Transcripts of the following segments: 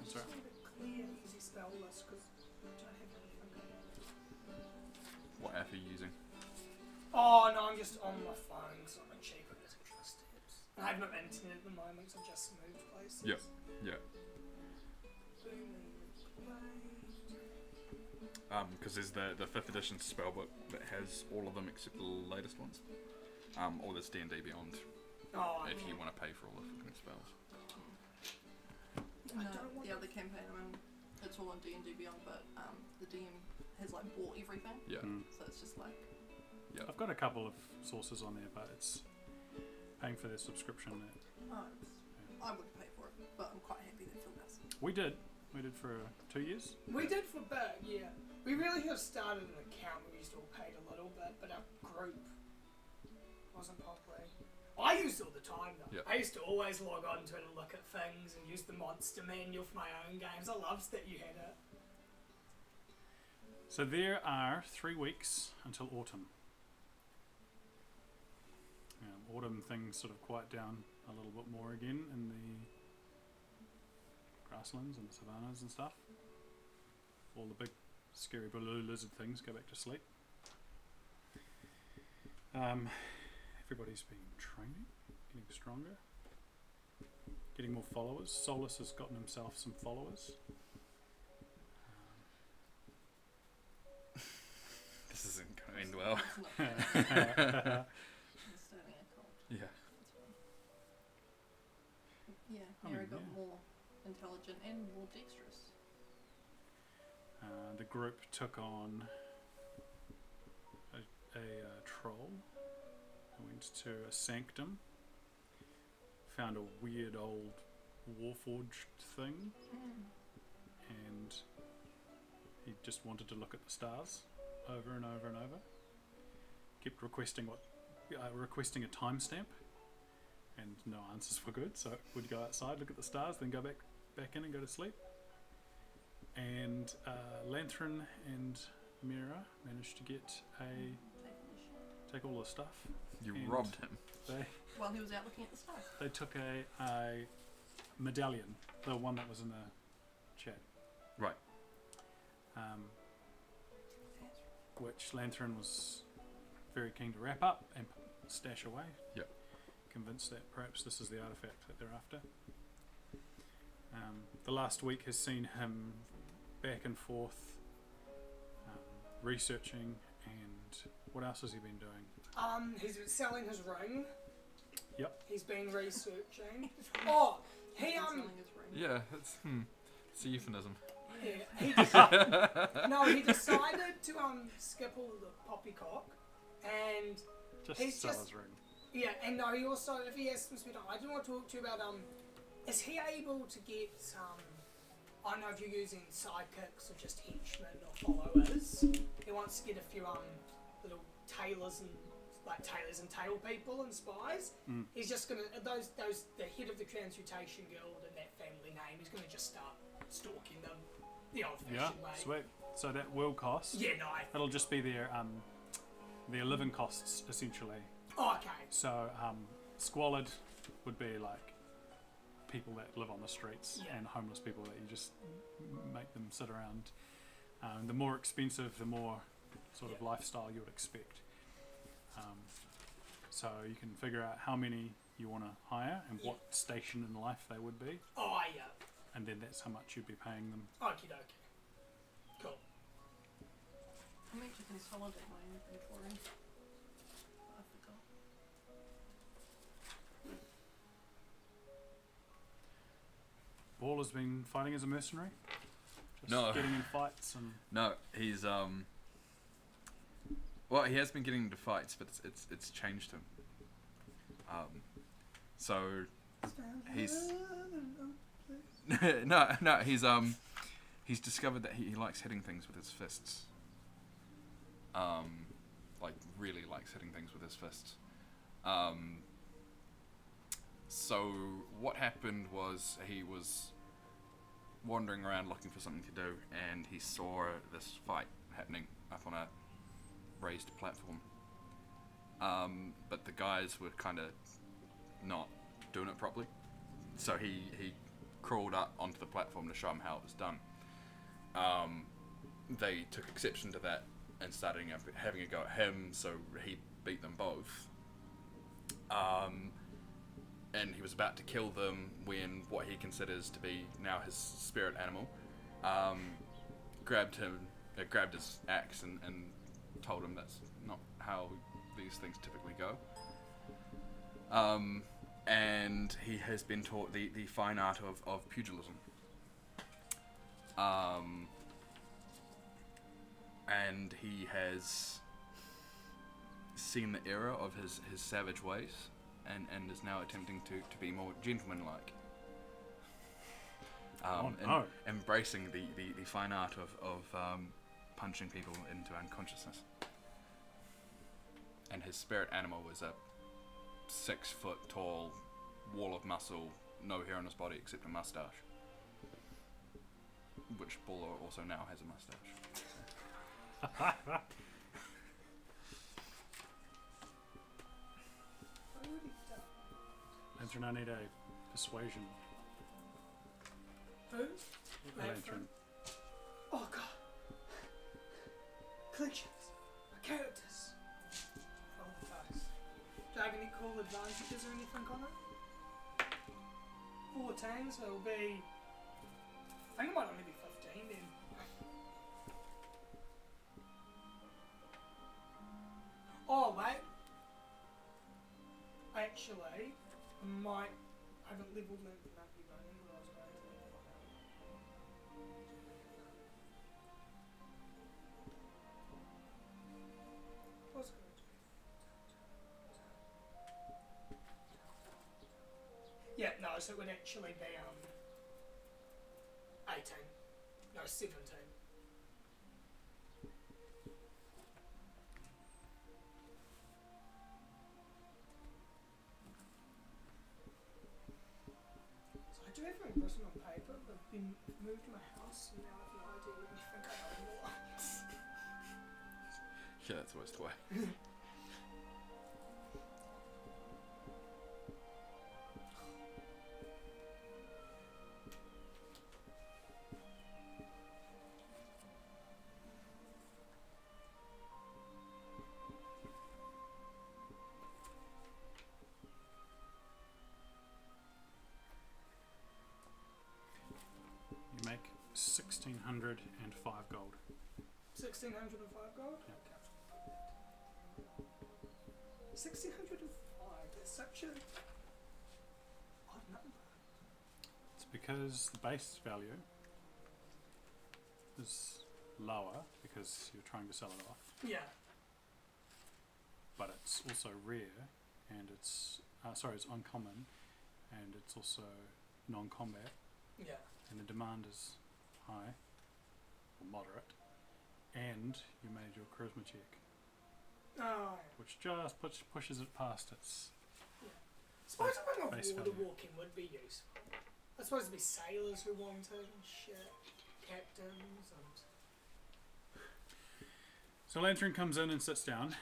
That's right. need a clear, easy spell list because I don't have everything. What app are you using? Oh no, I'm just on my phone because I'm a cheaper to trust tips. I have no internet at the moment, so I've just moved places. Yeah. Yeah. Because there's the 5th edition spellbook that has all of them except the latest ones. Or there's D&D Beyond if you want to pay for all the fucking spells. The other campaign I'm in, it's all on D&D Beyond, but the DM has like bought everything. Yeah. So it's just like... Yeah. I've got a couple of sources on there, but it's paying for their subscription. I wouldn't pay for it, but I'm quite happy that Phil does. We did for 2 years. We did for big, yeah. We really have started an account where we still paid a little bit, but our group wasn't properly. I used it all the time though. Yep. I used to always log on to it and look at things and use the monster manual for my own games. I loved that you had it. So there are 3 weeks until autumn. Autumn things sort of quiet down a little bit more again in the grasslands and the savannas and stuff. All the big scary blue lizard things go back to sleep. Everybody's been training, getting stronger, getting more followers. Solus has gotten himself some followers. This isn't going to end well. It's not fair. I'm starting a cult. Yeah. That's fine. Yeah, Nero got more intelligent and more dexterous. The group took on a troll. I went to a sanctum, found a weird old warforged thing, and he just wanted to look at the stars over and over and over. Kept requesting a timestamp, and no answers were good. So would go outside, look at the stars, then go back in and go to sleep. And Lanthrin and Mira managed to get take all the stuff. You and robbed him. While he was out looking at the stars. They took a medallion, the one that was in the chat. Right. Which Lanthrin was very keen to wrap up and stash away. Yep. Convinced that perhaps this is the artifact that they're after. The last week has seen him back and forth researching, and what else has he been doing? He's been selling his ring. Yep. He's been researching. Oh, he Selling his ring. Yeah, it's a euphemism. yeah, he decided to skip all the poppycock, and Just he's sell just his ring. yeah, and no, he also, if he has some spare time, I do want to talk to you about is he able to get I don't know if you're using sidekicks or just henchmen or followers. He wants to get a few little tailors and tail people and spies. He's just gonna those the head of the Transmutation Guild and that family name. He's gonna just start stalking them the old-fashioned way. Sweet. So that will cost. Yeah, no. It'll just be their living costs essentially. Oh, okay. So squalid would be like people that live on the streets, and homeless people that you just make them sit around. The more expensive, the more sort of lifestyle you would expect. So you can figure out how many you want to hire and what station in life they would be, Oh, yeah. and then that's how much you'd be paying them. Okie dokie. Cool. I'm actually consolidate my inventory. I forgot. Ball has been fighting as a mercenary? Just No. getting in fights and... No, he's well, he has been getting into fights, but it's changed him. So he's no, he's discovered that he likes hitting things with his fists. Like really likes hitting things with his fists. So what happened was he was wandering around looking for something to do, and he saw this fight happening up on a raised platform. But the guys were kind of not doing it properly, so he crawled up onto the platform to show him how it was done. They took exception to that and started having a go at him, so he beat them both. And he was about to kill them when what he considers to be now his spirit animal grabbed his axe and told him that's not how these things typically go. And he has been taught the fine art of pugilism. And he has seen the error of his savage ways and is now attempting to be more gentlemanlike. Embracing the fine art of punching people into unconsciousness. And his spirit animal is a 6 foot tall wall of muscle, no hair on his body except a mustache. Which Buller also now has a mustache. Lantern, I need a persuasion. Who? Lantern. Oh god. Cliches. Characters. Roll the dice. Do I have any cool advantages or anything on it? 14, so it'll be... I think it might only be 15 then. Oh wait. Actually, I haven't leveled Lantern up yet, but I remember I was going to level one out. What's it going to do? Yeah, no, so it would actually be 18. No, 17. So I do have it written on paper, but I've moved my house and now I have no idea where you think I own what. Yeah, that's always the way. You make 1,605 gold. 1,605 gold? Yeah. Okay. 1,605, that's such a odd number. It's because the base value is lower because you're trying to sell it off, Yeah. but it's also rare, and it's it's uncommon, and it's also non-combat, Yeah. and the demand is high or moderate, and you made your charisma check, Oh, which just pushes it past its. suppose a bit of Base water value. walking would be useful. I suppose there'd be sailors who want it and shit. Captains and... So Lantern comes in and sits down,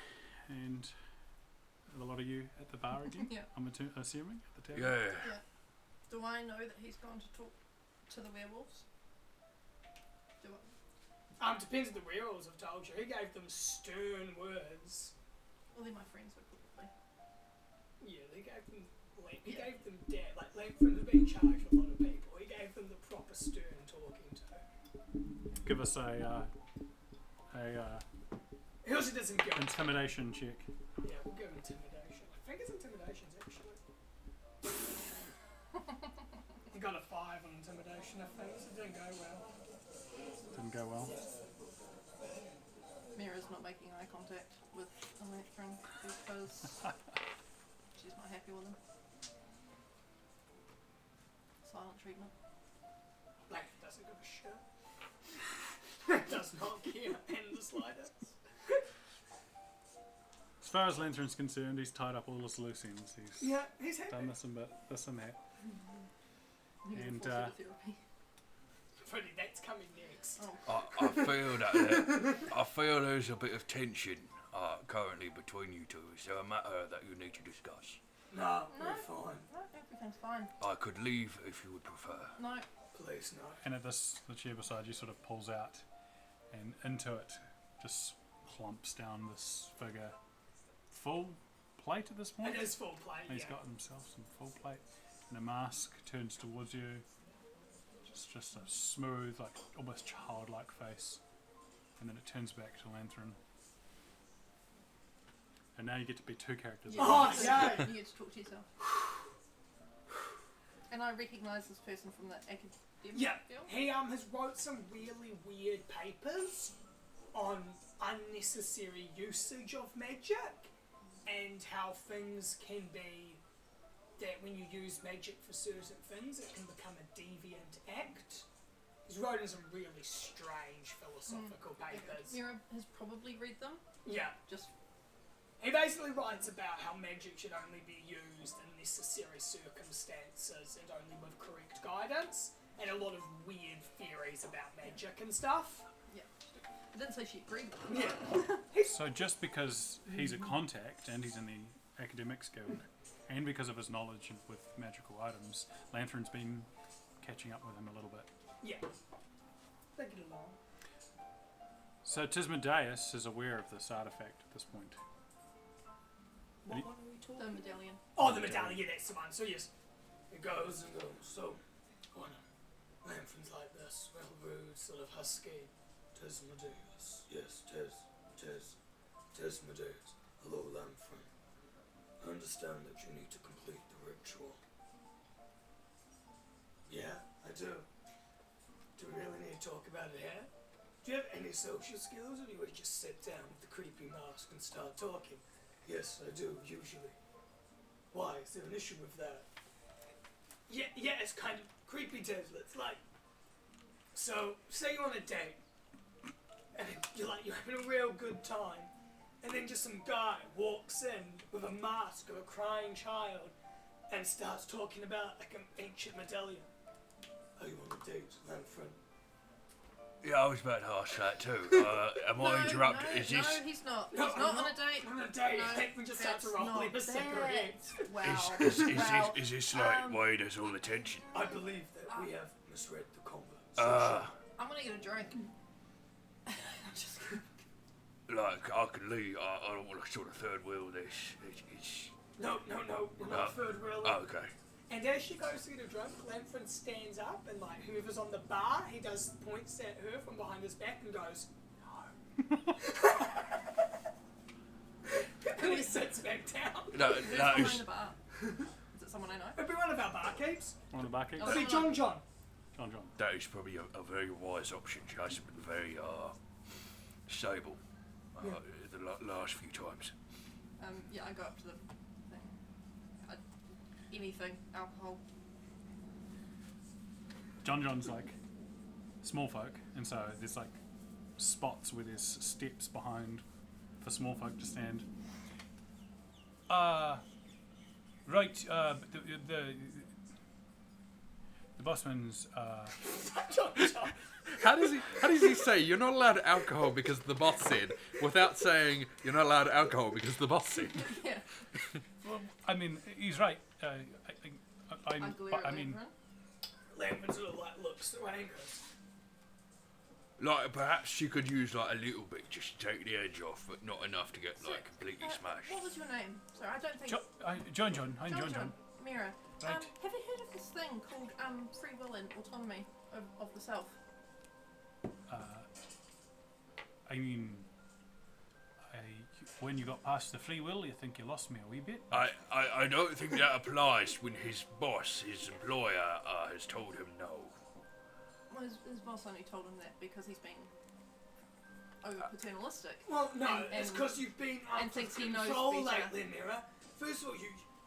and a lot of you at the bar again. Yeah. I'm assuming at the table. Yeah. Do I know that he's gone to talk to the werewolves? Do I? Depends what the werewolves have told you. He gave them stern words. Well, they're my friends, so probably. Yeah, they gave them... He gave them dead. Like, Langford had been charged with a lot of people. He gave them the proper stern talking to. Give us a He also did some good. intimidation check. Yeah, we'll give him intimidation. I think it's intimidations, actually. He got a 5 on intimidation, I think, so it didn't go well. Didn't go well. Mira's not making eye contact with Electron because she's not happy with him. Silent treatment. Like, doesn't give a shit. Does not care in the slightest. As far as Lantern's concerned, he's tied up all his loose ends. He's Yeah, he's happy. done this and that. You need And, to force her to therapy. Pretty, that's coming next. Oh. I feel that I feel there's a bit of tension currently between you two. Is there a matter that you need to discuss? No, No. we're fine. No, everything's fine. I could leave if you would prefer. No. Please, no. And at this, the chair beside you sort of pulls out, and into it just plumps down this figure. Full plate at this point. It is full plate, He's yeah. got himself some full plate and a mask. Turns towards you. Just a smooth, like almost childlike face, and then it turns back to Lanthorn. And now you get to be two characters. Yeah, Oh, you yeah. get- You get to talk to yourself. And I recognise this person from the academic Yeah, field. he has wrote some really weird papers on unnecessary usage of magic and how things can be that when you use magic for certain things it can become a deviant act. He's wrote in some really strange philosophical papers. Mira has probably read them. Yeah. Just He basically writes about how magic should only be used in necessary circumstances and only with correct guidance, and a lot of weird theories about magic and stuff. I didn't say she agreed with them. Yeah. So just because he's a contact and he's in the academics guild, and because of his knowledge with magical items, Lanthorn's been catching up with him a little bit. Yeah. They get along. So Tismedeus is aware of this artifact at this point. What Any- one are we The talking? medallion. Oh, the medallion, yeah, that's the one. So yes, it goes and goes. So, one Lanthorn's like this, well rude, sort of husky. Tismedeus, yes, Tismedeus. Hello, Lanthorn. I understand that you need to complete the ritual. Yeah, I do. Do we really need to talk about it here? Do you have any social skills, or do you just sit down with the creepy mask and start talking? Yes, I do, usually. Why? Is there an issue with that? Yeah, it's kind of creepy, Tesla. It's like, so, say you're on a date, and you're having a real good time, and then just some guy walks in with a mask of a crying child and starts talking about like an ancient medallion. Are you on a date, Lanthorn? Yeah, I was about to ask that too. Am I interrupted? No, Is this? no, he's not. No, He's I'm not on not. a date. On a date, No, I think we just start to that's roll not in a separate heads. Wow. Is Wow. this like Um, why he does all the tension? I believe that we have misread the conversation. I'm gonna get a drink. Just Like I could leave. I don't want to sort of third wheel this. It's No, we're not third wheel. oh, okay. And as she goes to get a drink, Lanthorn stands up and like whoever's on the bar, he does points at her from behind his back and goes, no. And he sits back down. No, Who's that behind is. the bar? Is it someone I know? It'll be one of our barkeeps. One of the barkeeps. Oh. It'll be John. John. That is probably a very wise option, Jasmine. Very stable. The last few times. Yeah, I go up to the thing. Anything, alcohol. John's like small folk, and so there's like spots where there's steps behind for small folk to stand. Right. The bossman's. John. How does he say you're not allowed alcohol because the boss said, without saying you're not allowed alcohol because the boss said? Yeah. Well, I mean, he's right. I glare But, at I mean, Lanthorn. Lanthorn sort of like looks away and goes, Like perhaps you could use like a little bit just to take the edge off, but not enough to get So, like completely smashed. What was your name? Sorry, I don't think. John. I'm John. Mira. Right. Have you heard of this thing called free will and autonomy of the self? I mean, when you got past the free will, you think you lost me a wee bit. I don't think that applies when his boss, his employer, has told him no. Well, his boss only told him that because he's been over paternalistic. well, no, And- it's because you've been and out thinks of he knows control better. lately, Mira. First of all,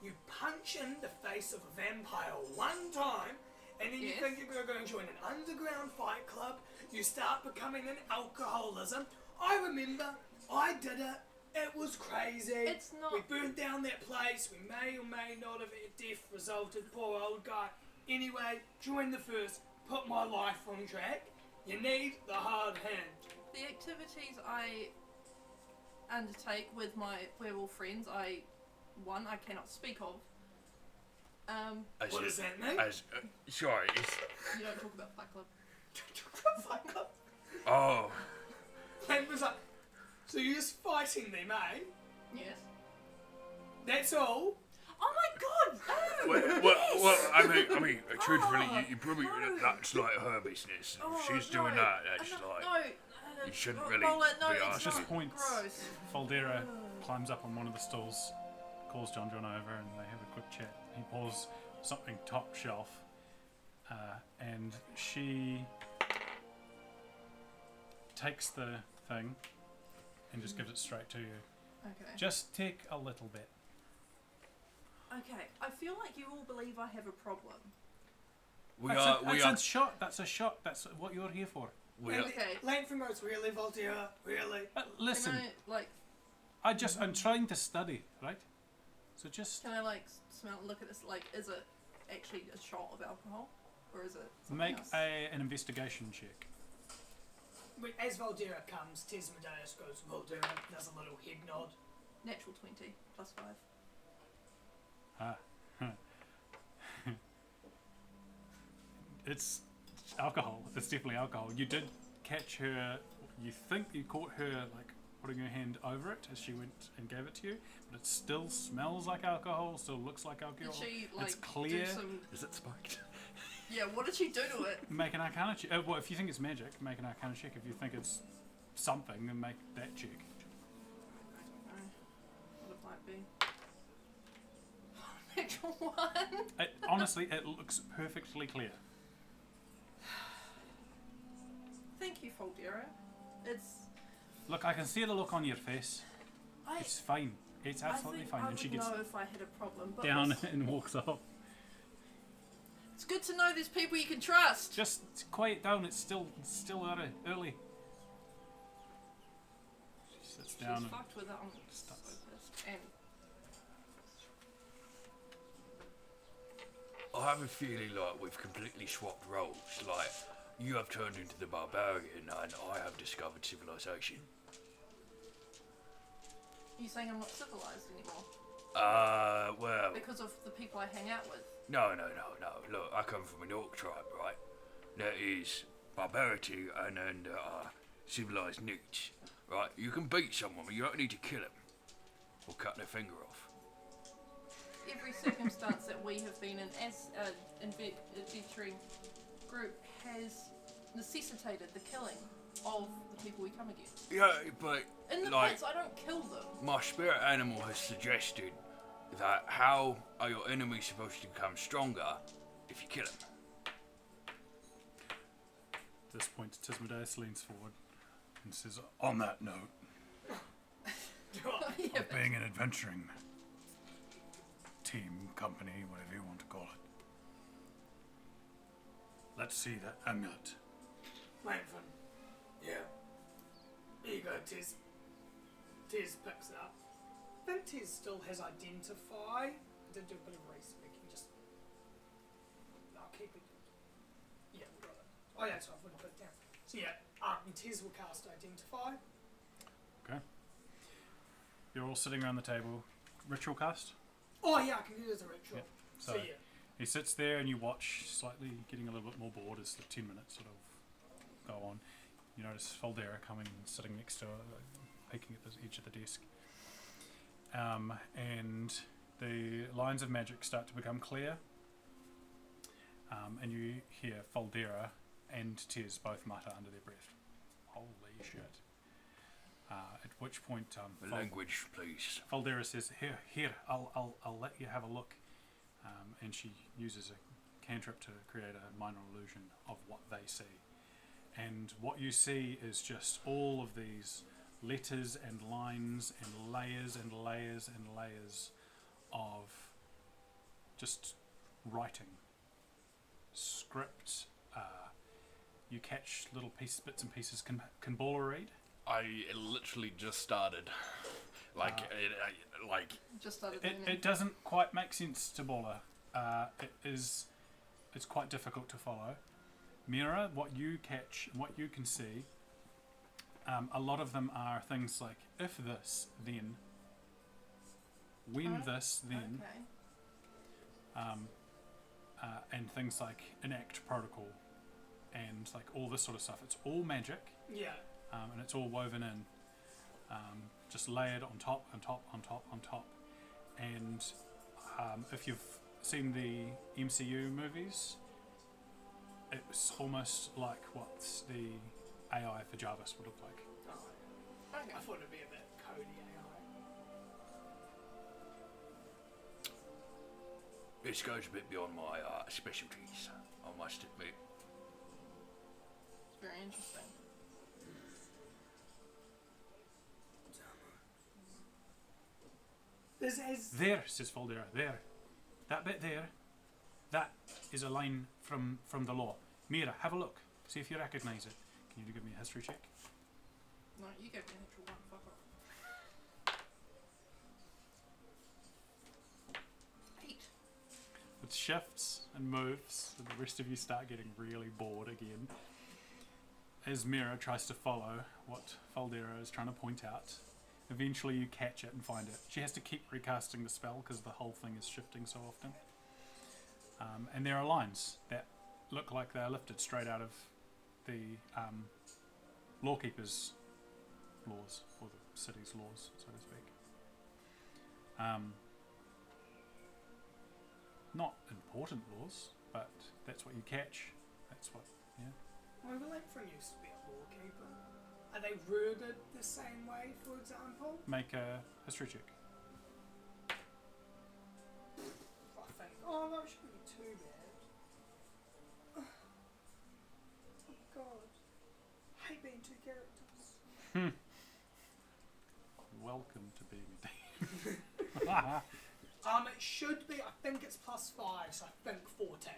you punch in the face of a vampire one time, and then you Yes. think you're going to join an underground fight club. You start becoming an alcoholism. I remember, I did it. It was crazy. It's not- We burned down that place. We may or may not have had death resulted. Poor old guy. Anyway, join the first. Put my life on track. You need the hard hand. The activities I undertake with my werewolf friends, I cannot speak of, As What you- does that mean? Sorry, it's... You don't talk about Fight Club. Fuck up. Oh, Len was like, so you're just fighting them, eh? Yes. That's all? Oh my god! Oh, well, I mean, truthfully, Oh, you probably, no. that's like her business. Oh, If she's no. doing that, that's No, like... no, you shouldn't Ro- really Rolla, no, be it's asking. Just not points. gross. Faldera climbs up on one of the stools, calls John over, and they have a quick chat. He pours something top shelf, and she takes the thing and just gives it straight to you. Okay. Just take a little bit. Okay. I feel like you all believe I have a problem. That's a shot. That's a shot. That's what you're here for. We are, Okay. Langford goes, really, Voltaire? Really? Listen, Can I, like, I'm trying to study, right? So just can I, like, smell, look at this, like, is it actually a shot of alcohol? Or is it something make else? an investigation check. As Voldera comes, Tismadeus goes, Voldera, does a little head nod. Natural 20, plus 5. Ah. It's alcohol. It's definitely alcohol. You did catch her. You think you caught her like putting her hand over it as she went and gave it to you, but it still smells like alcohol. Still looks like Did alcohol. she, like, It's clear. do some... is it spiked? Yeah, what did she do to it? Make an Arcana check. Well, if you think it's magic, make an Arcana check. If you think it's something, then make that check. What it might be. Natural 1. Honestly, it looks perfectly clear. Thank you, Foldera. It's... Look, I can see the look on your face. It's fine. It's absolutely I think fine. I And she would gets know if I had a problem, but down listen, and walks off. it's good to know there's people you can trust. Just quiet down. It's still early. She sits She's down and fucked with it. I'm so starts. pissed. And I have a feeling like we've completely swapped roles. Like, you have turned into the barbarian, and I have discovered civilization. you saying I'm not civilized anymore Well, because of the people I hang out with? no. Look, I come from an orc tribe, right? There is barbarity, and then there are civilized newts, right? You can beat someone, but you don't need to kill them or cut their finger off. Every circumstance that we have been in as an adventuring group has necessitated the killing of the people we come against. Yeah, but In the like, pits, I don't kill them. my spirit animal has suggested that how are your enemies supposed to become stronger if you kill them? At this point, Tismadeus leans forward and says, "On that note, Yeah, of being an adventuring team, company, whatever you want to call it, let's see that amulet." Langford. Yeah. Here you go, Tiz. Tiz picks it up. I think Tiz still has identify. I did do a bit of re-speaking, just... I'll keep it. Yeah, we got it. Oh yeah, so I've already put it down. So yeah, Tiz will cast identify. Okay. You're all sitting around the table. Ritual cast. Oh yeah, I can do it as a ritual. Yep. So So yeah. he sits there and you watch, slightly getting a little bit more bored as the 10 minutes sort of go on. You notice Faldera coming and sitting next to her, peeking at the edge of the desk. And the lines of magic start to become clear. And you hear Faldera and Tiz both mutter under their breath, "Holy shit." At which point, Language, please. Faldera says, "Here, I'll let you have a look," and she uses a cantrip to create a minor illusion of what they see. And what you see is just all of these letters and lines and layers and layers and layers of just writing, script. You catch little bits and pieces. Can Balla read? I literally just started. Like, Just started doing It doesn't quite make sense to Balla. It's quite difficult to follow. Mira, what you catch, what you can see, a lot of them are things like if this, then, when Oh, this, then. Okay. and things like enact protocol and like all this sort of stuff. It's all magic, Yeah. and it's all woven in, just layered on top, on top, on top, on top. And if you've seen the MCU movies, it's almost like what the AI for Jarvis would look like. Oh, Okay. I thought it'd be a bit Cody AI. This goes a bit beyond my specialties, I must admit. It's very interesting. This is There, says Faldera, there. That bit there, that is a line from the law. Mira, have a look. See if you recognise it. Can you give me a history check? No, you gave me a natural one. Fuck off. 8. It shifts and moves, and the rest of you start getting really bored again. As Mira tries to follow what Faldera is trying to point out, eventually you catch it and find it. She has to keep recasting the spell because the whole thing is shifting so often. And there are lines that look like they're lifted straight out of the lawkeeper's laws, or the city's laws, so to speak. Not important laws, but that's what you catch. That's what, yeah. Well, Lanfrin used to be a lawkeeper. Are they worded the same way, for example? Make a history check. I think. Oh, that shouldn't be too bad. Oh god. I hate being two characters. Welcome to BBD. It should be, I think it's +5, so I think 14.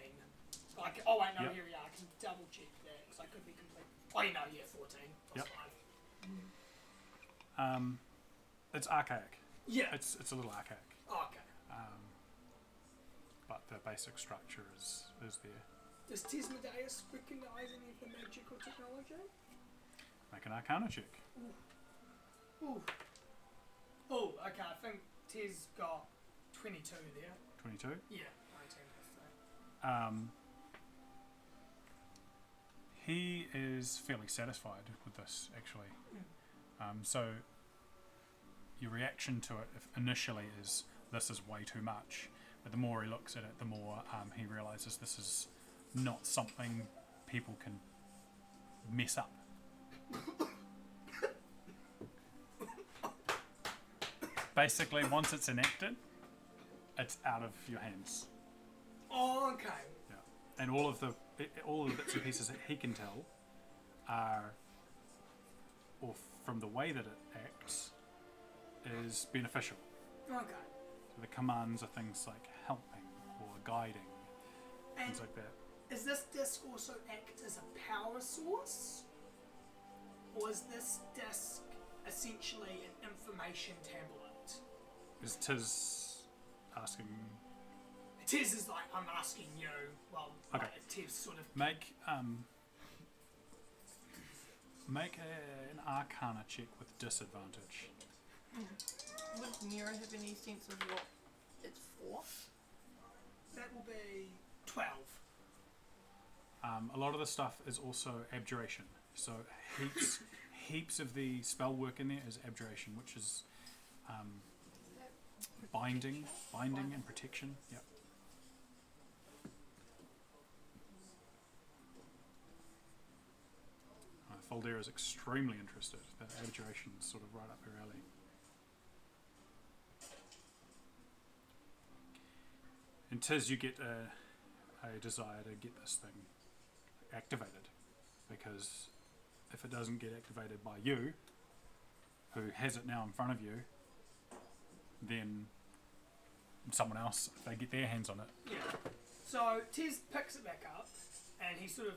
Like, oh wait, no, Yep. here we are. I can double check that, because I could be complete. Oh, you know, yeah, 14 plus Yep. 5. It's archaic. Yeah. It's a little archaic. Okay. But the basic structure is there. Does Tismadeus recognise any of the magical technology? Make an arcana check. Ooh. Oh, okay, I think Tiz got 22 there. 22. Yeah, 19 plus that. He is fairly satisfied with this, actually. So your reaction to it initially is, this is way too much. But the more he looks at it, the more he realises this is not something people can mess up. Basically, once it's enacted, it's out of your hands. Oh, okay. Yeah. And all of the bits and pieces that he can tell are, or from the way that it acts, is beneficial. Okay. So the commands are things like helping or guiding, And things like that. does this disc also act as a power source? Or is this disc essentially an information tablet? Is Tiz asking? Tiz is like, I'm asking you. Well, Okay. like, Tiz sort of. Make an Arcana check with disadvantage. Would Mira have any sense of what it's for? That will be 12. A lot of the stuff is also abjuration. So heaps of the spell work in there is abjuration, which is binding and protection. Yep. Faldera is extremely interested. That abjuration is sort of right up her alley. And Tiz, you get a desire to get this thing activated, because if it doesn't get activated by you, who has it now in front of you, then someone else, if they get their hands on it. Yeah. So Tiz picks it back up and he sort of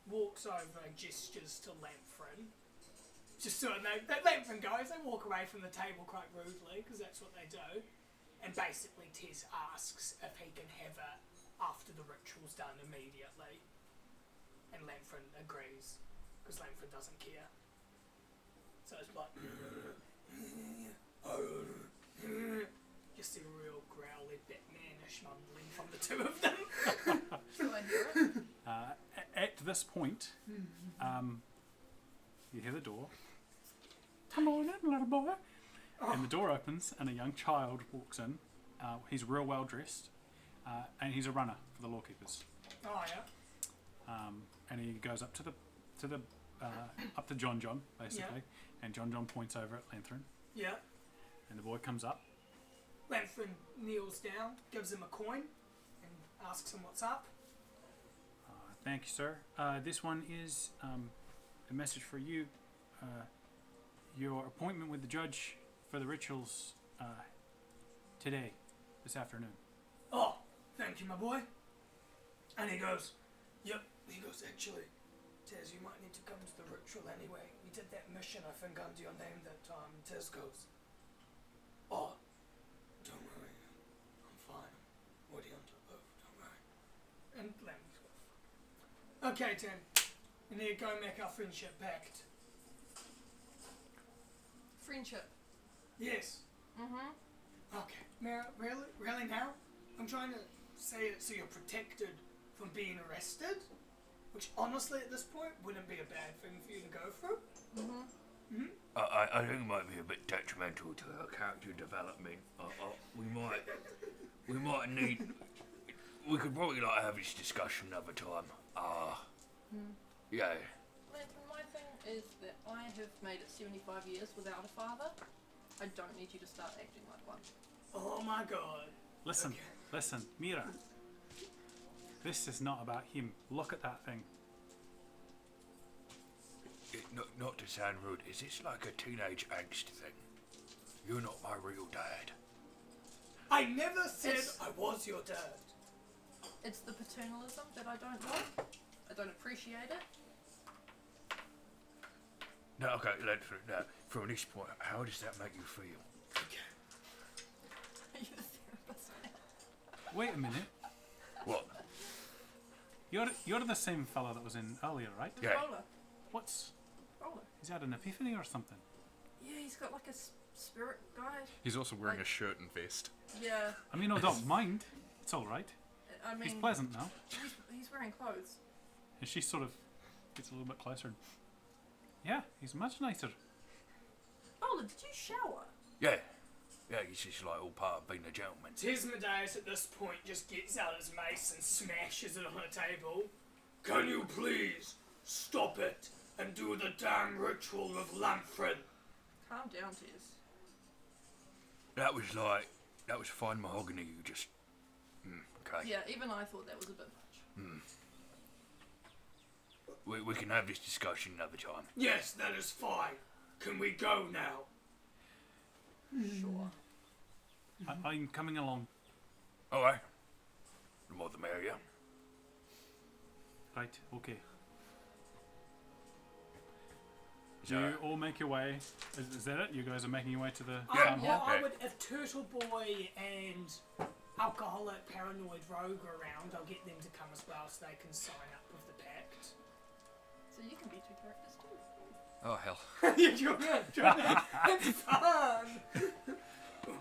walks over and gestures to Lanfrin. Just so that Lanfrin goes, they walk away from the table quite rudely because that's what they do. And basically Tiz asks if he can have it after the ritual's done immediately. And Lanfrin agrees because Lanfrin doesn't care. So it's like... Just a real growly Batmanish mumbling from the two of them. to this point, you hear the door. Come on in, little boy. And the door opens, and a young child walks in. He's real well dressed, and he's a runner for the lawkeepers. Oh yeah. And he goes up to the up to John basically, Yeah. and John points over at Lanthorn, Yeah. and the boy comes up. Lanthorn kneels down, gives him a coin, and asks him what's up. Thank you, sir. This one is a message for you. Your appointment with the judge for the rituals today, this afternoon. Oh, thank you, my boy. And he goes, yep. He goes, actually, Tez, you might need to come to the ritual anyway. We did that mission, I think, under your name that Tez goes, oh, don't worry. I'm fine. I'm already under oath, don't worry. And Lemmy's got okay, Tim. We need to go make our friendship pact. Friendship. Yes. Mm-hmm. Okay. Mara, really now? I'm trying to say it so you're protected from being arrested, which honestly at this point wouldn't be a bad thing for you to go through. Mm-hmm. I think it might be a bit detrimental to our character development. We might need. We could probably have this discussion another time. Yeah. My thing is that I have made it 75 years without a father. I don't need you to start acting like one. Oh my god. Listen, listen, Mira. This is not about him. Look at that thing. Not to sound rude, is this like a teenage angst thing? You're not my real dad. I never said I was your dad. It's the paternalism that I don't like. I don't appreciate it. No, okay, now, from this point, how does that make you feel? Are you the therapist now? Wait a minute. What? You're the same fella that was in earlier, right? The Yeah. roller. What's... Roller. He's had an epiphany or something? Yeah, he's got like a spirit guy. He's also wearing a shirt and vest. Yeah. I mean, I don't mind. It's all right. I mean, He's pleasant now. he's wearing clothes. And she sort of gets a little bit closer. Yeah, he's much nicer. Roller, did you shower? Yeah. Yeah, it's just like all part of being a gentleman. Tismadeus at this point just gets out his mace and smashes it on the table. Can you please stop it and do the damn ritual of Lamfred? Calm down, Tez. That was fine mahogany, you just... okay. Yeah, even I thought that was a bit much. We can have this discussion another time. Yes, that is fine. Can we go now? Sure. I'm coming along. Alright. The more the merrier. Right, okay. Is You that- all make your way. Is that it? You guys are making your way to the Yeah. town hall? I would, if Turtle Boy and Alcoholic Paranoid Rogue are around, I'll get them to come as well so they can sign up with the pact. So you can be two characters too. Oh, hell. You're doing it. It's fun.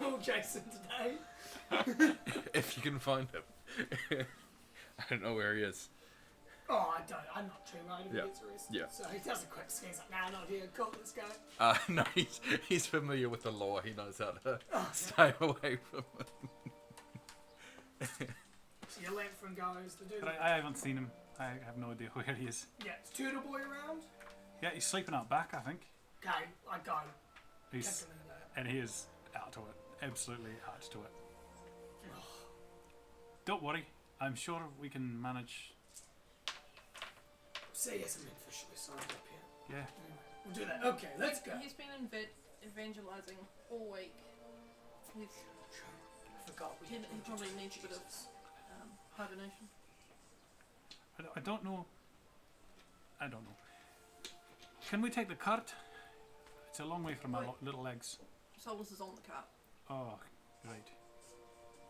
Oh, Jason today. If you can find him. I don't know where he is. Oh, I'm not too worried if he Yeah. gets arrested. Yeah. So he does a quick scan. He's like, nah, not here. Cool, let's go. No, he's familiar with the law. He knows how to stay away from it. So your Lamfrin goes. The dude. But I haven't seen him. I have no idea where he is. Yeah, is Turtle Boy around? Yeah, he's sleeping out back, I think. Okay, I go. He's Kick him in there. and he is out to it. Absolutely out to it. Don't worry. I'm sure we can manage. See, he hasn't been officially signed up yet. Yeah. Anyway, we'll do that. Okay, let's go. He's been evangelizing all week. He's, I forgot we he had probably to needs a bit of Jesus. hibernation. I don't know. I don't know. Can we take the cart? It's a long way from my Wait. little legs. Solus is on the cart. Oh, right.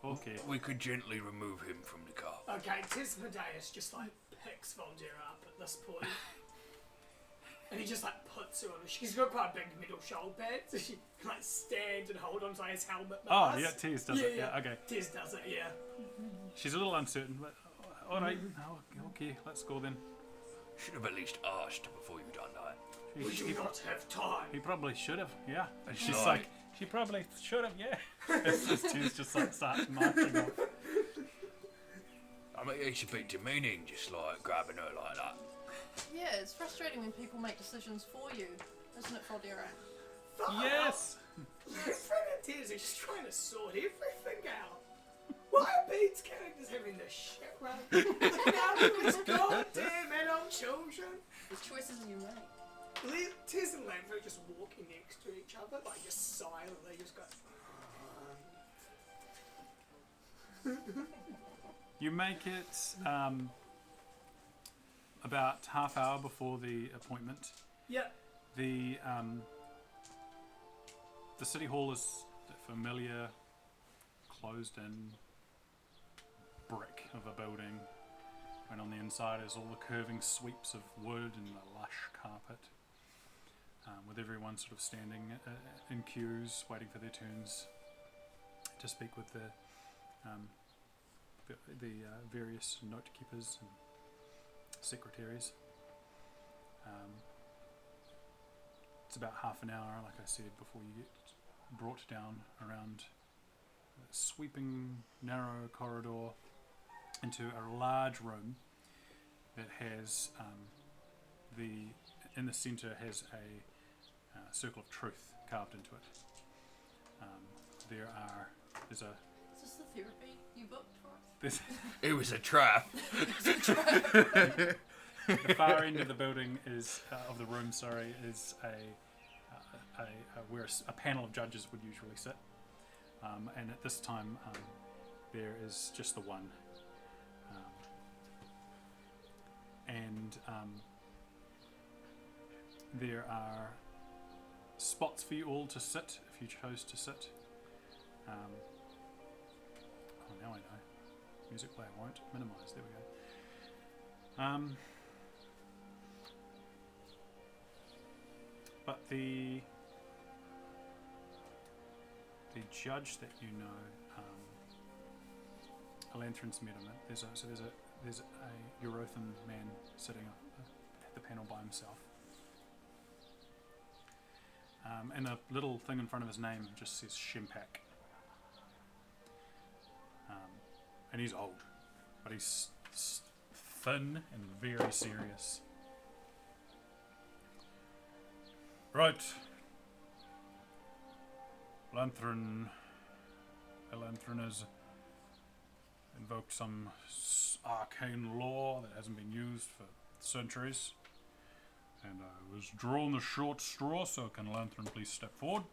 Okay. We could gently remove him from the car. Okay, Tismadeus just like picks Vondera up at this point. And he just like puts her on. She's got quite a big middle shoulder pad, so she can like stand and hold onto his helmet. Oh, mask. yeah, Tease does it. Yeah, okay. Tiz does it, yeah. She's a little uncertain, but all right. Oh, okay, let's go then. Should have at least asked before you done that. Would you not have time? He probably should have, yeah. And she's Right. like, she probably should have, yeah. Tears just like starts marching off. I mean, it's a bit demeaning, just like grabbing her like that. Yeah, it's frustrating when people make decisions for you, isn't it, Faldera? Yes! Fred and Tears are just trying to sort everything out. Why are Bede's characters having this shit run? Looking out for his goddamn adult children. The choices you make. Tears and Lamprey are just walking next to each other, like just silently, just go. You make it about half hour before the appointment. Yep. The city hall is the familiar, closed-in brick of a building, and on the inside is all the curving sweeps of wood and the lush carpet, with everyone sort of standing in queues, waiting for their turns to speak with the various note keepers and secretaries. It's about half an hour, like I said, before you get brought down around a sweeping, narrow corridor into a large room that has in the centre has a circle of truth carved into it. There's a Is this the therapy you booked for us? It was a trap. the far end of the building is of the room. Sorry, is where a panel of judges would usually sit, and at this time there is just the one, and there are spots for you all to sit if you chose to sit. Oh, now I know. Music player won't minimize. There we go. But the judge that you know, Elanthrun's met him. There's a Eurothan man sitting at the panel by himself, and a little thing in front of his name just says Shimpak. And he's old, but he's thin and very serious. Right. Elanthrun has invoked some arcane law that hasn't been used for centuries. And I was drawn the short straw, so can Elanthrun please step forward?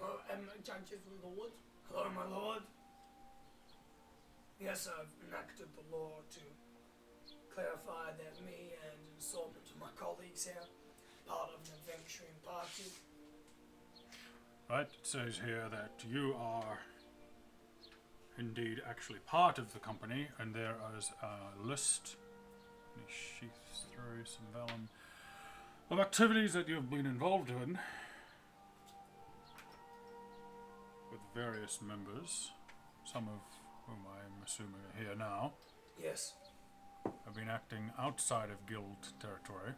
Hello, Judge's Lord. Hello, my lord. Yes, I've enacted the law to clarify that me and an assortment of my colleagues here part of an adventuring party. Right, it says here that you are indeed actually part of the company, and there is a list, let me sheath through some vellum, of activities that you've been involved in with various members, some of whom I'm assuming are here now, Yes. have been acting outside of guild territory.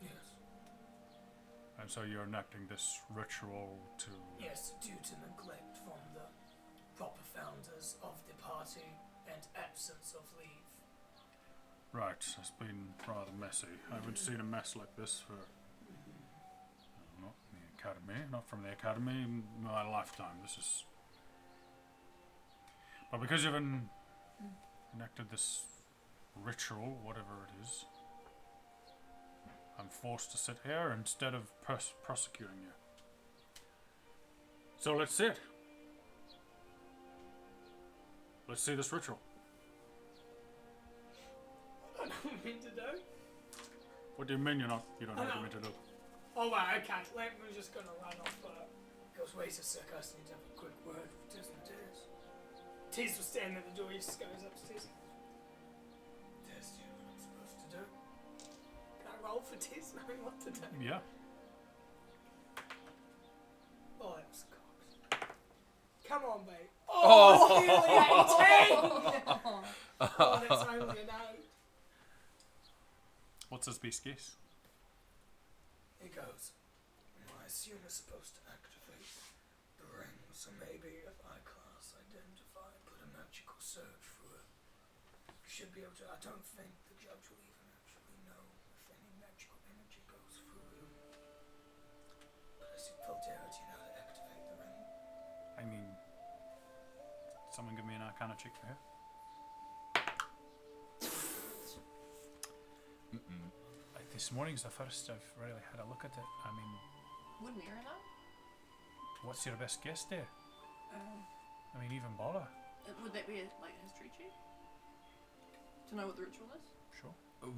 Yes. And so you're enacting this ritual to... Yes, due to neglect from the proper founders of the party and absence of leave. Right, it's been rather messy. I haven't seen a mess like this for... not in the academy, not from the academy in my lifetime. This is... But because you've enacted this ritual, whatever it is, I'm forced to sit here instead of prosecuting you. So let's see it. Let's see this ritual. I don't know what I mean to do. What do you mean you don't I have know. me to do? Oh, wow, okay. Lampman's just gonna run off. Goes, wait a sec, I just need to have a quick word with Tiz and Tiz. Tiz was standing at the door, he just goes upstairs. Tiz, do you know what I'm supposed to do? Can I roll for Tiz knowing what to do? Yeah. Oh, that was cocked. Come on, babe. Oh, nearly 18! Oh, that's only an 8. What's his best guess? He goes, "Well, I assume we're supposed to activate the ring, so maybe if I class identify, put a magical surge through it, we should be able to. I don't think the judge will even actually know if any magical energy goes through him. But I see Volterra, do you know how to activate the ring?" I mean, someone give me an Arcana check for her. This morning's the first I've really had a look at it. I mean, Would Mira know? what's your best guess there? I mean, even Bola. Would that be like a history check? To know what the ritual is? Sure.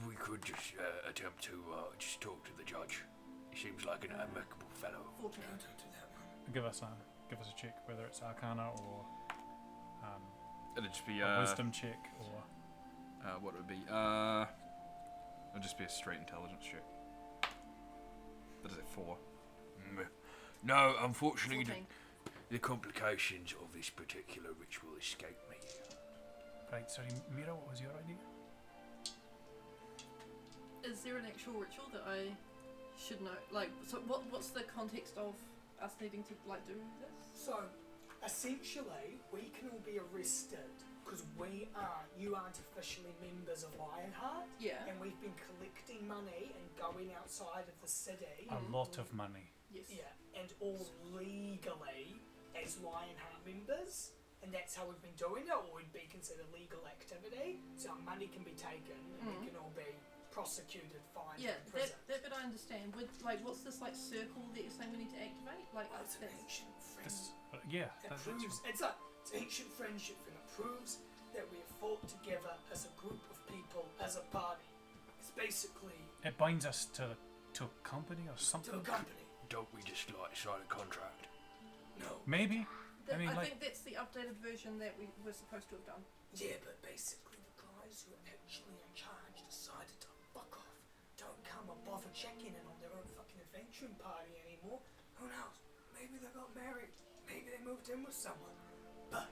We could just attempt to just talk to the judge. He seems like an amicable fellow. 14. No, don't do that one. Give us a check, whether it's Arcana or It'd just be a Wisdom check or. what would it be? It'd just be a straight intelligence check. That is at 4. No, unfortunately, 14. the complications of this particular ritual escape me. Right, sorry, Mira, what was your idea? Is there an actual ritual that I should know? Like, so what's the context of us needing to like do this? So, essentially, we can all be arrested because you aren't officially members of Lionheart, Yeah. and we've been collecting money and going outside of the city. A lot of money. Yes. Yeah, and all legally as Lionheart members, and that's how we've been doing it, or would be considered legal activity. So our money can be taken, and we can all be prosecuted, fined, Yeah, and imprisoned. that bit I understand. With like, what's this like circle that you're saying we need to activate? Like, Well, it's an that's ancient This, friendship. yeah, It that's proves it's an ancient friendship thing. It proves that we have fought together as a group of people, as a party. It's basically it binds us to a company or to something. a company. Don't we just like sign a contract? No. Maybe. I mean, like- think that's the updated version that we were supposed to have done. Yeah, but basically the guys who are actually in charge decided to fuck off. Don't come and bother checking in on their own fucking adventuring party anymore. Who knows? Maybe they got married. Maybe they moved in with someone. But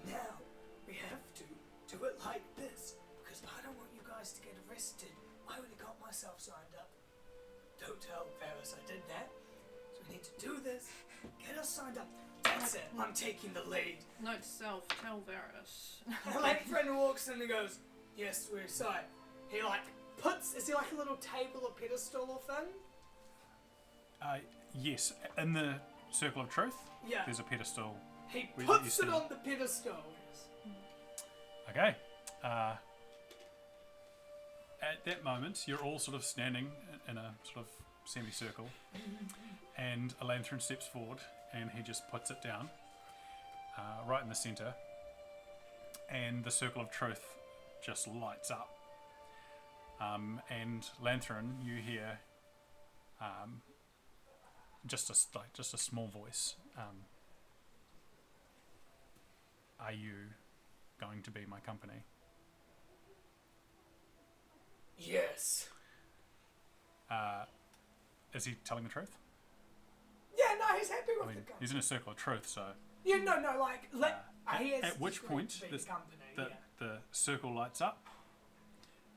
now we have to do it like this because I don't want you guys to get arrested. I already got myself signed up. Don't tell Varys I did that. So we need to do this. Get us signed up. That's it. I'm taking the lead. Note to self: tell Varys. My friend walks in and goes, "Yes, we're sorry." He like is he like a little table or pedestal or thing? Yes, in the Circle of Truth, Yeah. there's a pedestal. He We puts used it to- on the pedestal. Okay. At that moment, you're all sort of standing in a sort of semicircle, and a lantern steps forward, and he just puts it down right in the center, and the Circle of Truth just lights up. And Lantern, you hear just a small voice. Are you going to be my company? Yes. Is he telling the truth? Yeah, no, he's happy I with mean, the company. he's in a circle of truth, so Yeah, no, like he has at which agreed point to be this- the company. the circle lights up,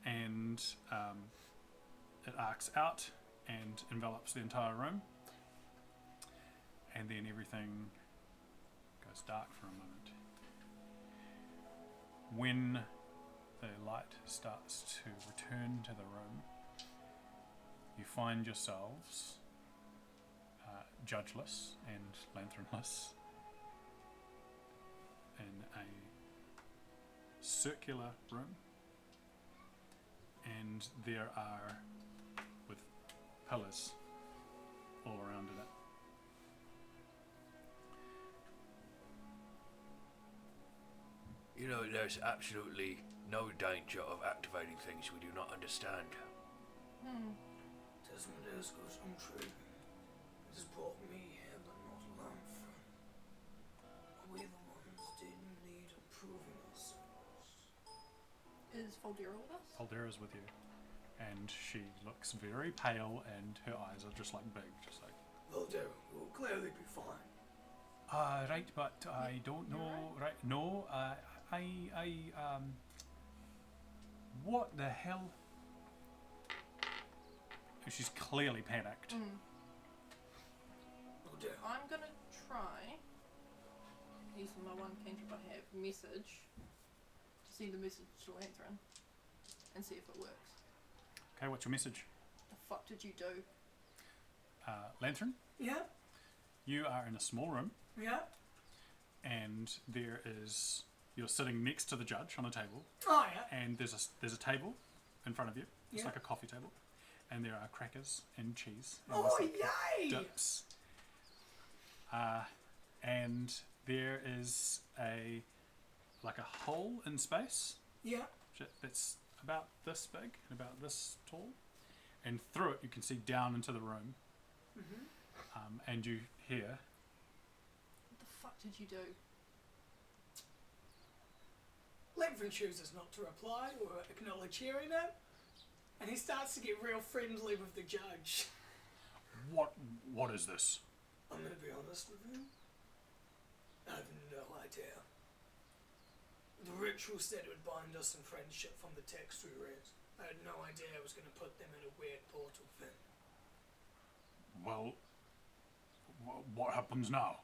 and it arcs out and envelops the entire room, and then everything goes dark for a moment. When the light starts to return to the room, you find yourselves judgeless and lanternless in a circular room, and there are with pillars all around in it. You know, there's absolutely no danger of activating things we do not understand. Desmond Esco's intrigue has brought me here, but not Lamford. Are we the ones did need improving ourselves? Is Voldira with us? Aldera's with you, and she looks very pale, and her eyes are just like big, just like. Will do. We'll clearly be fine. Right, but I don't know. Right, no, what the hell? She's clearly panicked. Will do. I'm gonna try using my one cantrip I have, message, to send a message to Lanthrin and see if it works. Okay, what's your message? The fuck did you do? Lanthrin, Yeah. you are in a small room, Yeah. and you're sitting next to the judge on a table, Oh yeah. and there's a table in front of you. It's Yeah. like a coffee table, and there are crackers and cheese and Oh there's, like, yay! dips. And there is a hole in space Yeah. that's about this big and about this tall, and through it you can see down into the room, and you hear, What the fuck did you do? Lanthrin chooses not to reply or acknowledge hearing it, and he starts to get real friendly with the judge. what is this? I'm gonna be honest with you. I have no idea. The ritual said it would bind us in friendship from the text we read. I had no idea I was gonna put them in a weird portal thing. Well, what happens now?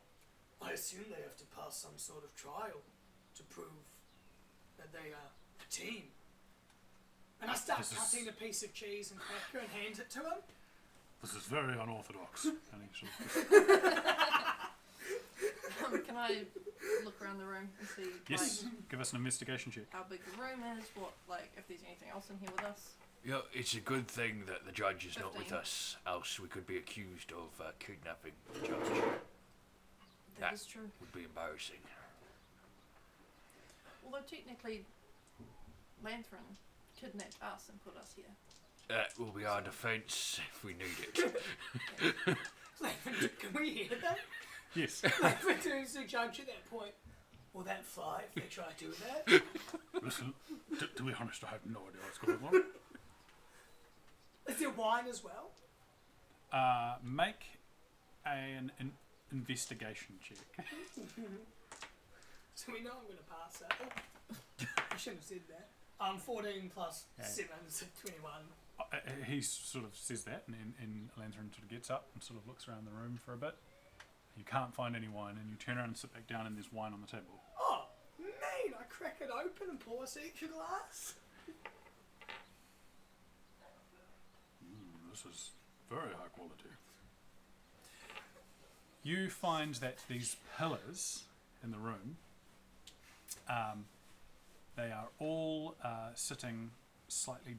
I assume they have to pass some sort of trial to prove that they are a team. And I start This is- cutting a piece of cheese and cracker and hand it to him. This is very unorthodox. And he sort of, Can I look around the room and see yes, like, give us an investigation check. how big the room is, if there's anything else in here with us? Yeah, it's a good thing that the judge is not with 15. us, else we could be accused of kidnapping the judge. That That- is true. Would be embarrassing. Although technically, Lanthrin kidnapped us and put us here. That will be our defence if we need it. Can we hear that? Yes. Lanthrin turns to the judge at that point. Will that fly if they try to do that? Listen, to be honest, I have no idea what's going on. Is there wine as well? Make an investigation check. So we know I'm going to pass that. I shouldn't have said that. 14 plus Yeah. 7 is 21. He sort of says that, and Lanthrin sort of gets up and sort of looks around the room for a bit. You can't find any wine, and you turn around and sit back down, and there's wine on the table. Oh, man, I crack it open and pour us each a glass. This is very high quality. You find that these pillars in the room, they are all sitting slightly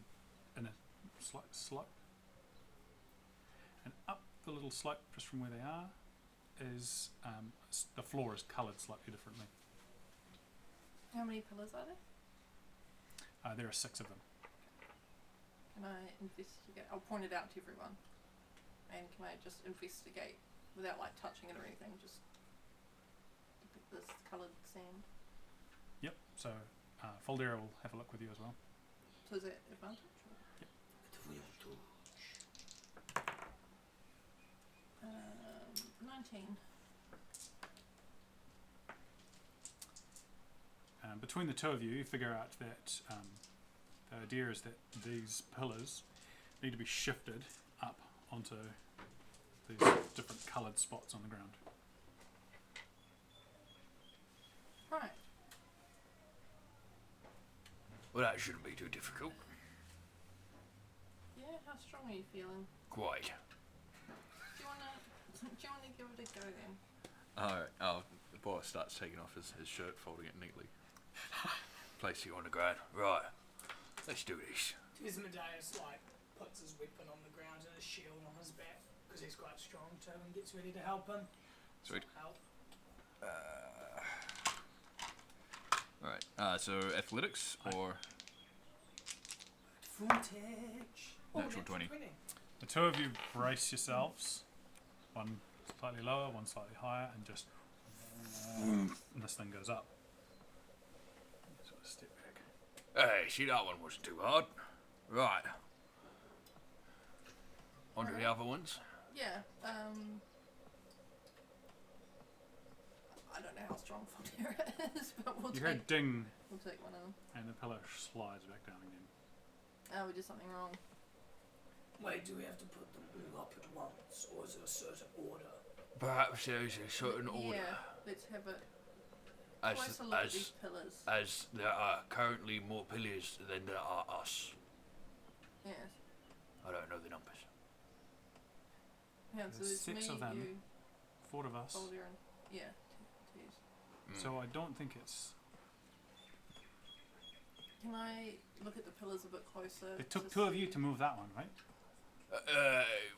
in a slight slope, and up the little slope just from where they are is the floor is coloured slightly differently. How many pillars are there? There are 6 of them. Can I investigate? I'll point it out to everyone. And can I just investigate without like touching it or anything? Just this coloured sand. Yep. So Foldera will have a look with you as well. So is that advantage? Or? 19. Between the two of you, you figure out that the idea is that these pillars need to be shifted up onto these different coloured spots on the ground. Right. Well, that shouldn't be too difficult. Yeah, how strong are you feeling? Quite. Do you wanna give it a go then? Alright, the boy starts taking off his shirt, folding it neatly. Place you on the ground. Right. Let's do this. Ismadeus puts his weapon on the ground and his shield on his back because he's quite strong too and gets ready to help him. Sweet. Help. Alright, so athletics or Footage. Natural 20. The two of you brace yourselves, one slightly lower, one slightly higher, and just and this thing goes up. Sort of step back. Hey, see, that one wasn't too hard. Right. On to the other ones. Yeah. I don't know how strong Fontera is, but You hear a ding, we'll take one of them. and the pillar slides back down again. Oh, we did something wrong. Wait, do we have to put them all up at once, or is it a certain order? Perhaps there's a certain order. Yeah, let's have a As, closer look at as, these pillars. as there are currently more pillars than there are us. Yes. I don't know the numbers. Yeah, so There's there's 6 me, of them. you, 4 of us. Boulder, and yeah, Tez. So I don't think it's. Can I look at the pillars a bit closer? It took to 2 of you see- to move that one, right?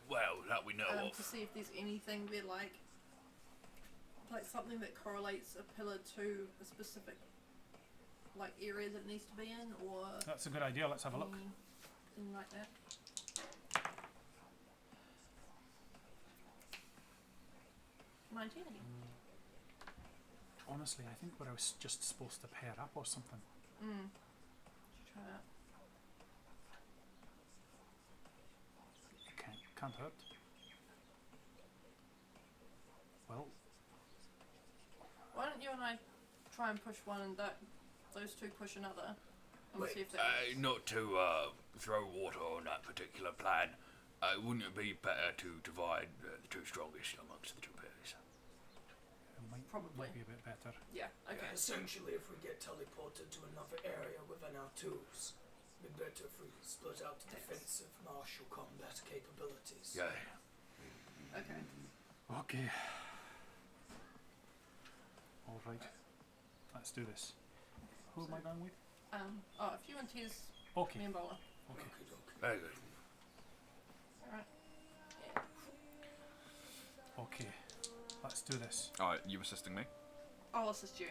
Well, that we know to of. see if there's anything there like something that correlates a pillar to a specific like area that it needs to be in, or That's a good idea. Let's have a look. anything like that. 19 again. Honestly, I think we're just supposed to pair up or something. Should try that. Can't hurt. Well, Why don't you and I try and push one and those two push another? And Wait, see if that works. Not to throw water on that particular plan. Wouldn't it be better to divide the two strongest amongst the two pairs? it might Probably. be a bit better. Yeah, okay. Essentially, if we get teleported to another area within our tools, it'd be better if we split out the defensive martial combat capabilities. Yeah. Okay. Okay. All right. Let's do this. Who am I going with? If you and Tez, Okay. me and Bola. Okay. Very good. Alright. Okay. Let's do this. Oh, you assisting me? I'll assist you.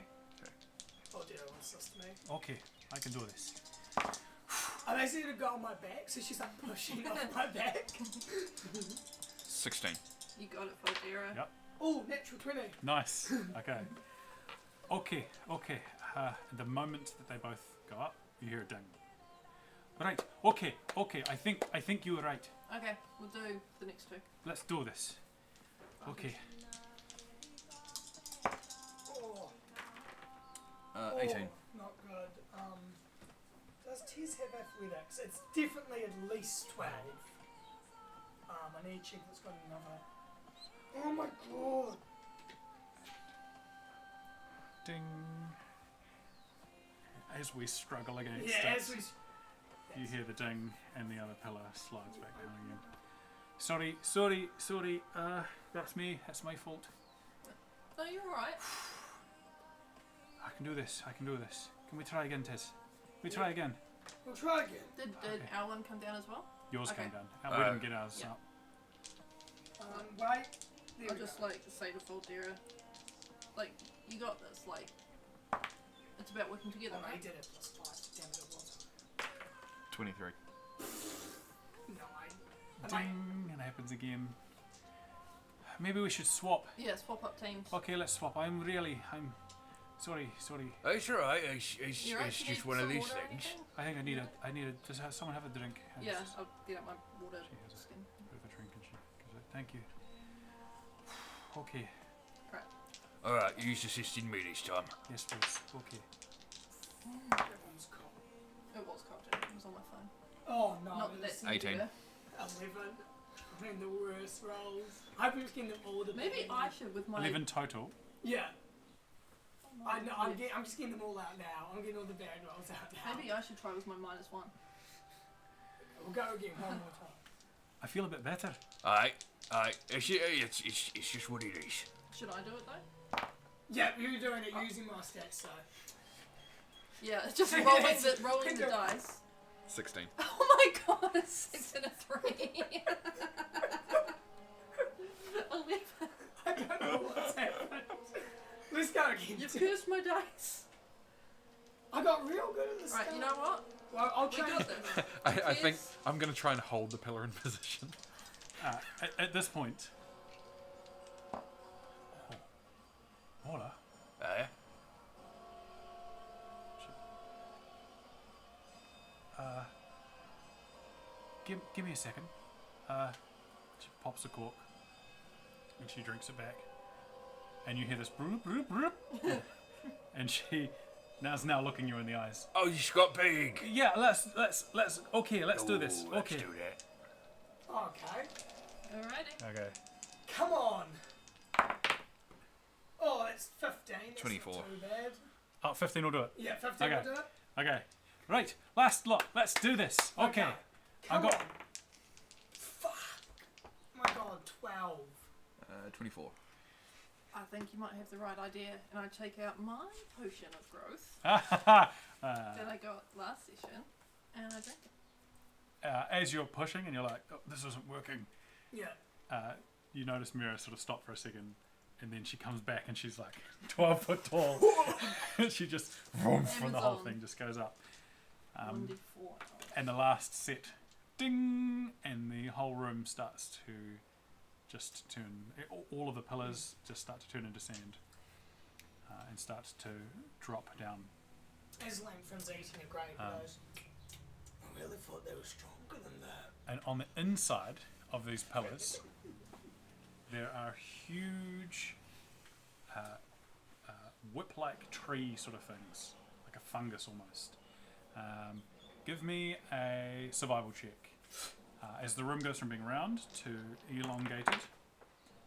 Oh dear, wants us to me. Okay. I can do this. I'm actually gonna go on my back, so she's like pushing off my back. 16. You got it, Faldera. Yep. Oh, natural 20. Nice. Okay. Okay. The moment that they both go up, you hear a ding. Right. Okay. I think you were right. Okay, we'll do the next two. Let's do this. Okay. Oh, 18. not good. Does Tez have athletics? It's definitely at least 12. I need to check if it's got another. Oh my god! Ding. As we struggle against Yeah, it, as we. you hear the ding and the other pillar slides back down again. Sorry. That's me. That's my fault. No, you're alright. I can do this. Can we try again, Tess? We try again. We'll try again. Did Okay. our one come down as well? Yours Okay. came down. We didn't get ours Yeah. up. Wait. There I'll we just go. say to Faldera, you got this. It's about working together, Oh, I right? did it plus 5. Damn it, it wasn't. 23. No, I. Ding, and it happens again. Maybe we should swap. Yeah, swap up teams. Okay, let's swap. I'm sorry. It's alright. It's You alright? it's You just need one of some these water or things. anything? I think I need a. Does someone have a drink? Yeah, I'll get out my water. She has a skin. bit of a drink and she gives it. Thank you. Okay. Alright, use assisting me this time. Yes, please. Okay. Everyone's cold. It was cocktail. It was on my phone. Oh no, Not it that was 18. 11. I'm in the worst rolls. I hope we're getting them all to Maybe I should with my. 11 total. Yeah, Oh, I know. I'm yeah. just getting them all out now. I'm getting all the bad rolls out now. Maybe I should try with my -1. We'll go again one more time. I feel a bit better. Alright. It's just what it is. Should I do it though? Yeah, you're doing it using my stats, so. Yeah, it's just rolling the dice. 16. Oh my god, a 6 and a 3. 11. I don't know what's happened. Let's go again. You've cursed my dice. I got real good at the start. Right, you know what? Well, I'll We change got this. I think Yes. I'm going to try and hold the pillar in position. At this point. Hola. Give me a second. She pops a cork and she drinks it back. And you hear this broop, broop, broop. And she now looking you in the eyes. Oh, you just got big. Yeah, let's do this. Oh, Okay. Let's do that. Okay. Alrighty. Okay. Come on. Oh, it's 15. That's 24. Not too bad. Oh, 15 will do it. Yeah, 15 Okay. will do it. Okay. Right. Last lot. Let's do this. Okay. Come got- on. Fuck. My god, 12. 24. I think you might have the right idea, and I take out my potion of growth Uh, that I got last session, and I drink it. as you're pushing and you're like, oh, this isn't working, Yeah. you notice Mira sort of stop for a second, and then she comes back and she's like 12 foot tall. She just, vroom, from the whole Amazon. thing just goes up. 1d4. And the last set, ding, and the whole room starts to just turn, all of the pillars just start to turn into sand and starts to drop down. As Langford's eating a grape, he goes, I really thought they were stronger than that. And on the inside of these pillars, there are huge whip-like tree sort of things, like a fungus almost. Give me a survival check. As the room goes from being round to elongated,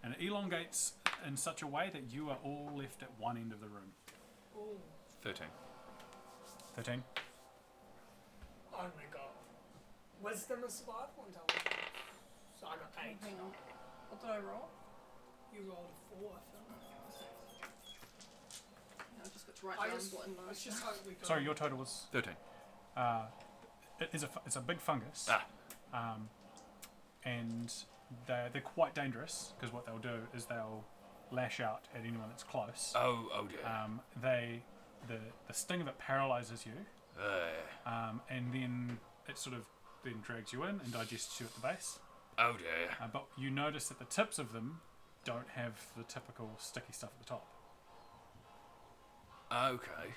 and it elongates in such a way that you are all left at one end of the room. Ooh, 13. 13. only got wisdom and survival until so I got 8. Hang on. What did I roll? You rolled a 4, I think. I just got to write I down just, what in it's just hope we got. Sorry, your total was. 13. It's a big fungus. Ah. And they're quite dangerous because what they'll do is they'll lash out at anyone that's close. Oh dear. The sting of it paralyzes you, and then it sort of then drags you in and digests you at the base. Oh dear. But you notice that the tips of them don't have the typical sticky stuff at the top. Okay.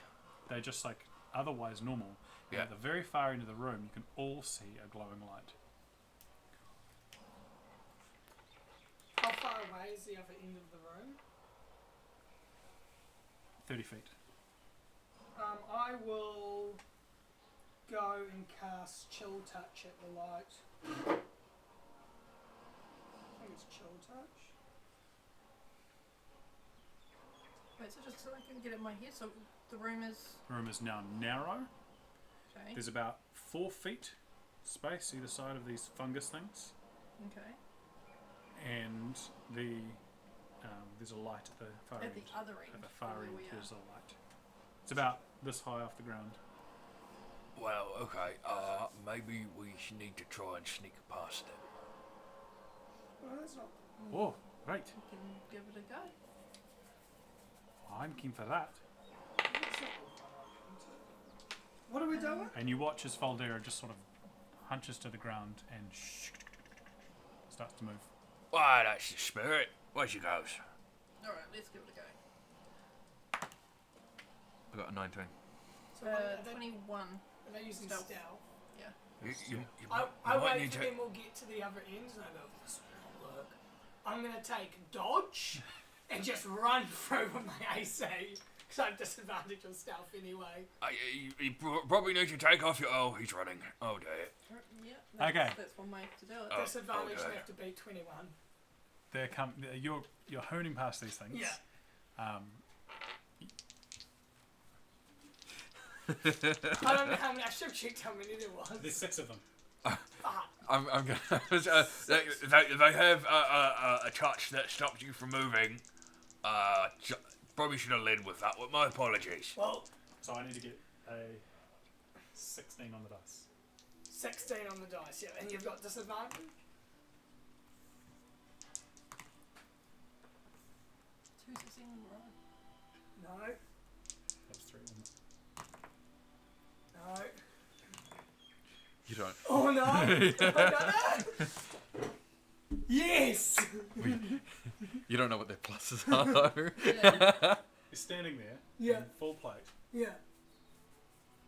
They're just like otherwise normal. And Yeah. at the very far end of the room, you can all see a glowing light. How far away is the other end of the room? 30 feet. I will go and cast Chill Touch at the light. I think it's Chill Touch. Wait, so just so I can get it in my head, so the room is... The room is now narrow. Okay. There's about 4 feet space either side of these fungus things, Okay. and there's a light at the far At end. the other end. At the from far where end, we are. there's a light. It's about this high off the ground. Well, okay. Maybe we need to try and sneak past it. Well, that's not. Oh, great! We can give it a go. I'm keen for that. That's not what are we doing? And you watch as Faldera just sort of hunches to the ground and starts to move. Why, that's the spirit. Where she goes. Alright, let's give it a go. I got a 19. So are 21. they using Stealth. stealth? Yeah. You I might wait need for to. them all get to the other end and I go, this will not work. I'm going to take dodge and just run through with my AC. Because I have disadvantage on stealth anyway. You probably need to take off your. Oh, he's running. Oh dear. Yeah. Okay. That's one way to do it. Oh, Disadvantage, okay. you have to beat 21. You're honing past these things. Yeah. I don't know how many, I should have checked how many there was. There's 6 of them. Fuck. I'm gonna. They have a touch that stops you from moving. Probably should have led with that one. My apologies. Well, So I need to get a 16 on the dice. 16 on the dice, yeah. And you've got disadvantage? 216 right. No. That's 3 on it. No. You don't. Oh no! I got it! Yes! You don't know what their pluses are though. Yeah. You're standing there Yeah. in full plate Yeah.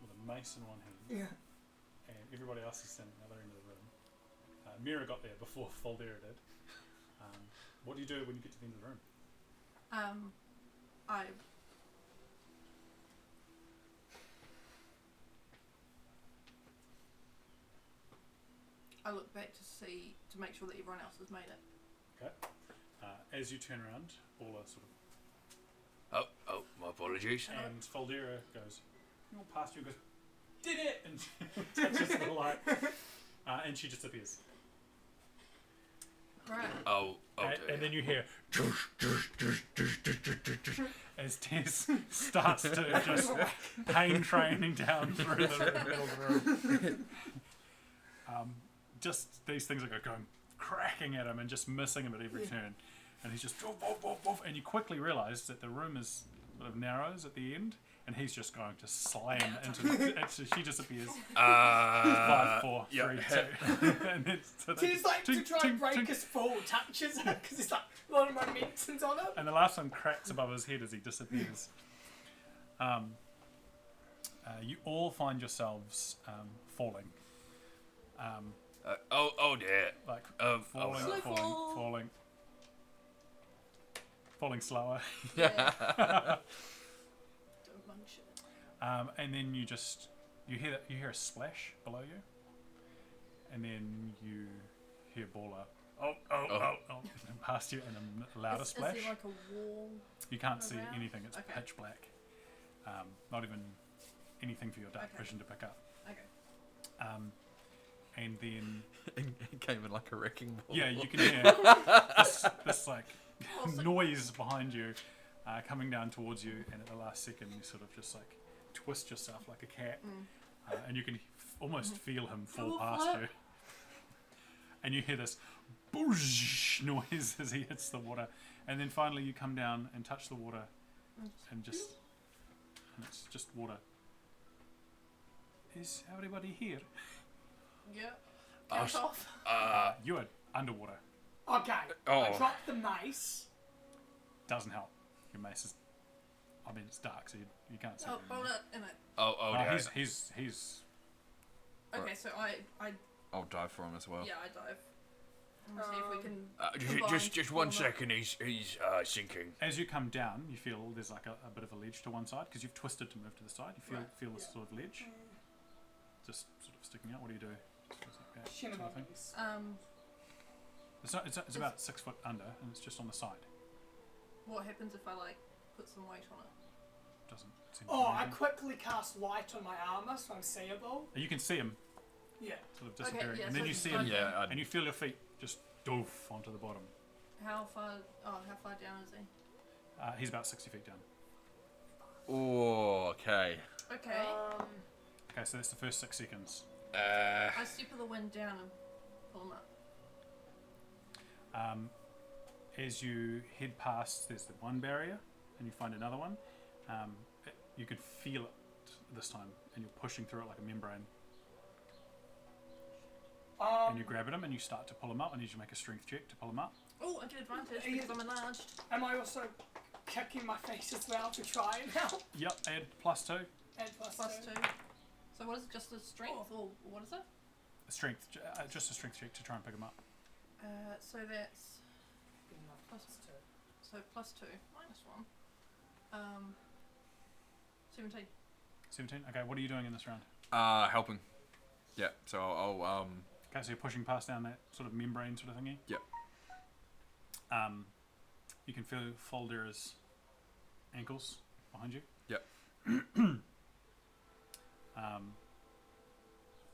with a mace in one hand, Yeah. and everybody else is standing at the other end of the room. Mira got there before Faldera did. What do you do when you get to the end of the room? I I look back to make sure that everyone else has made it. Okay. As you turn around, Orla sort of, Oh, my apologies. and Faldera goes, "You're past you," and goes, "Did it!" and she touches the light, and she disappears. Right. Oh, And dear. then you hear as Tess starts to just pain training down through the middle of the room. Just these things are going cracking at him and just missing him at every turn. And he's just woof, woof, woof, woof, and you quickly realise that the room is sort of narrows at the end, and he's just going to slam into she disappears. 5, 4, yeah. 3, 2. And then, so they He's just like to tink, try and tink, break tink. his fall, touches her because it's like a lot of momentum's on him. And the last one cracks above his head as he disappears. You all find yourselves falling. Oh dear. Like Oh, falling, Slow falling, fall. falling. Falling slower. Yeah. Don't munch it. And then you hear a splash below you. And then you hear Baller past you and a louder splash. Is there like a wall? You can't see around? anything, it's Okay. pitch black. Not even anything for your dark Okay. vision to pick up. Okay. And then, It came in like a wrecking ball. yeah, you can hear this like Also- noise behind you coming down towards you, and at the last second you sort of just like twist yourself like a cat, and you can almost feel him fall past you. And you hear this boosh noise as he hits the water, and then finally you come down and touch the water, and it's just water. Is everybody here? Yeah. Us- Count off. You are underwater. Okay, I Oh. dropped the mace. Doesn't help. Your mace is. I mean, it's dark, so you can't see. Oh, him hold anymore. it in it. Oh dear. He's. Okay, Right. so I I'll dive for him as well. yeah, I dive. And see if we can. Just one combine second. He's sinking. As you come down, you feel there's like a bit of a ledge to one side because you've twisted to move to the side. You feel this sort of ledge, just sort of sticking out. What do you do? Just goes like that, Shin sort of thing. mace. It's about 6 foot under, and it's just on the side. What happens if I like put some weight on it? Doesn't seem to Oh, do I anything. quickly cast light on my armor so I'm seeable. You can see him Yeah. sort of Okay, disappearing, yeah, and so then you it's see him, like- Yeah, and you feel your feet just doof onto the bottom. How far? Oh, how far down is he? He's about 60 feet down. Oh, okay. Okay. Okay, so that's the first 6 seconds. I step of the wind down and pull him up. As you head past, there's the one barrier, and you find another one. You can feel it this time, and you're pushing through it like a membrane. And you grab at him, and you start to pull him up. I need you to make a strength check to pull him up. Oh, I get advantage because I'm enlarged. Am I also kicking my face as well to try and help? Yep, add +2. And plus Plus two. 2. So what is it? Just the strength, or what is it? Strength, just a strength check to try and pick him up. So that's Plus two. so plus 2 minus 1. 17. 17. Okay, what are you doing in this round? Helping. Yeah, so I'll Okay, so you're pushing past down that sort of membrane sort of thingy. Yep. You can feel Faldera's ankles behind you. Yep.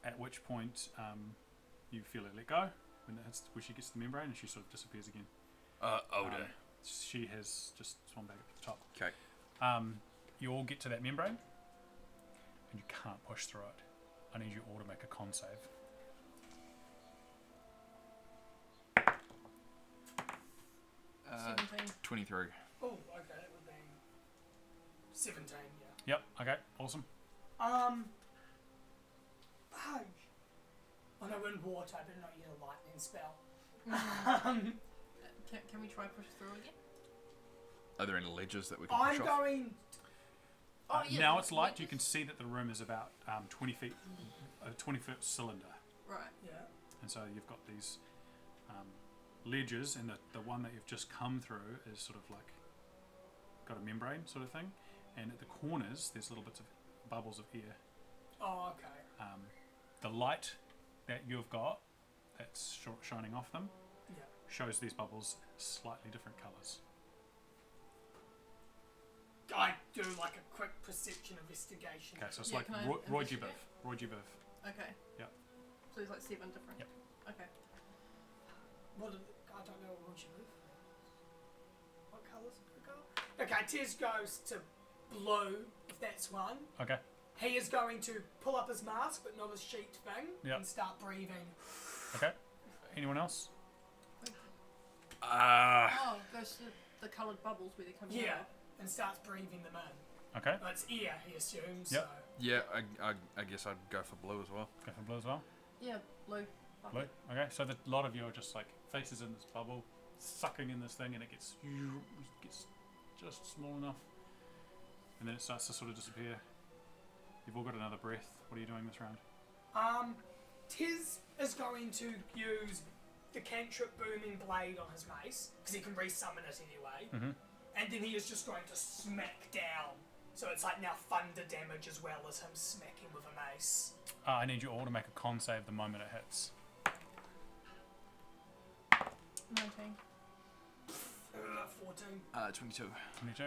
At which point you feel it let go when she gets to the membrane, and she sort of disappears again. Oh dear. She has just swum back up to the top. Okay. You all get to that membrane, and you can't push through it. I need you all to make a con save. Uh, 17. 23. Oh, okay, that would be 17, yeah. Yep. Okay. Awesome. Fudge. Oh no, we're in water, I better not use a lightning spell. Can we try push through again? Are there any ledges that we can I'm push off? going. Oh, yeah, Now the it's light. ledges. You can see that the room is about 20 feet, a 20-foot cylinder, Right. Yeah. and so you've got these ledges, and the one that you've just come through is sort of like got a membrane sort of thing, and at the corners there's little bits of bubbles of air. Oh, okay. The light that you've got that's shining off them Yeah. shows these bubbles slightly different colours. I do like a quick perception investigation. Okay, so it's Yeah, like can I Roy investigate? Gibiv. Okay. Yep. So there's like 7 different. Yep. Okay. What are I don't know what you move. What colours do we go? Okay, Tiz goes to blue, if that's one. Okay. He is going to pull up his mask, but not his sheet thing, Yep. and start breathing. Okay. Anyone else? Oh, goes to the coloured bubbles where they come Yeah, out. and starts breathing them in. Okay. Well, it's air, he assumes. Yep. So. Yeah, I guess I'd go for blue as well. Go for blue as well. Yeah, blue. Fuck Blue. it. Okay. So a lot of you are just like faces in this bubble, sucking in this thing, and it gets just small enough, and then it starts to sort of disappear. You've all got another breath. What are you doing this round? Tiz is going to use the cantrip Booming Blade on his mace, because he can resummon it anyway. Mm-hmm. And then he is just going to smack down. So it's like now thunder damage as well as him smacking with a mace. I need you all to make a con save the moment it hits. 19. 14. 22. 22.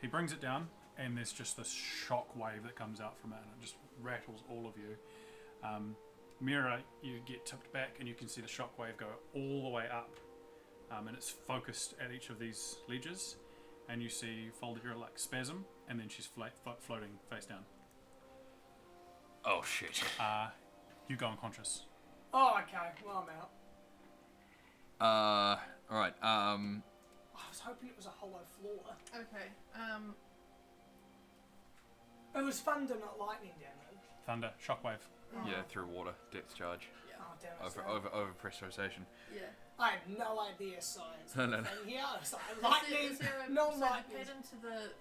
He brings it down, and there's just this shock wave that comes out from it, and it just rattles all of you. Mira, you get tipped back, and you can see the shock wave go all the way up, and it's focused at each of these ledges, and you see Foldira like spasm, and then she's floating face down. Oh shit. You go unconscious. Oh, okay. Well, I'm out. Alright, I was hoping it was a hollow floor. Okay. It was thunder, not lightning damage. Thunder, shockwave. yeah, through water, depth charge, Yeah. Oh, damn it. over pressurization. Yeah. I have no idea science. No, no. Thing here. It's like Is lightning, there a, no so lightning. the pattern to the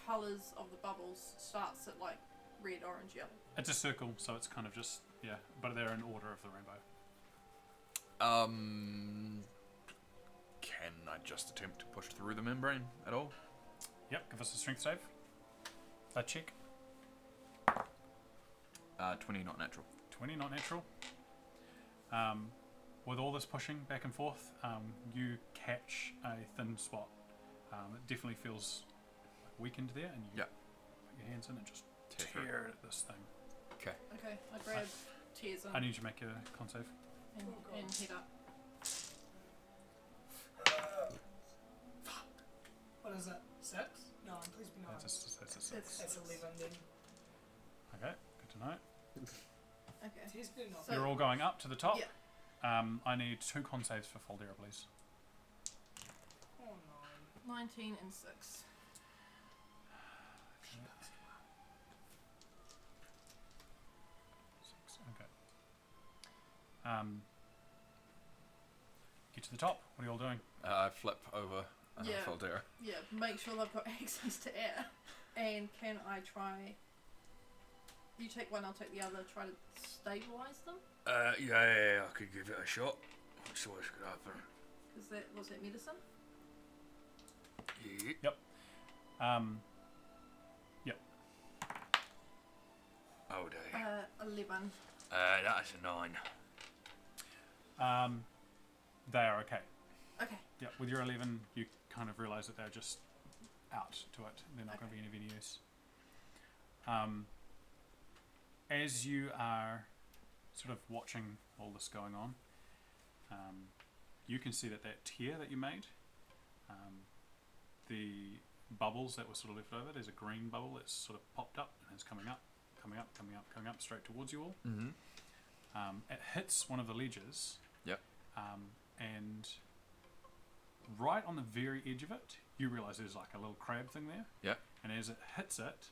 colours of the bubbles starts at like red, orange, yellow. It's a circle, so it's kind of just, yeah, but they're in order of the rainbow. Can I just attempt to push through the membrane at all? Yep, give us a strength save. A check. 20, not natural. 20, not natural. With all this pushing back and forth, you catch a thin spot. It definitely feels weakened there, and you Yeah. put your hands in and just Tear through. tear at this thing. Okay. Okay, I grab tears I need you to make a con save. and Oh, God. head up. What is it? 6? 9, please be 9. That's a 6. That's 11 then. Okay, good to know. Okay. T's been not. So- You're all going up to the top. Yeah. I need 2 con saves for Foldera, please. Oh, 9. 19 and 6. Okay. Get to the top. What are you all doing? I flip over Yeah. Foldera. Yeah, make sure they've got access to air. And can I try... You take one, I'll take the other, try to stabilise them? Yeah, I could give it a shot. What's what's could happen? Because that was that medicine? Yeah. Yep. Oh dear. 11. That's a 9. They are okay. Okay. Yeah, with your 11, you kind of realise that they're just out to it. They're not going to Okay. be any use. As you are sort of watching all this going on, you can see that tear that you made, the bubbles that were sort of left over, there's a green bubble that's sort of popped up and is coming up straight towards you all. Mm-hmm. It hits one of the ledges. Yep. And right on the very edge of it, you realise there's like a little crab thing there. Yep. And as it hits it,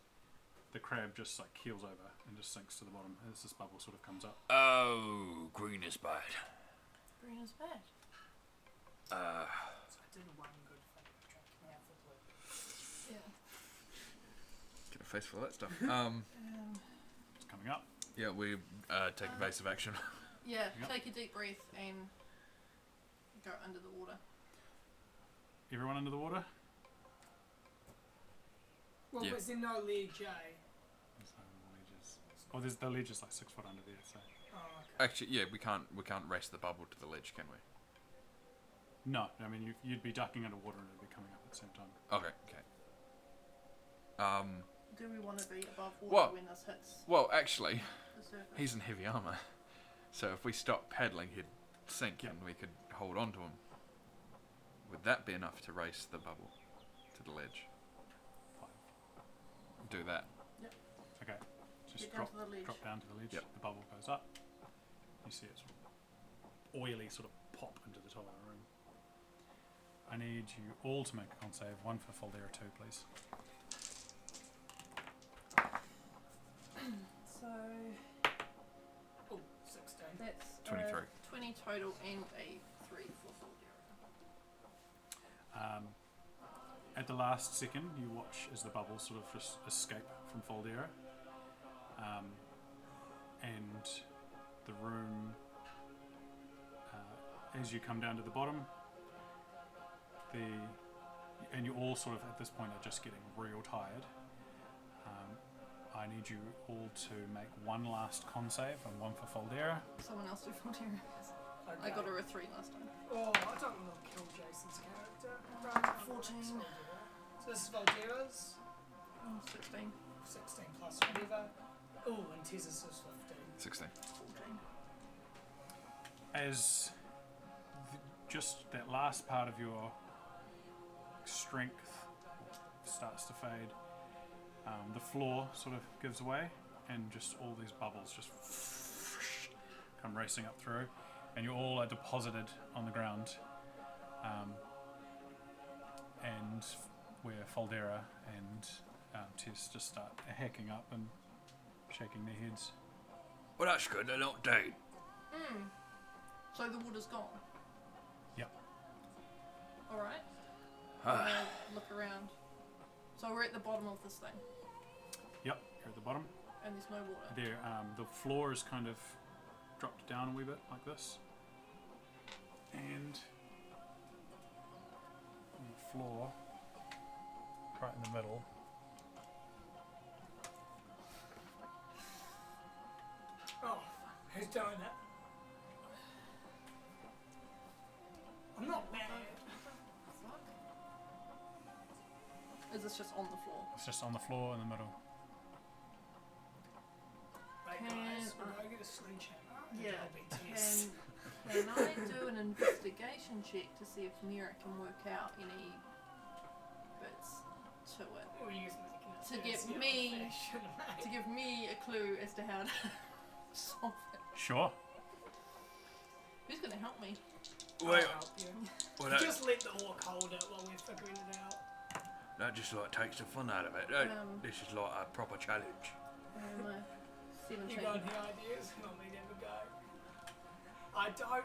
the crab just like keels over and just sinks to the bottom as this bubble sort of comes up. Oh, green is bad. Green is bad. So I did one good thing with drinking out the blue. Yeah. Get a face for that stuff. It's coming up. Yeah, we take evasive action. Yeah, Yep. take a deep breath and go under the water. Everyone under the water? Well, Yeah. was there no ledge, eh? There's no more ledges. Oh, there's the ledge is like 6 foot under there, so Oh, okay. Actually, yeah, we can't race the bubble to the ledge, can we? No, I mean you'd be ducking underwater and it'd be coming up at the same time. Okay. Do we want to be above water Well- when this hits Well, actually, the surface? he's in heavy armor, so if we stop paddling, he'd sink, and we could hold on to him. Would that be enough to race the bubble to the ledge? 5. Do that. Okay. Just Get down drop to the ledge. down to the ledge. Yep. The bubble goes up. You see it sort of oily sort of pop into the top of the room. I need you all to make a con save. 1 for Foldera, 2, please. So Oh, 16. that's 23. 20 total and a 3 for Foldera. At the last second, you watch as the bubbles sort of just escape from Foldera. And the room, as you come down to the bottom, and you all sort of at this point are just getting real tired. I need you all to make 1 last con save and 1 for Foldera. Someone else do Foldera. Okay. I got her a 3 last time. Oh, I don't want to kill Jason's character. Right, 14. So this is Valdera's. 16. 16 plus whatever. Oh, and Tez's is 15. 16. 14. As just that last part of your strength starts to fade, the floor sort of gives way, and just all these bubbles just come racing up through, and you all are deposited on the ground, and where Foldera and Tess just start hacking up and shaking their heads. Well, that's good. They're not dead. So the water's gone. Yep. Alright. I'm gonna look around. So we're at the bottom of this thing, Yep, you're at the bottom. and there's no water. There, the floor is kind of dropped down a wee bit like this, and on the floor, right in the middle, Oh, who's doing it? I'm not mad. Fuck. Is this just on the floor? it's just on the floor in the middle. Right, Can guys, we're I- going to get a sledgehammer. and Yeah. it'll be Tess. Can I do an investigation check to see if Mira can work out any bits to it? Or you just making it To get fancy me- old-fashioned, mate. To give me a clue as to how to solve it. Sure. Who's gonna help me? I'll Well, help you. well that, Just let the orc hold it while we're figuring it out. that just like takes the fun out of it. This is like a proper challenge. My You 17. got any ideas? Not me to have a go. I don't.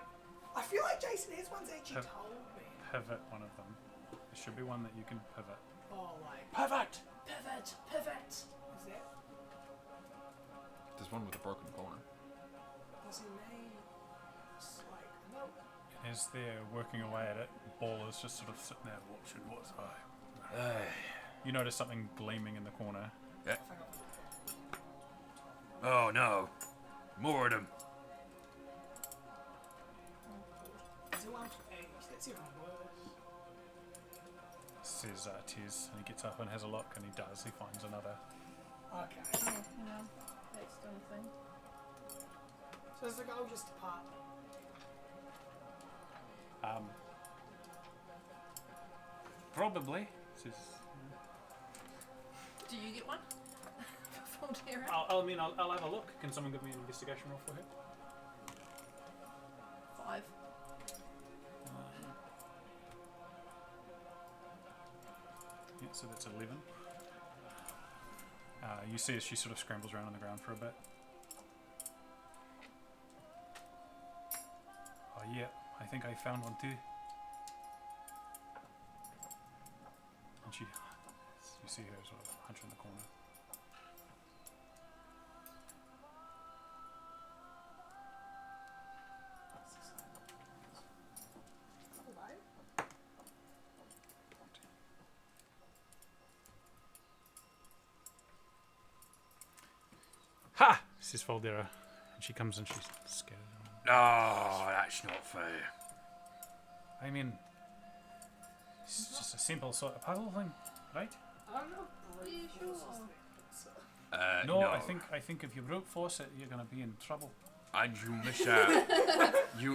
I feel like Jason has one's actually Have- told me. Pivot one of them. There should be one that you can pivot. Oh, like, Pivot! Pivot! Pivot! is that. There's one with a broken corner. Does he mean. It's like. No. As they're working away at it, Ball is just sort of sitting there watching what's eye. You notice something gleaming in the corner. I think I'll put it Oh no, more of them. there. Is it one for age? That's even worse. Says Tiz, and he gets up and has a look, and he does. He finds another. Okay. Oh, hang on. That's done a thing. So is the goal just to part? Probably. Says, Do you get one? Foldera? I'll have a look. Can someone give me an investigation roll for her? 5. Yeah, so that's 11. You see as she sort of scrambles around on the ground for a bit. Oh yeah, I think I found one too. And she, you see her sort of hunch in the corner. Hello? Ha! Says Foldera. And She comes and she's scared. No, that's not fair. I mean, it's just a simple sort of puzzle thing, right? I'm not brute Yeah, force sure. this thing, so. No, No, I think if you brute force it, you're gonna be in trouble. And you'll miss out. you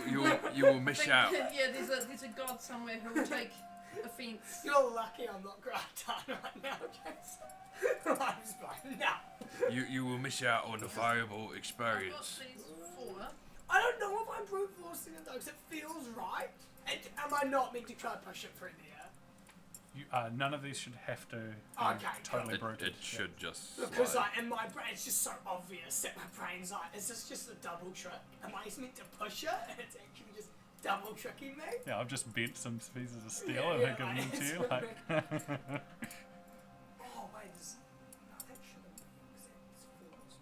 will miss out. Yeah, there's a god somewhere who will take offence. You're lucky I'm not Grafton right now, Jason. I'm just like, nah. You will miss out on a valuable I've got experience. these 4. I don't know if I'm brute forcing it though, because it feels right. And am I not meant to try and push it through the air? You, none of these should have to be Okay, totally It, brutal. it should just. Because slide. like in my brain, it's just so obvious that my brain's like, is this just a double trick? Am I just meant to push it and it's actually just double tricking me? Yeah, I've just bent some pieces of steel Yeah, and yeah, given them to it's you. Like, Oh wait, this, no, that shouldn't be because it feels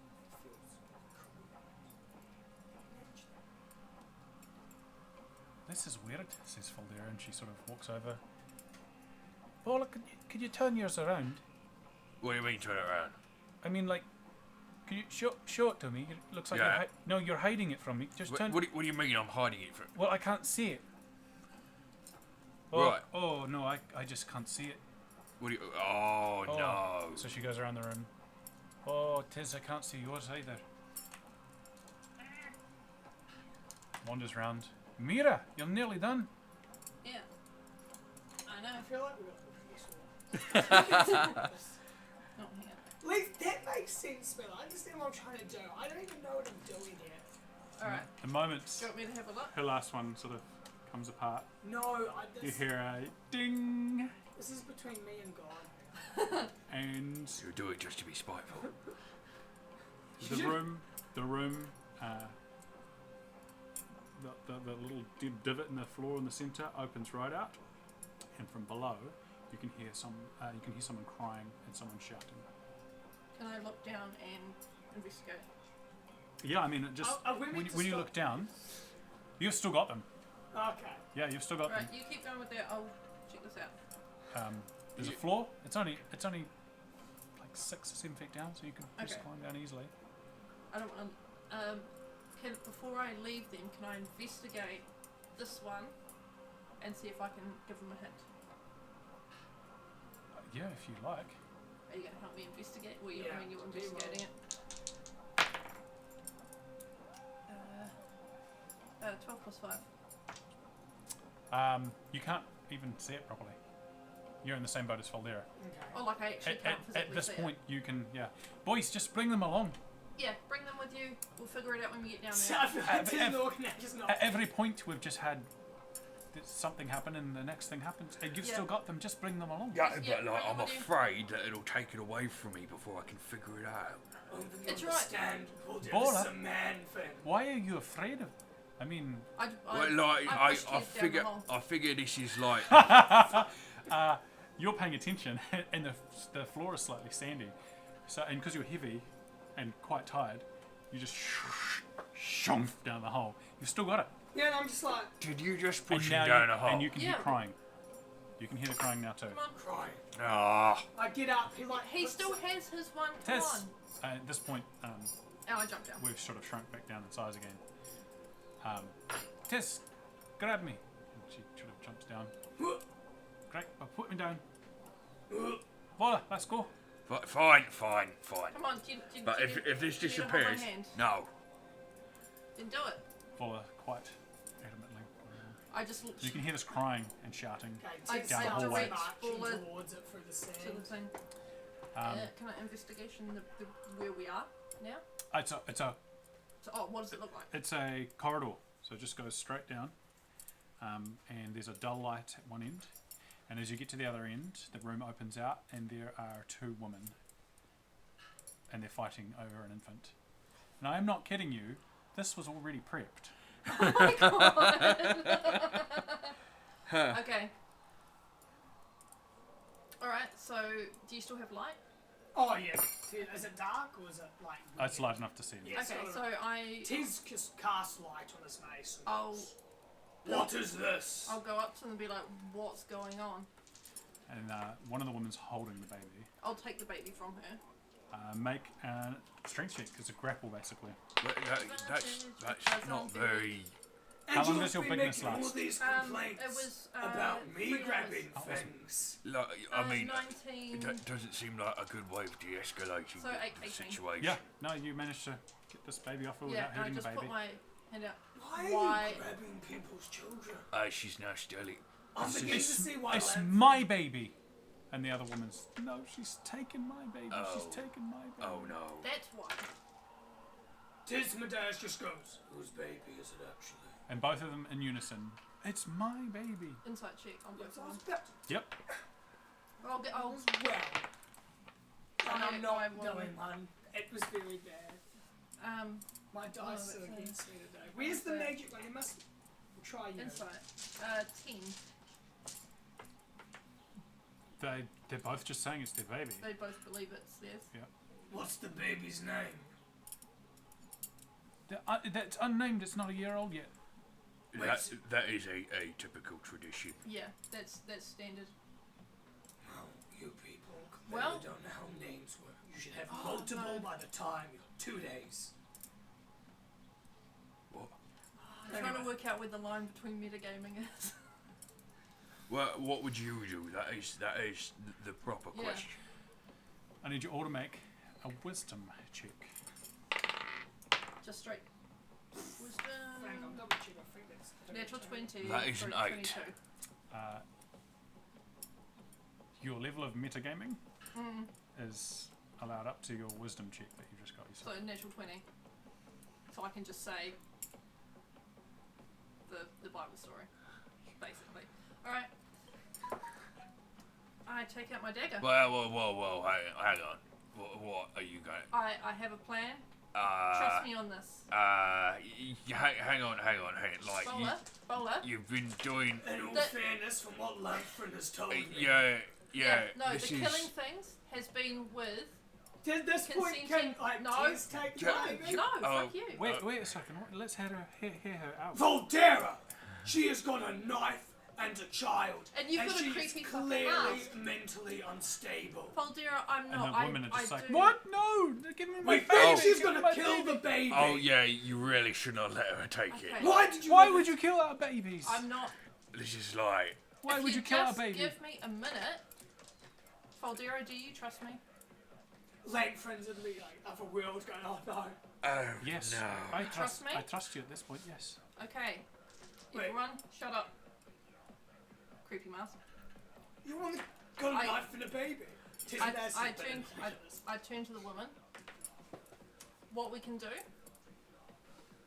this is weird, says Faldera, and she sort of walks over. Paula, could you turn yours around? What do you mean turn it around? I mean, like, can you show it to me? It looks like Yeah. no, you're hiding it from me. Just turn. What do you mean I'm hiding it from? Well, I can't see it. Oh, Right. Oh no, I just can't see it. What do you? Oh, Oh. no. So she goes around the room. Oh, Tiz, I can't see yours either. Wanders round. Mira, you're nearly done. Yeah. I know. I feel like we're gonna Not here. Like, that makes sense, man. I understand what I'm trying to do. I don't even know what I'm doing yet. Alright. The moment Do you want me to have a look? her last one sort of comes apart, No, you hear a ding, this is between me and God. and You do it just to be spiteful. the room, the little divot in the floor in the centre opens right out, and from below you can hear someone crying and someone shouting. Can I look down and investigate? Yeah, I mean, it just Are we meant to when you stop? look down, you've still got them. Okay. Yeah, you've still got Right, you keep going with that. I'll check this out. them. There's a floor. It's only like 6 or 7 feet down, so you can just Okay. climb down easily. I don't want to. Before I leave them, can I investigate this one and see if I can give them a hint? Yeah, if you like. Are you going to help me investigate? Well, Yeah, I mean, you're be well. investigating it. 12 plus 5. You can't even see it properly. You're in the same boat as Faldera. Okay. Oh, like I actually can't physically At this see point, you can, yeah. Boys, just bring them along. it. Yeah, bring them with you. We'll figure it out when we get down So there. I feel like If- Tim Norton just not. At every point, we've just had something happen and the next thing happens. And you've Yeah. still got them, just bring them along. Yeah, Yeah, but like, bring I'm it with you. afraid that it'll take it away from me before I can figure it out. It's right. Understand, Paul, this Bola. is a man thing. Why are you afraid of I mean, Well, like, I pushed I his down the figure, hole. I figure this is like, you're paying attention, and the floor is slightly sandy. So, and because you're heavy and quite tired, you just shonk down the hole. You've still got it. Yeah, and I'm just like, did you just And push now him down you, a hole? and you can hear Yeah. crying. You can hear the crying now too. Come on. crying. Ah, I get up, he like. He puts still it- has his one. Come Tess, on. at this point, Oh, I jumped down. we've sort of shrunk back down in size again. Tess, grab me. And she sort of jumps down. Great, put me down. Voila, let's go. fine. Come on, do But do if you- this do you hold my disappears, hand? no. Then do it. Voila, quite adamantly. I just looked You can hear this crying and shouting. Okay, I- Tess down the starts hallway. marching Bullet. towards it through the to the sand. thing. Um, Can I investigation the where we are now? it's a So, what does it look like? It's a corridor, so it just goes straight down, and there's a dull light at one end, and as you get to the other end, the room opens out, and there are two women, and they're fighting over an infant. And I am not kidding you, this was already prepped. Oh my god. Okay. Alright, so do you still have light? Oh yeah. Is it dark or is it like? It's light enough to see. Yeah. Okay, so- so I Tess just cast light on his face. and I'll goes, What is this? I'll go up to them and be like, what's going on? And one of the women's holding the baby. I'll take the baby from her. Make a strength check. It's a grapple, basically. But that's not very. How long you've does your been bigness making all last? these It complaints was about me 3 hours. grabbing Oh, awesome. things. Like, I mean, 19. that doesn't seem like a good way of de-escalating So, the 18. situation. Yeah, no, you managed to get this baby off her Yeah, without and I hurting the just baby. put my hand out. Why are Why? you grabbing people's children? She's now stealing. I'm beginning to see why. It's Lamp- my baby! And the other woman's, no, she's taken my baby. She's Oh. taken my baby. Oh no. That's why. Tismadeus just goes, whose baby is it actually? And both of them in unison, it's my baby. Insight check on both Yes, I of was them. about Yep. I'll get. I'll. well. And I'm I not will. doing one. It was very bad. My dice Oh, are that's against me today. Where's the that? magic one? You must try you. Insight. 10. They're both just saying it's their baby. They both believe it's theirs. What's the baby's name? That's unnamed, it's not a year old yet. That is a typical tradition. Yeah, that's standard. Oh, you people Well- clearly don't know how names work. You should have Oh, multiple no. by the time you're 2 days. What? I'm trying to work out where the line between metagaming is. Well, what would you do? That is the proper Yeah. question. I need you all to make a wisdom check. Just straight. Frank, I'm Wisdom. double checking. I think that's Natural 20. That is an sorry, 8. 22. Your level of metagaming Mm. is allowed up to your wisdom check that you just got yourself. So natural 20. So I can just say the Bible story, basically. Alright. I take out my dagger. Whoa, hang on. What are you going? I have a plan. Trust me on this. Hang on. Like Bowler. you've been doing. In all That- fairness, from what Lamfred has told me, Yeah. No, this the is. killing things has been with. at this point, can Consenting- like no. Tiz take the Yeah. baby? No, Oh. fuck you. Wait a second. Let's hear her out. Volterra! She has got a knife and a child. And you've got a she's creepy fucking clearly mask. mentally unstable. Faldera, I'm And not. the women are just I like, do. what? No! Give me my Wait, baby! she's give me gonna my kill baby." the baby. Oh yeah, you really should not let her take Okay. it. Why did you? Why let would her- you kill our babies? I'm not. This is like. Why If would you kill our just baby? Give me a minute. Faldera, do you trust me? Lamfred's in the other world going, oh no. Oh Yes. no. I You trust me? I trust you at this point, yes. Okay. Wait. Everyone, shut up. Creepy mask. You only got a I- knife and a baby. Tis I that's I the turn benefit. I turn to the woman. What we can do?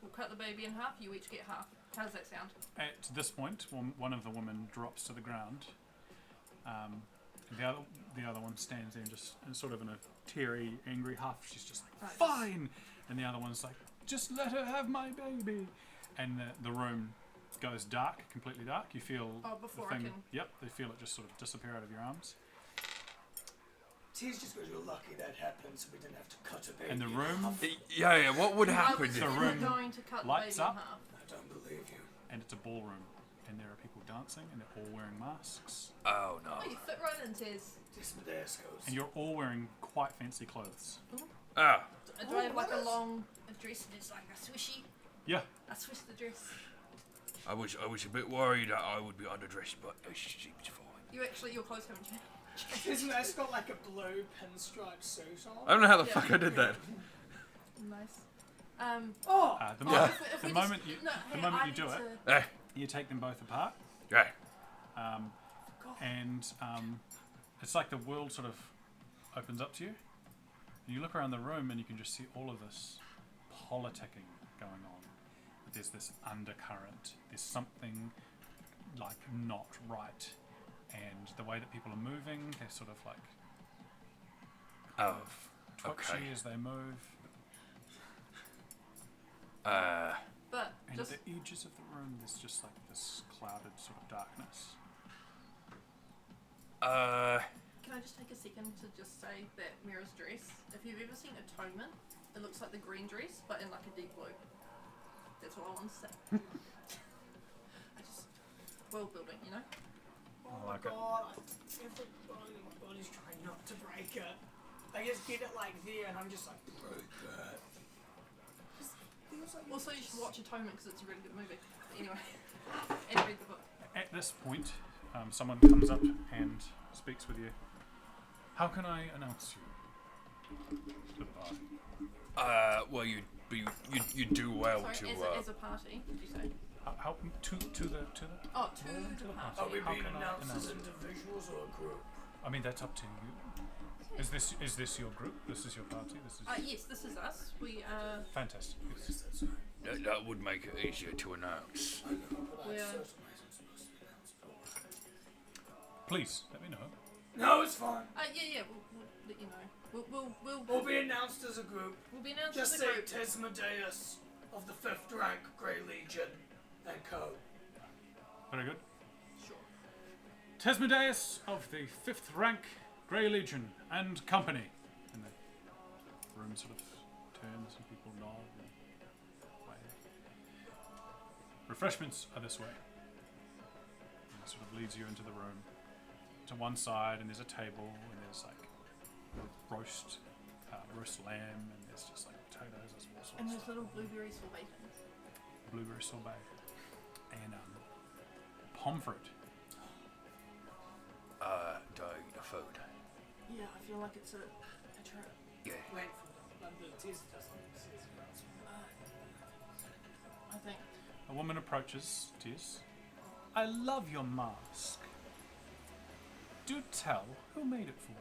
We'll cut the baby in half. You each get half. How does that sound? At this point, one of the women drops to the ground. The other one stands there and just and sort of in a teary, angry huff. She's just like, Right. fine! And the other one's like, just let her have my baby! And the room goes dark, completely dark. You feel Oh, before the I thing. can- Yep, they feel it just sort of disappear out of your arms. Tis just because you're lucky that happened, so we didn't have to cut a baby. And the in room, half. Yeah. What would I happen was if? The never room going to cut the lights baby up. in half. I don't believe you. and it's a ballroom, and there are people dancing, and they're all wearing masks, Oh no. Oh, you fit right in, Tez. Tismadeus goes. and you're all wearing quite fancy clothes. Ah. Do I have like what a is- long dress and it's like a swishy? Yeah, I swish the dress. I was a bit worried that I would be underdressed, but it seems fine. Your clothes haven't changed. Tismadeus got like a blue pinstripe suit on. I don't know how the Yeah. fuck I did that. Nice. Oh! the, Yeah. If the we moment just, you no, the hey, moment I you do need it, to- you take them both apart, Yeah. and it's like the world sort of opens up to you. And you look around the room, and you can just see all of this politicking going on. But there's this undercurrent. There's something like not right, and the way that people are moving, they're sort of like Oh. twitchy Okay. as they move. But And just at the edges of the room, there's just like this clouded sort of darkness. can I just take a second to just say that Mira's dress, if you've ever seen Atonement, it looks like the green dress, but in like a deep blue. That's what I want to say. I just world building, you know. Oh I my like it. god, every bone in my body's trying not to break it. I just get it like there, and I'm just like, break that. Just feels like Also, you should watch Atonement because it's a really good movie. But anyway, and read the book. At this point, someone comes up and speaks with you. How can I announce you to the party? Well, you'd do well Sorry, to. as a party, did you say? How to the Oh, to the party. Are we How being can I announced announce as it? individuals or a group? I mean, that's up to you. Is this your group? This is your party? This is Yes, this is us. We are. fantastic. Yes. Yes, that's right. That would make it easier to announce. I know, but We I are. certain ways I'm supposed to be announced. Please let me know. No, it's fine. Yeah. We'll let you know. We'll be announced as a group. We'll be announced Just as say a group. Tesmadeus of the 5th rank Grey Legion and co. Very good. Sure. Tesmadeus of the 5th rank Grey Legion and company. And the room sort of turns and people nod and wave. Refreshments are this way. And it sort of leads you into the room. To one side, and there's a table, and there's like roast lamb, and there's just like potatoes, there's all sorts And of there's little blueberries for bacon. blueberry sorbet, and pomfret. Do I eat the food? Yeah, I feel like it's a trap. Yeah. Went for the test doesn't says I think. A woman approaches Tiz. I love your mask. Do tell, who made it for you?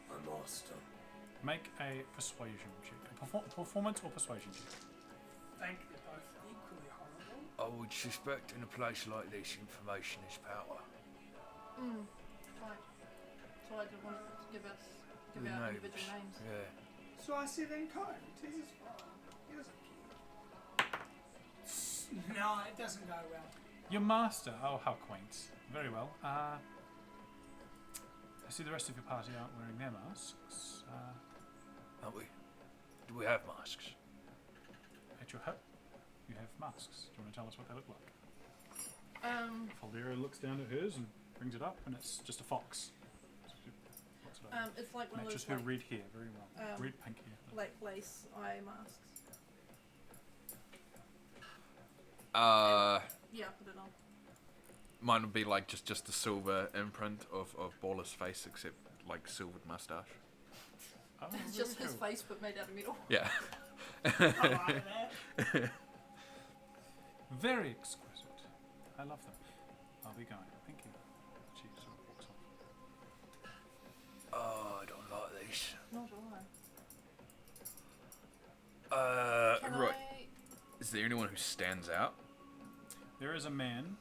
my master. Make a persuasion check. A performance or persuasion check. Think they're both equally horrible. I would suspect in a place like this, information is power. Right. So I didn't want to give The out names. individual names. Yeah. So I said in code, Tez is fine. He doesn't care. No, it doesn't go well. Your master. Oh, how quaint. Very well. I see the rest of your party aren't wearing their masks. Aren't we? Do we have masks? At your hip, you have masks. Do you want to tell us what they look like? Faldera looks down at hers and brings it up, and it's just a fox. What's it over? It's like one of Matches those her red hair very well. Red, pink hair. like lace eye masks. Yeah, put it on. Mine would be like just the silver imprint of Baller's face, except like silvered mustache. Oh, It's very just his cool. face but made out of metal. Yeah. I like that. Very exquisite. I love them. I'll be going. Thank you. She sort of walks off. Oh, I don't like these. Not I. Can Right. I? Is there anyone who stands out? There is a man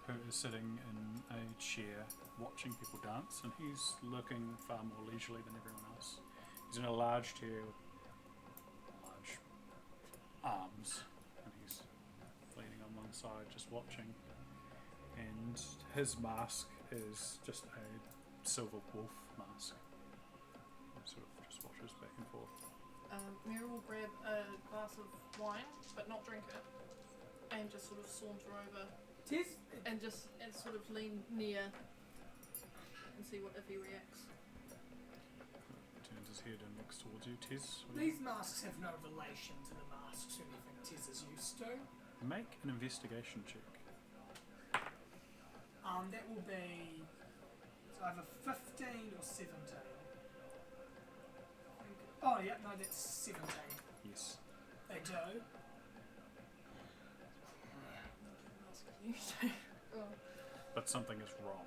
who is sitting in a chair watching people dance, and he's looking far more leisurely than everyone else. He's in a large chair with large arms, and he's leaning on one side just watching. And his mask is just a silver wolf mask. He sort of just watches back and forth. Mira will grab a glass of wine, but not drink it, and just sort of saunter over Tez, and sort of lean near and see what if he reacts. Turns his head and looks towards you. Tiz, what do you- these masks have no relation to the masks or anything Tez is used to. make an investigation check. That will be so either 15 or 17. Oh yeah, no, that's 17. Yes. They do. But something is wrong.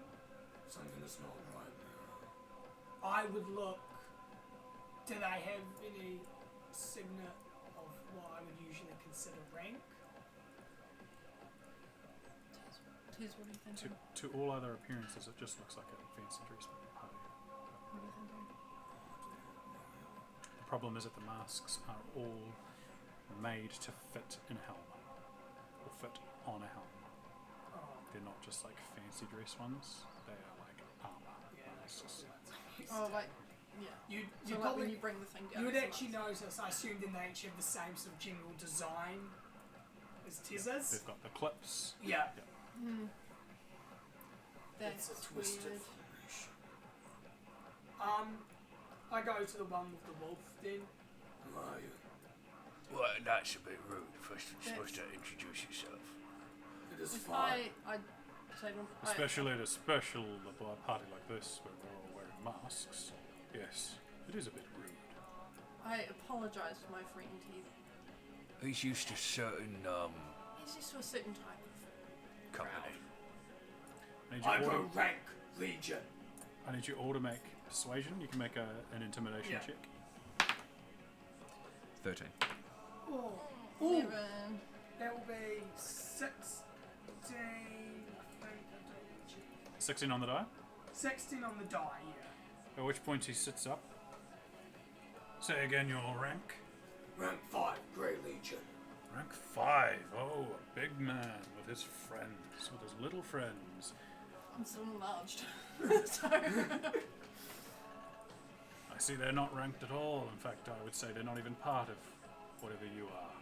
Something that's not right now. I would look. Do they have any signet of what I would usually consider rank? Tis, what are you thinking? To all other appearances, it just looks like a fancy dress party. What are you thinking? The problem is that the masks are all made to fit in a helm, or fit on a helm. Oh, They're not just like fancy dress ones. They are like armor yeah, that's masks. Oh, like, yeah. You So like when probably you bring the thing down. you would it's actually like- notice. I assumed in they actually have the same sort of general design as Tez's. They've got the clips. Yeah. That's It's a twisted weird. formation. I go to the one with the wolf then. Who are you? Well, that's a bit rude. First, you're supposed to introduce yourself. It is If fine. I say them. Especially at a special party like this where we're all wearing masks. Yes, it is a bit rude. I apologise to my friend. He's used to certain He's just to a certain type of company. I need you all to- rank legion. I need you all to make persuasion. You can make an intimidation Yeah. check. 13. Oh. Ooh, 11. that will be 16. I think I don't check. 16 on the die. 16 on the die, yeah. At which point he sits up. Say again your rank. Rank 5, Grey Legion. Rank 5. Oh, a big man with his friends, with his little friends. I'm still enlarged. So. I see they're not ranked at all. In fact, I would say they're not even part of whatever you are.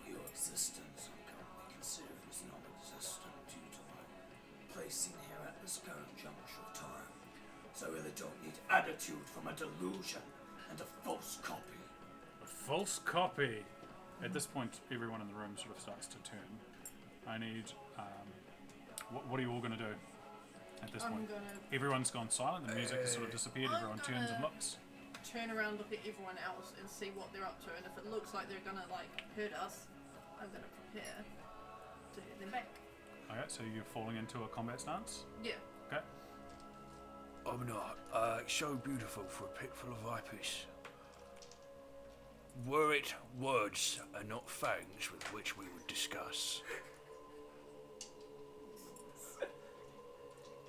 Your existence, I currently consider, is non-existent due to my placing here at this current juncture of time. So I really don't need attitude from a delusion and a false copy. A false copy. At this point, everyone in the room sort of starts to turn. I need. What are you all going to do at this I'm point? gonna Everyone's gone silent. The music has sort of disappeared. I'm Everyone turns and gonna- looks. turn around, look at everyone else, and see what they're up to. And if it looks like they're gonna hurt us, I'm gonna prepare to hit them back. Okay, so you're falling into a combat stance. Yeah. Okay. I'm not. So beautiful for a pit full of vipers. Were it words and not fangs with which we would discuss?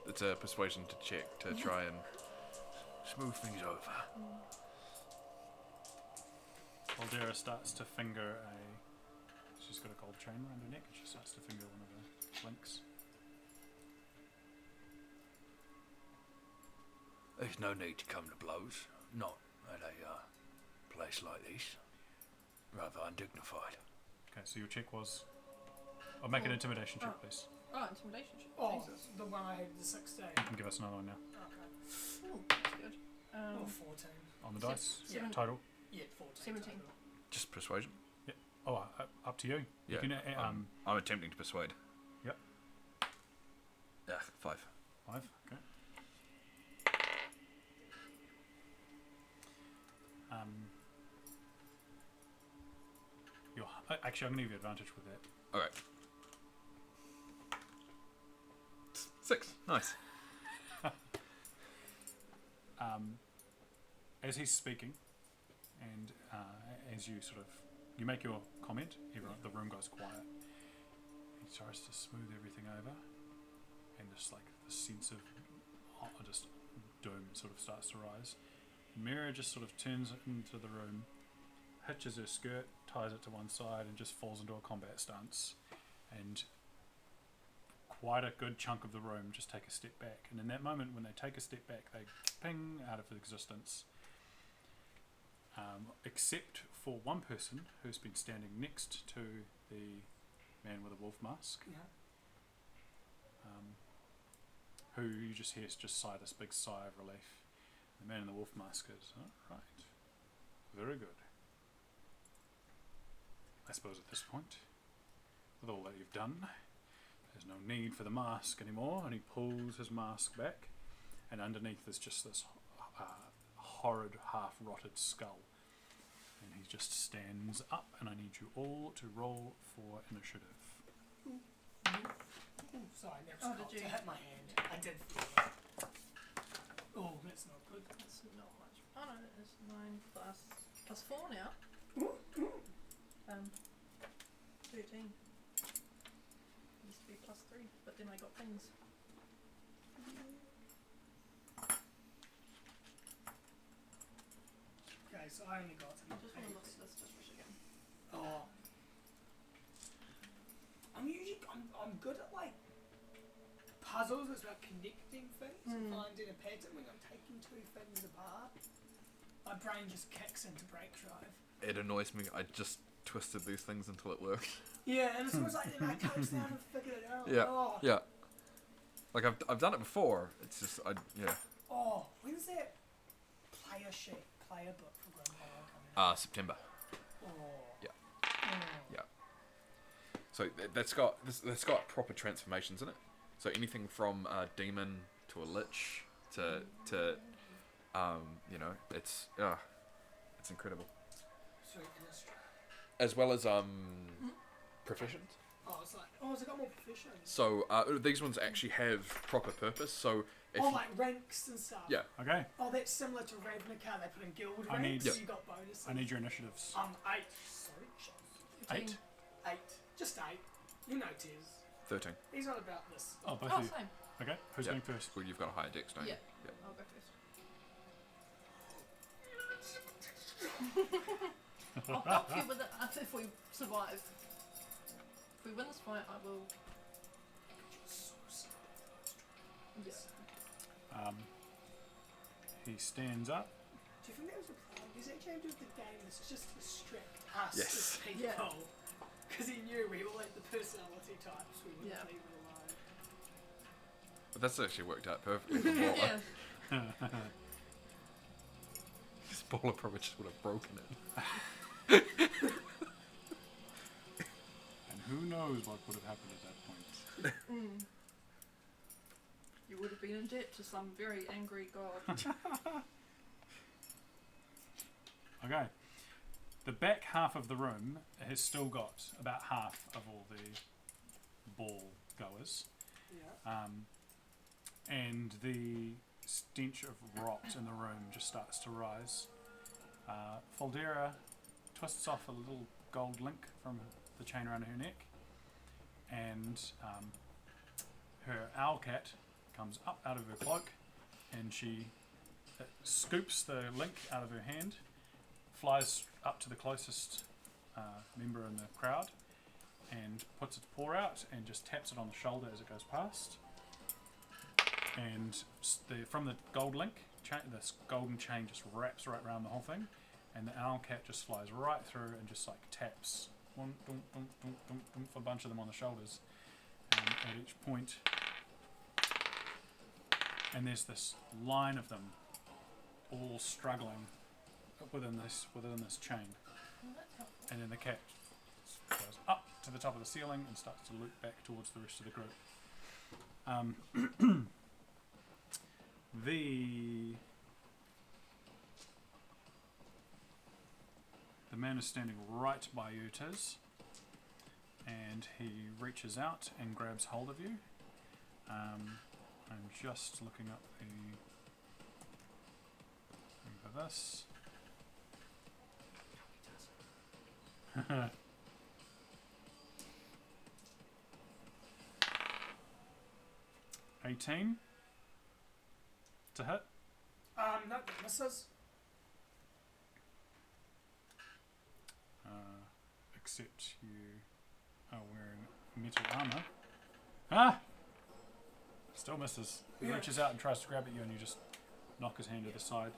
It's a persuasion to check to try and. Smooth things over. Aldera starts to finger a. She's got a gold chain around her neck, and she starts to finger one of the links. There's no need to come to blows. Not at a place like this. Rather undignified. Okay, so your check was. I'll make an intimidation check, Oh. please. Oh, intimidation check. Oh, Jesus. the one I had the 16. You can give us another one now. Okay. Ooh, that's good. Oh, 14. On the Se- dice. seven- Total. Yeah, 14. 17. total. Just persuasion? Oh, up to you. Yeah. You can, I'm attempting to persuade. Yep. Yeah, 5. 5. Okay. Actually, I'm going to give you advantage with that. Alright. 6. Nice. As he's speaking, and as you you make your comment, the room goes quiet. He tries to smooth everything over, and just the sense of just doom sort of starts to rise. Mira just sort of turns into the room, hitches her skirt, ties it to one side, and just falls into a combat stance. And quite a good chunk of the room just take a step back. And in that moment, when they take a step back, they ping out of existence. Except for one person who's been standing next to the man with a wolf mask, Yeah. who you just hear just sigh this big sigh of relief. The man in the wolf mask is, right, very good. I suppose at this point, with all that you've done, there's no need for the mask anymore. And he pulls his mask back, and underneath is just this horrid, half-rotted skull. And he just stands up, and I need you all to roll for initiative. Ooh, sorry, that was Oh, hot did you? to hit my hand. I did feel that. Oh, that's not good. That's not much. Oh no, that is 9 plus 4 now. 13. Used to be plus 3, but then I got things. Okay, so I only got I just want to look at this just for a second. Oh. I'm good at puzzles. It's about connecting things and finding a pattern. When I'm taking two things apart, my brain just kicks into break drive. It annoys me. I just twisted these things until it worked. Yeah, and it's almost like then I comes down and figure it out. Yeah. Oh, Yeah. Like I've done it before. It's just yeah. oh, when's that player sheet? player book for Grim Horror come out? September. Oh. Yeah. Oh. Yeah. So that's got proper transformations in it. So anything from a demon to a lich to you know, it's incredible. Sweet, and it's As well as proficient. it's like, has it got more proficient? So these ones actually have proper purpose. So if Like ranks and stuff. yeah, Okay. Oh, that's similar to Ravnica. They put in guild I need- ranks. Yep. You got bonuses. I need your initiatives. 8. Sorry, 8. 8. Just 8. You know, Tiz. 13. He's not about this. Oh, both Oh, of you. same. Okay. Who's Yeah. going first? Well, you've got a higher dex, don't Yeah. you? I'll go first. I'll help you with it if we survive. If we win this fight, I will. Yes. He stands up. Do you think that was a problem? Is it change of the game? It's just to restrict us Yes. as people. Yeah. Because he knew we were like the personality types. We wouldn't Yeah. leave it alone. But that's actually worked out perfectly. For Baller. Yeah. This Baller probably just would have broken it. And who knows what would have happened at that point. You would have been in debt to some very angry god. Okay. The back half of the room has still got about half of all the ball goers. Yeah. And the stench of rot in the room just starts to rise. Faldera twists off a little gold link from the chain around her neck, and her owl cat comes up out of her cloak, and she scoops the link out of her hand, flies up to the closest member in the crowd, and puts its paw out and just taps it on the shoulder as it goes past. And from the gold link, this golden chain just wraps right around the whole thing, and the owl cat just flies right through and just like taps one, dunk, dunk, dunk, dunk, dunk, a bunch of them on the shoulders at each point. And there's this line of them all struggling within this chain. Well, that's helpful. And then the cat goes up to the top of the ceiling and starts to loop back towards the rest of the group. The man is standing right by you, Tiz, and he reaches out and grabs hold of you. I'm just looking up the thing for this. 18 to hit. No, that misses. Except you are wearing metal armor. Ah! Still misses. He Yeah. reaches out and tries to grab at you, and you just knock his hand to the side.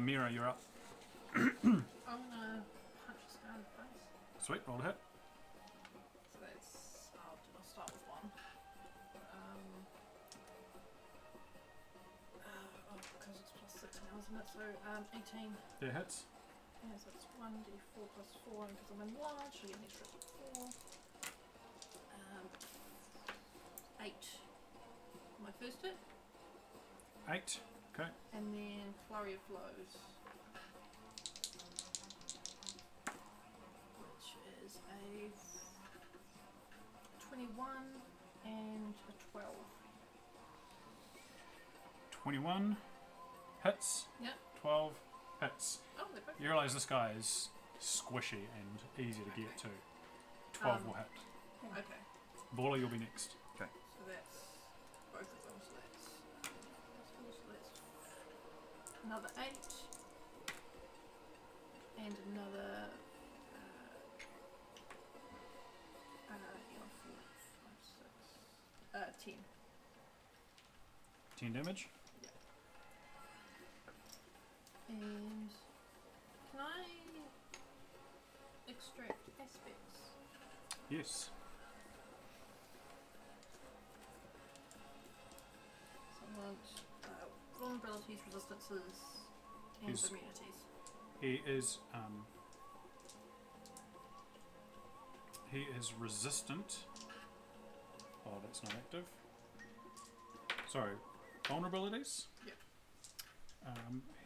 Mira, you're up. I'm gonna punch this guy in the face. Sweet, roll a hit. So that's. I'll start with one. Because it's plus 6 now, isn't it? So 18. There hits. Yeah, so it's 1d4 plus 4, and because I'm in large, I get an extra 4. 8. My first hit, 8. Okay. and then Flurry of Blows. Which is a 21 and a 12. 21 hits. Yep. 12 hits. Oh, they're both. You realise this guy is squishy and easy to get to. 12 will hit. Okay, Baller, you'll be next. so that's both of them. So that's another 8 and another 10. 10 damage. And can I extract aspects? Yes. So I want vulnerabilities, resistances, And He's- immunities. He is resistant. Oh, that's not active. Sorry, vulnerabilities. Yep.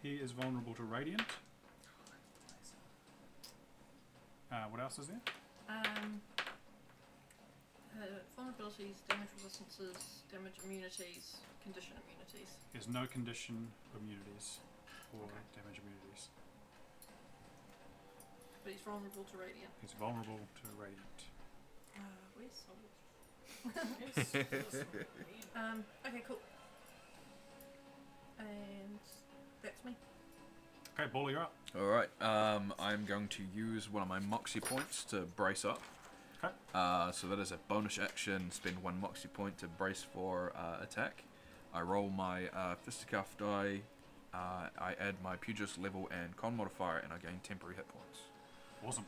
He is vulnerable to radiant. What else is there? Vulnerabilities, damage resistances, damage immunities, condition immunities. He has no condition immunities or Okay. damage immunities. But he's vulnerable to radiant. He's vulnerable to radiant. Where's Soul? Yes, yes, yeah. Okay, cool. And that's me. Okay, Ball, you're up. Alright, I'm going to use one of my Moxie points to brace up. Okay. So that is a bonus action, spend 1 Moxie point to brace for attack. I roll my fisticuff die, I add my pugilist level and con modifier, and I gain temporary hit points. Awesome.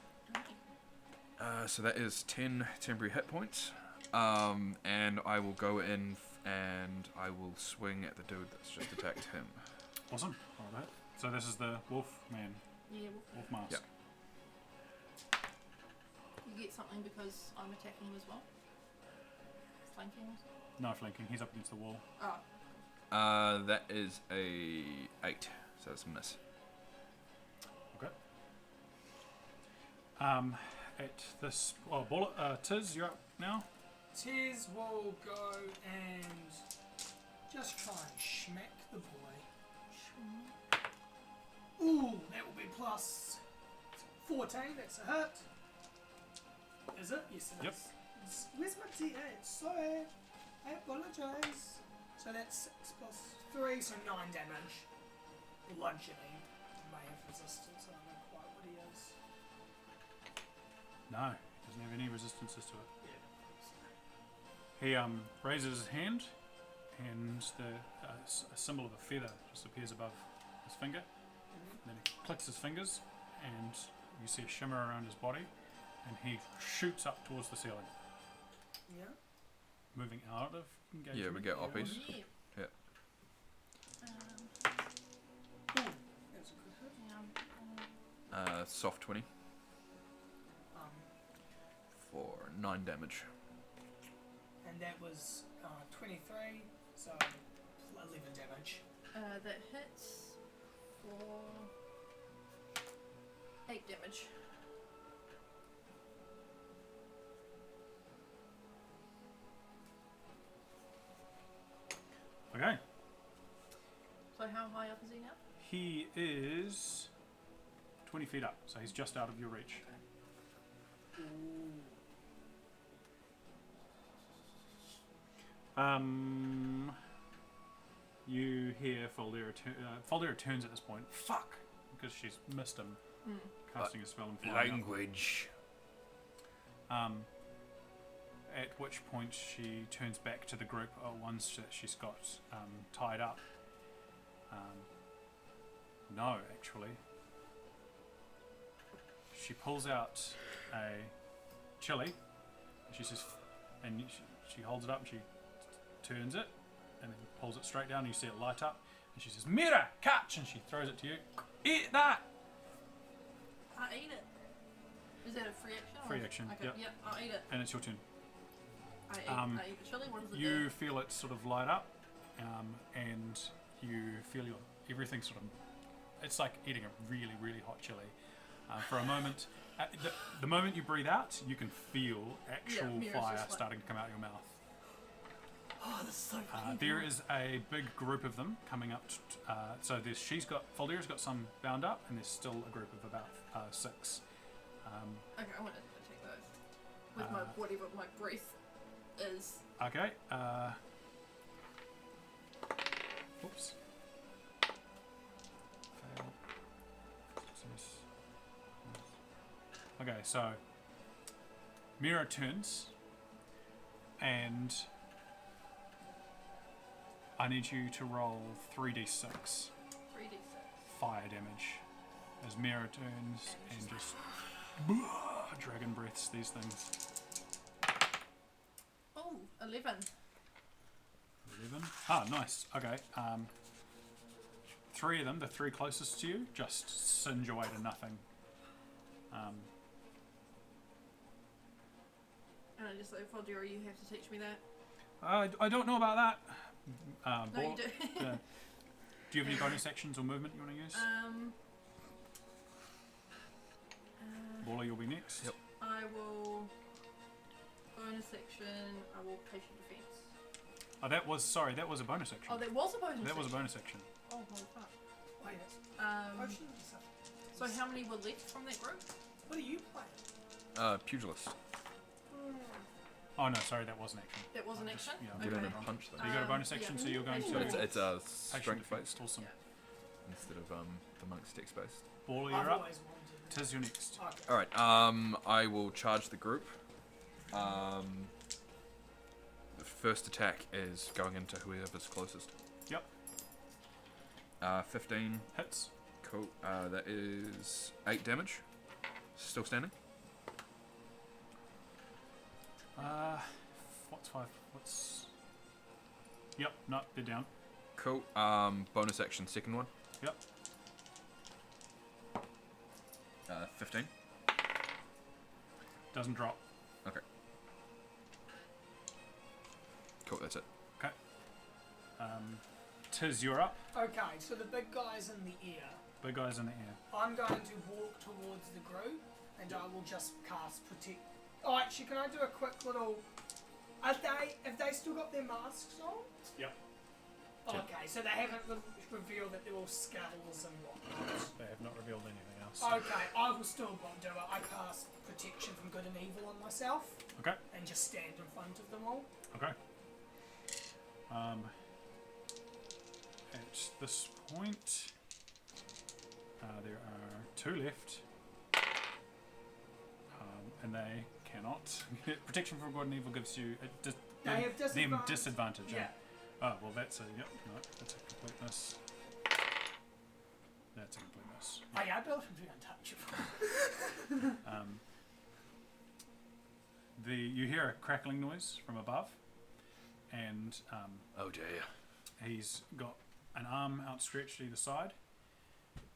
So that is 10 temporary hit points. And I will go in and I will swing at the dude that's just attacked him. Awesome. Alright. So this is the wolf man, Yeah, wolf mask. Yep. you get something because I'm attacking him as well. Flanking or something. No flanking. He's up against the wall. Oh, That is a 8, so that's a miss. Okay. At this, Ball, Tiz, you're up now. Tiz will go and just try and schmack the boy. Ooh, that will be plus 14, that's a hit. Is it? Yes, it Yep. is. Where's my D8? Sorry, I apologise. So that's 6 plus 3, so 9 damage. Bludgeoning. May have resistance, I don't know quite what he is. No, he doesn't have any resistances to it. Yeah. He raises his hand, and a symbol of a feather just appears above his finger. Then he clicks his fingers, and you see a shimmer around his body, and he shoots up towards the ceiling, Yeah. moving out of engagement. Yeah, we get Yeah. oppies. yeah. Yeah. Ooh, that's a good hit. Yeah. Soft 20 Um, for 9 damage. and that was 23, so 11 damage. That hits for 8 damage. Okay. So how high up is he now? He is 20 feet up, so he's just out of your reach. You hear Foldera. Foldera turns at this point. Fuck! Because she's missed him casting a spell and flying up. Language. At which point she turns back to the group ones that she's got tied up. No, actually. She pulls out a chili. She says, and she holds it up and she turns it and then pulls it straight down and you see it light up. And she says, Mira, catch! And she throws it to you. Eat that! I eat it. Is that a free action? or- Free action, Okay, yep. I'll eat it. And it's your turn. I eat the chili. What does it You do? feel it sort of light up, and you feel everything sort of. It's like eating a really, really hot chili. For a moment, the moment you breathe out, you can feel actual Mira's fire just like- starting to come out your mouth. Oh, this is so funny. There is a big group of them coming up. So Foldera's got some bound up, and there's still a group of about 6. Okay, I want to take those. With my whatever my breath is. Okay. Oops. Fail. Success. Okay, so Mira turns, and I need you to roll 3d6 3d6. fire damage as Mira turns and just dragon breaths these things. Oh, 11. 11. Ah, nice. Okay. three of them, the three closest to you, just singe away to nothing. And I just like, Faldera, you have to teach me that. I don't know about that. No, you do. Do you have any bonus actions or movement you want to use? Baller, you'll be next. Yep. I will bonus action. I will patient defense. Oh, that was a bonus action. Oh, that was a bonus. That was a bonus action. Oh, holy fuck. Wait, potion and stuff. So how many were left from that group? What are you playing? Pugilist. Oh no, sorry, that was an action. That was an action? Yeah, You okay. didn't punch So though. you got a bonus action, so you're going yeah. to But it's a patient strength defense. based Awesome. Yeah. instead of the monk's dex based. Baller, I've you're up. always wanted. Tiz, you're next. Okay. Alright, I will charge the group. The first attack is going into whoever's closest. Yep. 15. Hits. Cool. That is 8 damage. Still standing. What's 5? What's... Yep, no, they're down. Cool. Bonus action, second one. Yep. 15. Doesn't drop. Okay. Cool, that's it. Okay. Tiz, you're up. Okay, so the big guy's in the air. Big guy's in the air. I'm going to walk towards the group, and I will just cast protect. Oh, actually, can I do a quick little? Have they still got their masks on? Yep. Okay, so they haven't revealed that they're all skulls and whatnot. They have not revealed anything else. Okay, I will still do it. I cast protection from good and evil on myself, Okay. and just stand in front of them all. Okay. At this point, there are 2 left, and they cannot. Protection from good and evil gives you They have them disadvantage. disadvantage. Yeah. Oh well, that's a yep. No, that's a complete miss. That's a complete miss. Oh yeah, I built him to untouchable. You hear a crackling noise from above, and Oh dear. he's got an arm outstretched either side,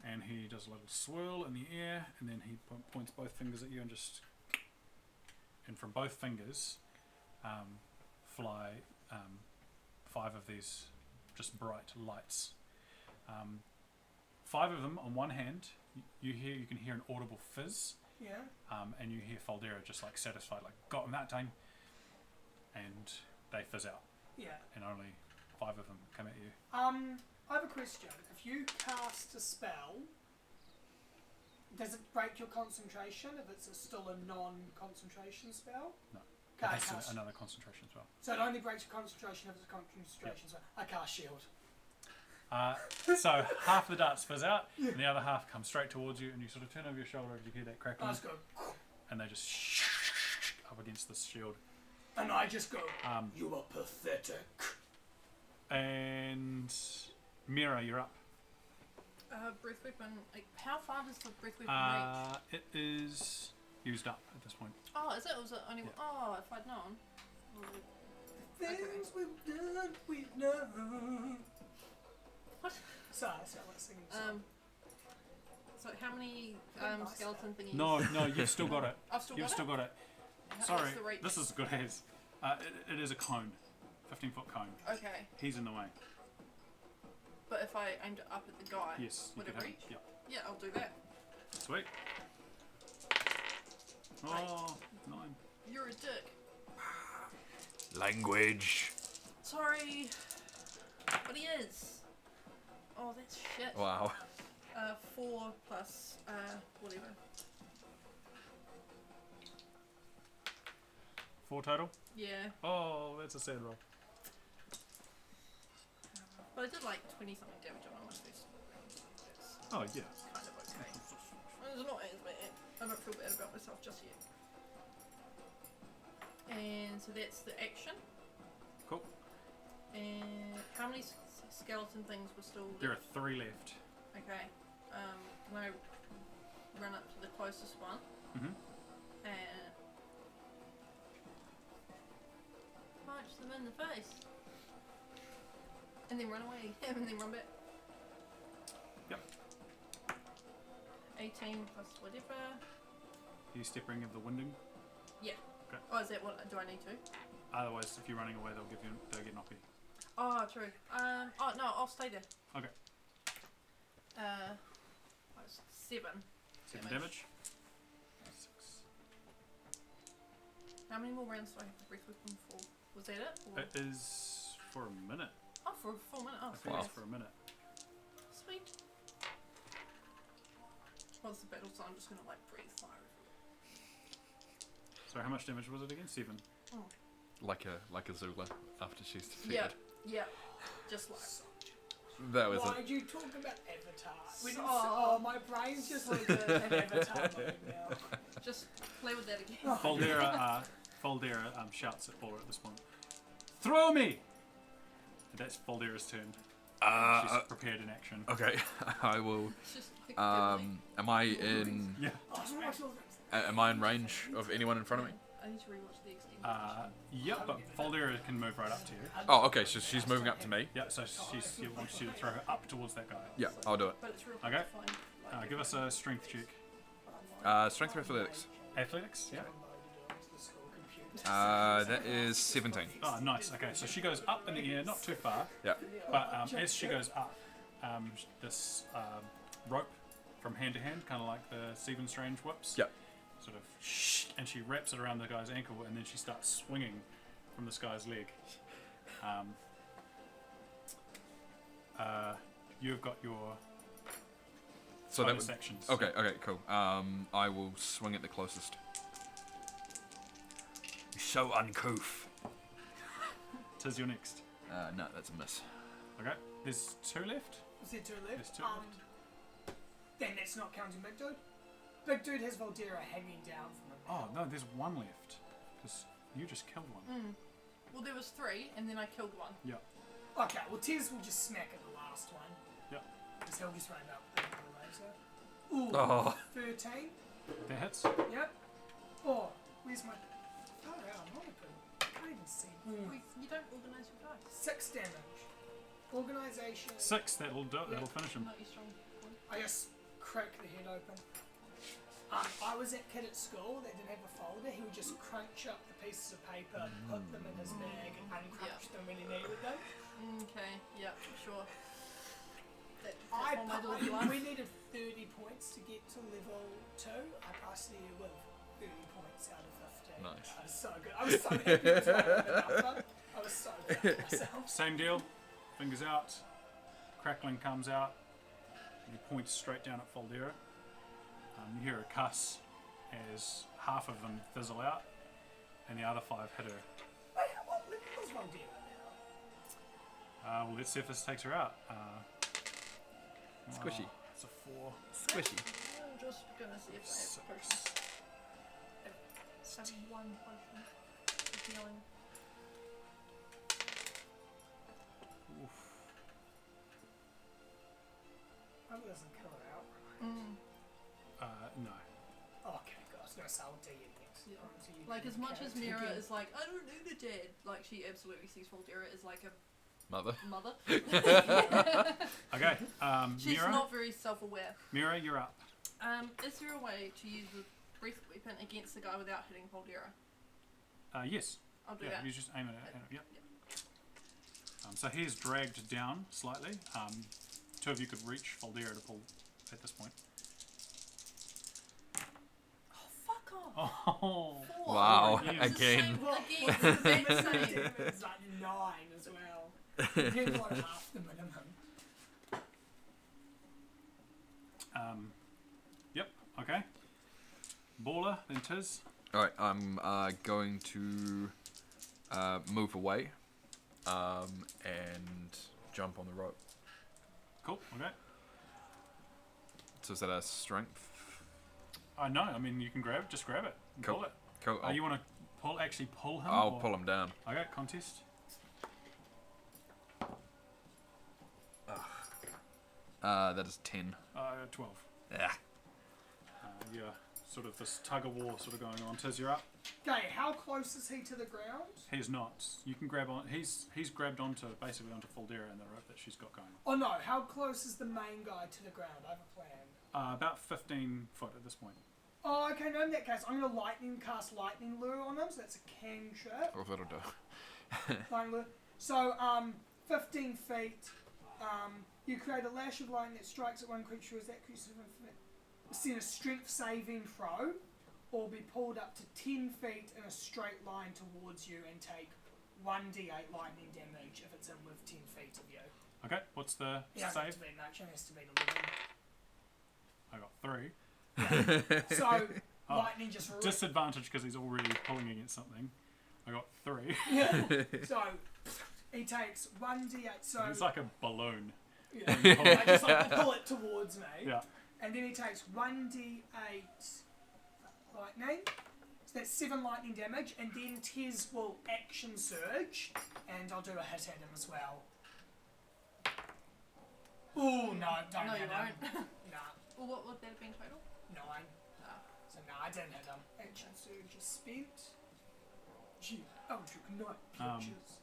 and he does a little swirl in the air, and then he points both fingers at you and from both fingers fly 5 of these just bright lights. 5 of them on one hand. You can hear an audible fizz, Yeah. and you hear Faldera just like satisfied, like got him that time, and they fizz out, Yeah. and only 5 of them come at you. I have a question. If you cast a spell, does it break your concentration if it's still a non-concentration spell? No. Okay, I That's cast. another concentration spell. So it only breaks your concentration if it's a concentration spell. I cast shield. So half the darts fizz out, and the other half comes straight towards you, and you sort of turn over your shoulder as you hear that crackling, I just go, and they just up against this shield. and I just go, you are pathetic. And Mira, you're up. Breath weapon. Like, how far does the breath weapon reach? It is used up at this point. Oh, is it? Was it only? Yeah. Oh, if I'd known. Things we've done, we've known. What? Sorry, let's sing the song. So how many Nice skeleton thingies? No, you've still got it. I've still You've got still it. got it. What's Sorry, the reach? this is as good as. It is a cone, 15-foot cone. Okay, He's in the way. but if I aimed it up at the guy, Yes, you would it could have. reach? Yep. Yeah, I'll do that. Sweet. Oh, 9. You're a dick. Language. Sorry, but he is. Oh, that's shit. Wow. 4 plus whatever. 4 total. Yeah, Oh, that's a sad roll. but I did like 20 something damage on my first. That's Oh yeah. kind of okay. It's not as bad. I don't feel bad about myself just yet. And so that's the action. Cool. And how many skeleton things were still There are left? 3 left. Okay. Can I run up to the closest one Mhm. and punch them in the face? And then run away. And then run back. Yep. 18 plus whatever. You step ring of the winding. Oh, is that what do I need to? Otherwise, if you're running away, they'll get knocky. Oh, true. Oh no, I'll stay there. Okay. That's 7. 7 damage. 6. How many more rounds do I have the breath weapon for? Was that it? Or? It is for a minute. Oh, for a full minute. Oh, I think Wow. it's for a minute. sweet. Once the battle, so I'm just gonna like breathe fire. So how much damage was it again? 7. Like a Zula after she's defeated. Yeah, yeah. Just like. That was Why it. do you talk about Avatar? Oh. My brain's just like an Avatar mode now. Just play with that again. Foldera shouts at Paula at this point. Throw me! And that's Foldera's turn. She's prepared in action. Okay, I will. It's just like Am I in? Yeah. Oh, so much more- Am I in range of anyone in front of me? I need to rewatch the extended. Yep, but Foldera can move right up to you. Oh, okay. So she's moving up to me. Yeah, so she wants you to throw her up towards that guy. Yeah, I'll do it. But it's real Okay. fine. Give us a strength check. Strength or athletics? Athletics? Yeah. That is 17. Oh, nice. Okay, so she goes up in the air, not too far, Yeah. but as she goes up, this rope from hand to hand, kind of like the Stephen Strange whips. Yeah. Sort of, and she wraps it around the guy's ankle, and then she starts swinging from this guy's leg. You've got your So that bonus would. actions. Okay. Okay. Cool. I will swing at the closest. So uncouth. Tis your next. No, that's a miss. Okay, there's 2 left. Was there 2 There's left? 2 left. Then that's not counting Big Dude. Big Dude has Voldera hanging down from him. Oh no, there's 1 left because you just killed one. Well, there was 3, and then I killed one. Yeah. Okay, well Tiz will just smack at the last one. Yep. Because he'll just run up a little later. Ooh, Oh. 13. That hits. Yep. Oh, where's my... Oh, wow, I'm not open. I can't even see. You don't organise your dice. 6 damage. Organisation. 6. That'll do it. That'll finish him. Not your strong point. I just crack the head open. I was that kid at school that didn't have a folder. He would just crunch up the pieces of paper, put them in his bag, and uncrunch them when he needed them. Okay, yeah, sure. That's I all my little we life. needed 30 points to get to level 2. I passed the year with 30 points out of 15. Nice. I was so good. I was so happy with my number. I was so proud of myself. Same deal. Fingers out. Crackling comes out. You point straight down at Foldera. You hear a cuss as half of them fizzle out, and the other 5 hit her. Wait, what level is Voldera now? Well, let's see if this takes her out. Squishy. It's a 4. Squishy. I'm just gonna see if I have a potion. 6. 1 potion of healing. Oof. Hope it doesn't kill her out. No. Okay, guys, no, so I'll do you next. Yeah. So you Like, can as much as character Mira again. is like, I don't need a dad, like, she absolutely sees Voldera as like a Mother. mother. Okay. She's Mira. not very self-aware. Mira, you're up. Is there a way to use the breath weapon against the guy without hitting Voldera? Yes. I'll do Yeah. that. You just aim it at him. Yep. So he is dragged down slightly. 2 of you could reach Foldera to pull at this point. Oh, fuck off! Oh. 4. Wow. Again. It's the Again. same- Well, again, it's the exact same. It's like 9 as well. You've got half the minimum. Yep. Okay. Baller, then Tiz. Alright, I'm going to move away and jump on the rope. Cool. Okay. So is that a strength? No, I mean you can grab it. Just grab it. And Cool. Pull it. Cool. You want to actually pull him? I'll or- pull him down. Okay. Contest. That is 10. 12. Yeah. Yeah. sort of this tug of war sort of going on. Tiz, you're up. Okay, how close is he to the ground? He's not. You can grab on. He's grabbed onto basically onto Fuldera and the rope that she's got going. Oh no, how close is the main guy to the ground? I have a plan. About 15 foot at this point. Oh, okay, no, in that case, I'm going to cast lightning lure on him, so that's a cantrip. Oh, that'll do. Lightning lure. So, 15 feet, you create a lash of lightning that strikes at one creature as that creature send a strength saving throw, or be pulled up to 10 feet in a straight line towards you and take 1d8 lightning damage if it's in with 10 feet of you. Okay, what's the It doesn't have save? to be much, it has to be the living. I got 3. So, Oh, lightning just rips. Disadvantage because he's already pulling against something. I got 3. So, he takes 1d8, so... It's like a balloon. Yeah. I just like pull it towards me. Yeah. And then he takes 1d8 lightning. So that's 7 lightning damage. And then Tez will action surge. And I'll do a hit at him as well. Oh, no, don't No, hit you him. won't. Nah, Well, what would that have been total? 9. Ah. So, no, I didn't hit him. Action surge is spent. Gee, Eldritch Knight pictures.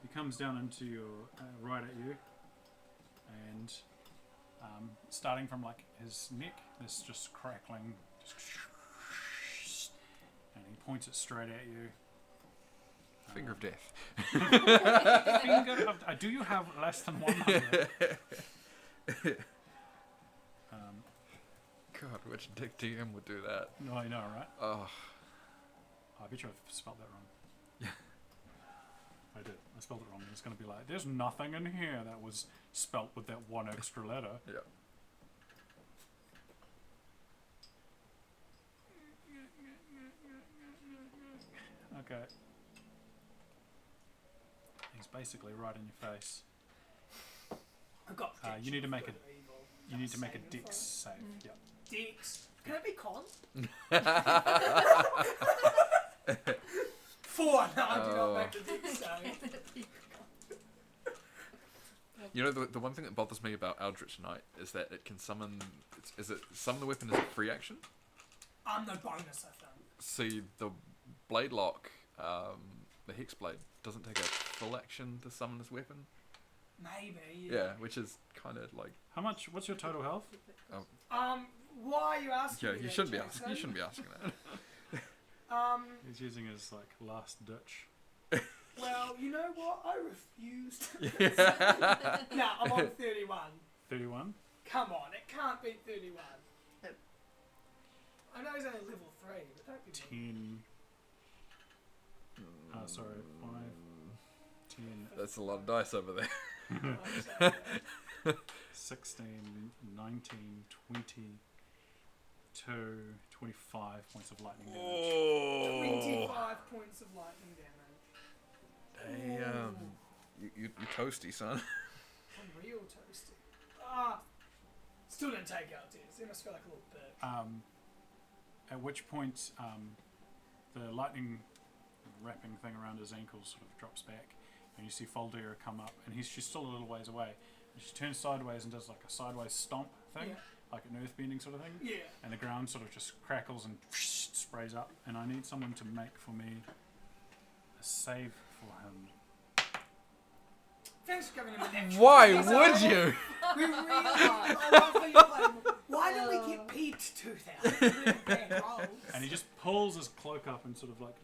He comes down into your right at you, and starting from like his neck, there's just crackling, and he points it straight at you. Finger of death. Finger of, do you have less than 100? God, which dick DM would do that? No, I know, right? Oh, I bet you I've spelled that wrong. I did. I spelled it wrong. It's going to be like, there's nothing in here that was spelt with that one extra letter. yeah. Okay. He's basically right in your face. I've got You need to make a- protection from evil. You need to make a Saving dex throw. save. Yep. Dex. Can it be con? 4. No, I do not make the dex save. You know, the one thing that bothers me about Eldritch Knight is that it can summon... Is it summon the weapon as a free action? No bonus, I think. See, the Blade Lock, the Hex Blade, doesn't take a full action to summon this weapon. Maybe. Yeah, which is kind of like... How much? What's your total health? Why are you asking Yeah, me you that, shouldn't be Jason? asking. You shouldn't be asking that. He's using his like last ditch. Well, you know what? I refuse to. No, I'm on 31. 31. Come on, it can't be 31. Yep. I know he's only level 3, but don't be 10. Sorry, 5. 10. That's a lot of dice over there. wrong. 16, 19, 22, 25 points of lightning damage. Oh, 25 points of lightning damage. damn. You're toasty, son. I'm real toasty. Still didn't take out this. It must feel like a little bit. At which point, the lightning wrapping thing around his ankles sort of drops back, and you see Fuldera come up, and she's still a little ways away. And she turns sideways and does like a sideways stomp thing, Yeah. like an earthbending sort of thing. Yeah. And the ground sort of just crackles and sprays up. And I need someone to make for me a save for him. Thanks for giving him an extra. Why piece. would you? We really. I love how you're playing. Why did we get Pete 2000? Really bad rolls. And he just pulls his cloak up and sort of like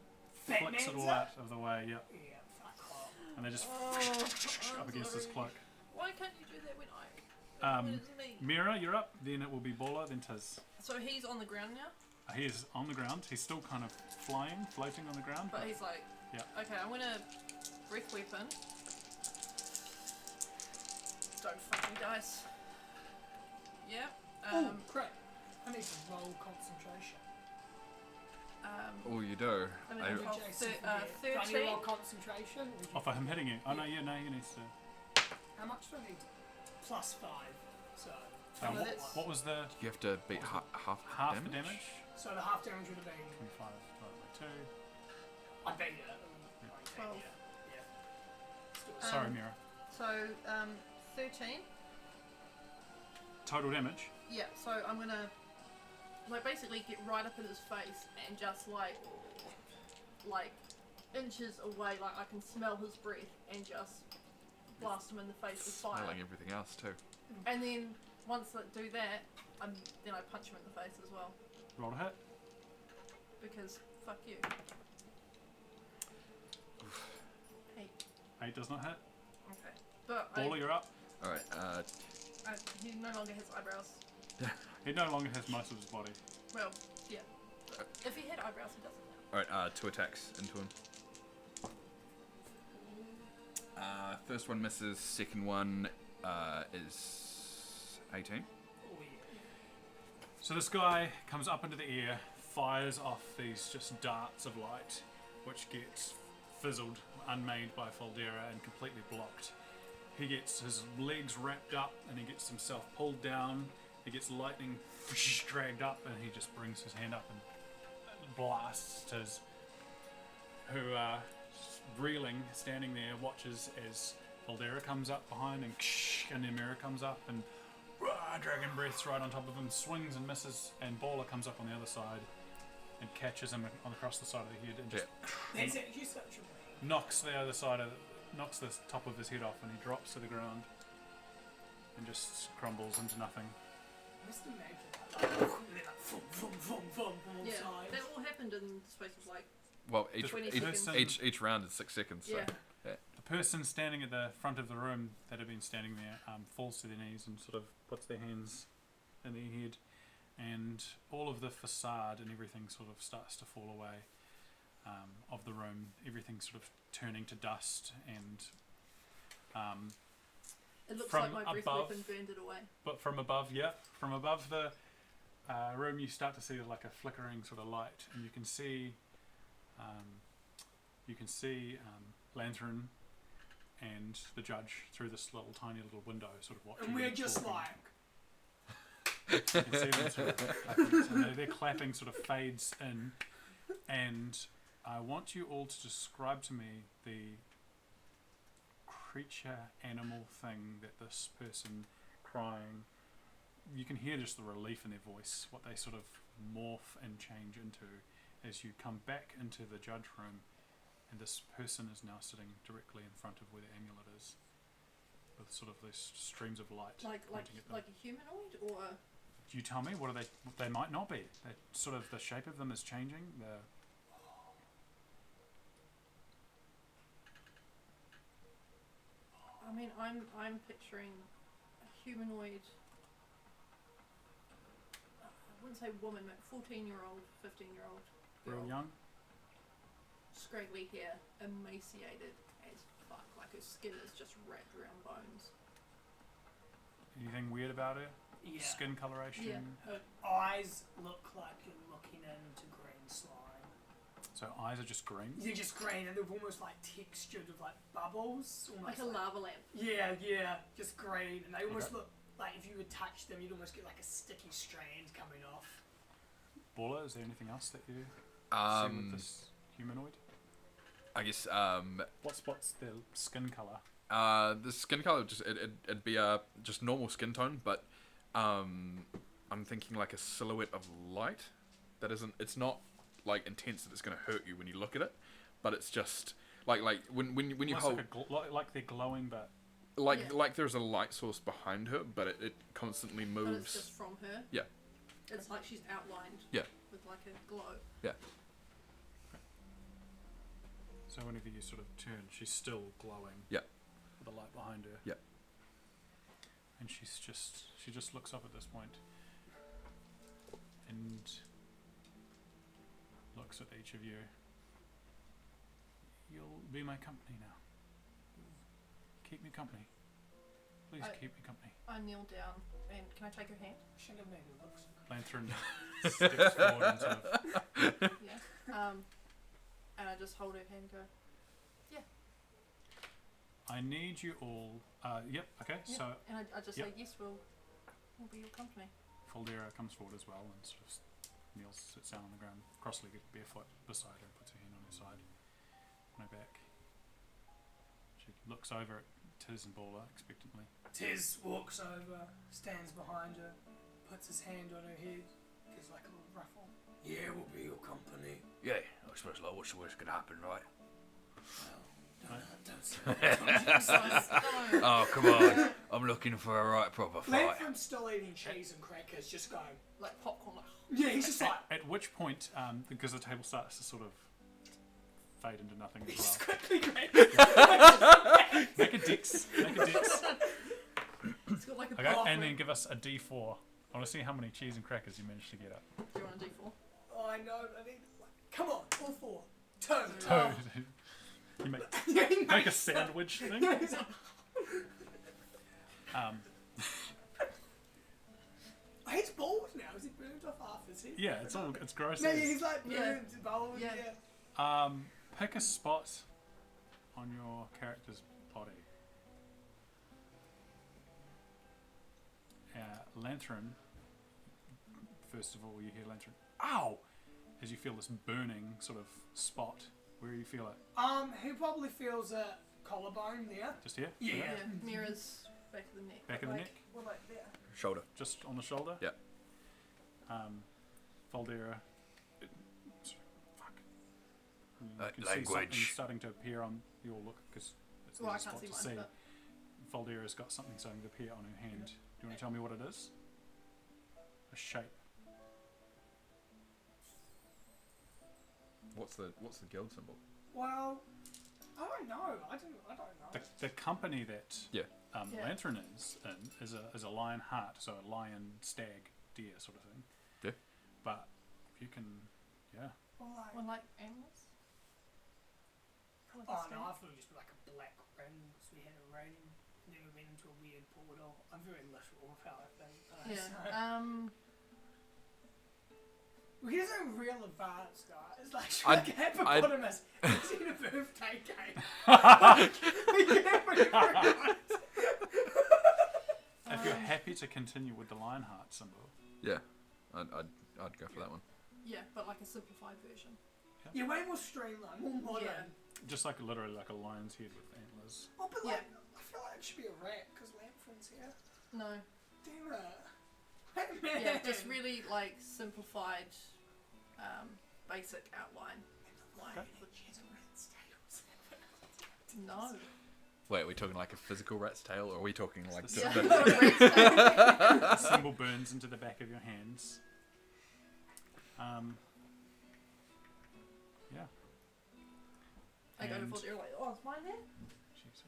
flicks it Batman's all up? out of the way. Yep. Yeah, fuck off. And they just Oh, up against his cloak. Why can't you do that when when it's me? Mira, you're up. Then it will be Bola, then Tiz. So he's on the ground now, He is on the ground. He's still kind of flying, floating on the ground. but he's like, Yeah. okay, I'm gonna breath weapon. Don't fucking dice. Yeah. Oh, crap. I need to roll concentration. Oh, you do. I'm I- gonna roll Jason, forget. Do I need to 13. roll concentration? Or would you- Oh, for him hitting you. Oh, no, yeah, no, he needs to. How much do I need? +5. So. Oh, what, that's- what was the You have to beat half half damage. the damage? So the half damage would have been. 25 divided I beat it. Yeah. 12. Yeah. Still by 2. Sorry, Mira. So 13. Total damage? Yeah. So I'm gonna like basically get right up in his face and just like inches away, like I can smell his breath and just blast him in the face with fire. Smelling everything else too. And then once I do that, then I punch him in the face as well Roll a hit. because fuck you. 8. 8 does not hit. Okay, but Baller, you're up. Alright, he no longer has eyebrows. He no longer has most of his body. Well, yeah. But if he had eyebrows, he doesn't now. alright, 2 attacks into him. First one misses, second one is 18. Oh, yeah. So this guy comes up into the air, fires off these just darts of light, which gets fizzled, unmade by Foldera and completely blocked. He gets his legs wrapped up and he gets himself pulled down. He gets lightning dragged up and he just brings his hand up and blasts Tiz, who reeling, standing there, watches as Foldera comes up behind and Emira comes up and dragon breaths right on top of him, swings and misses, and Baller comes up on the other side and catches him across the side of the head and just That's actually such a knocks the other side of knocks the top of his head off, and he drops to the ground and just crumbles into nothing. Mr. Magic. And then like, Yeah, sides. that all happened in the space of like Well, 20 each, seconds. each round is 6 seconds, so. Yeah. The person standing at the front of the room that had been standing there falls to their knees and sort of puts their hands in their head, and all of the facade and everything sort of starts to fall away of the room. Everything sort of turning to dust, and It looks from like my breath above- weapon burned it away. but from above the room, you start to see like a flickering sort of light, and you can see Lanthorn and the judge through this tiny little window, sort of watching. And we're them just talking. like, You can see them sort of clapping, and their clapping sort of fades in, and I want you all to describe to me the creature, animal thing that this person crying. You can hear just the relief in their voice, what they sort of morph and change into as you come back into the judge room, and this person is now sitting directly in front of where the amulet is, with sort of these streams of light Like pointing at them. a humanoid or a You tell me, what are they? They might not be. They're sort of, the shape of them is changing. I mean, I'm picturing a humanoid. I wouldn't say woman, but 14-year-old, 15-year-old girl. Real young. Scraggly hair, emaciated as fuck. Like her skin is just wrapped around bones. Anything weird about her? yeah. Skin coloration. Yeah. Her eyes look like you're looking into green slime. So eyes are just green. They're just green and they're almost like textured with like bubbles. Like Almost a lava lamp. Yeah, just green. And they almost Okay. look like if you would touch them, you'd almost get like a sticky strand coming off. Baller, is there anything else that you see with this humanoid? I guess What's their skin color? the skin color it'd be just normal skin tone, but I'm thinking like a silhouette of light that isn't. It's not like intense that it's going to hurt you when you look at it, but it's just like when you Almost hold like they're glowing, but Yeah. like there's a light source behind her, but it constantly But it's moves. just from her. Yeah. It's like she's outlined. Yeah. With like a glow. so whenever you sort of turn, she's still glowing. Yeah. With the light behind her. Yeah. And she just looks up at this point and looks at each of you. You'll be my company now. Keep me company. Please I- keep me company. I kneel down and can I take her hand? Should have made it look so. Lanthorn steps forward and sort of, Yeah. And I just hold her hand and go, I need you all. Yep. Okay. yeah. So And I just Yep. say, yes, we'll be your company. Foldera comes forward as well and sort of kneels, sits down on the ground, cross-legged, barefoot, beside her, and puts her hand on her side, on her back. She looks over at Tiz and Baller expectantly. Tiz walks over, stands behind her, puts his hand on her head. gives like a little ruffle. Yeah, we'll be your company. Yeah, I suppose like what's the worst gonna happen, right? Don't say that. No. Oh come on, I'm looking for a right proper fight. Lanfran's still eating cheese and crackers, just going. Like popcorn. Like, Yeah, he's just like. At which point, because the table starts to sort of fade into nothing He as just well. quickly grabs. Make a dex. Make a dex. it's got like a Okay, pop. and then give us a d4. I want to see how many cheese and crackers you managed to get up. Do you want a D4? Oh, I know. I need. Come on, all four. Turn. So, you make, Yeah, he make a makes- sandwich thing. Yeah, he's like, Um, oh, he's bald now. Is he burned off half? Is he? yeah, it's gross. No, as- he's like Yeah. burned, bald. Yeah. Yeah. Pick a spot on your character's body. Lantern. First of all, you hear Lantern. Ow! As you feel this burning sort of spot. Where do you feel it? He probably feels a collarbone there. Just here? Yeah. Yeah. Mira's back of the neck. Back of the like, neck? Well, like there. Shoulder. Just on the shoulder? Yeah. Valdera. Fuck. You can see Language. something starting to appear on your look because it's Well, I a can't spot see to mine, see. but Valdera's got something starting to appear on her hand. Do you want to tell me what it is? A shape. What's the guild symbol? Well, I don't know. I don't know. The company that Yeah. Yeah. Lantern is in is a lion heart, so a lion, stag, deer sort of thing. Yeah. But if you can, yeah. well, like animals. Kind of Oh like no, a I thought it was just like a black ring because we had a ring and then we went into a weird portal. I'm very literal with how I think. Yeah. We get some real advanced guys. Like, I'd- like a hippopotamus. It's in a birthday cake. If you're happy to continue with the lion heart symbol, Yeah, I'd go for that one. Yeah, but like a simplified version. You're way more streamlined, more modern. Yeah. just like literally like a lion's head with antlers. Oh, but Yeah. like, I feel like it should be a rat because Lanfran's here. No. Damn it. Hey, man. Yeah, just really like simplified, basic outline. Okay. No. Wait, are we talking like a physical rat's tail, or are we talking like It's just Yeah. the- Not a great style. The symbol burns into the back of your hands. Yeah. I go to And- Valdera like, oh, is mine there? Jeez,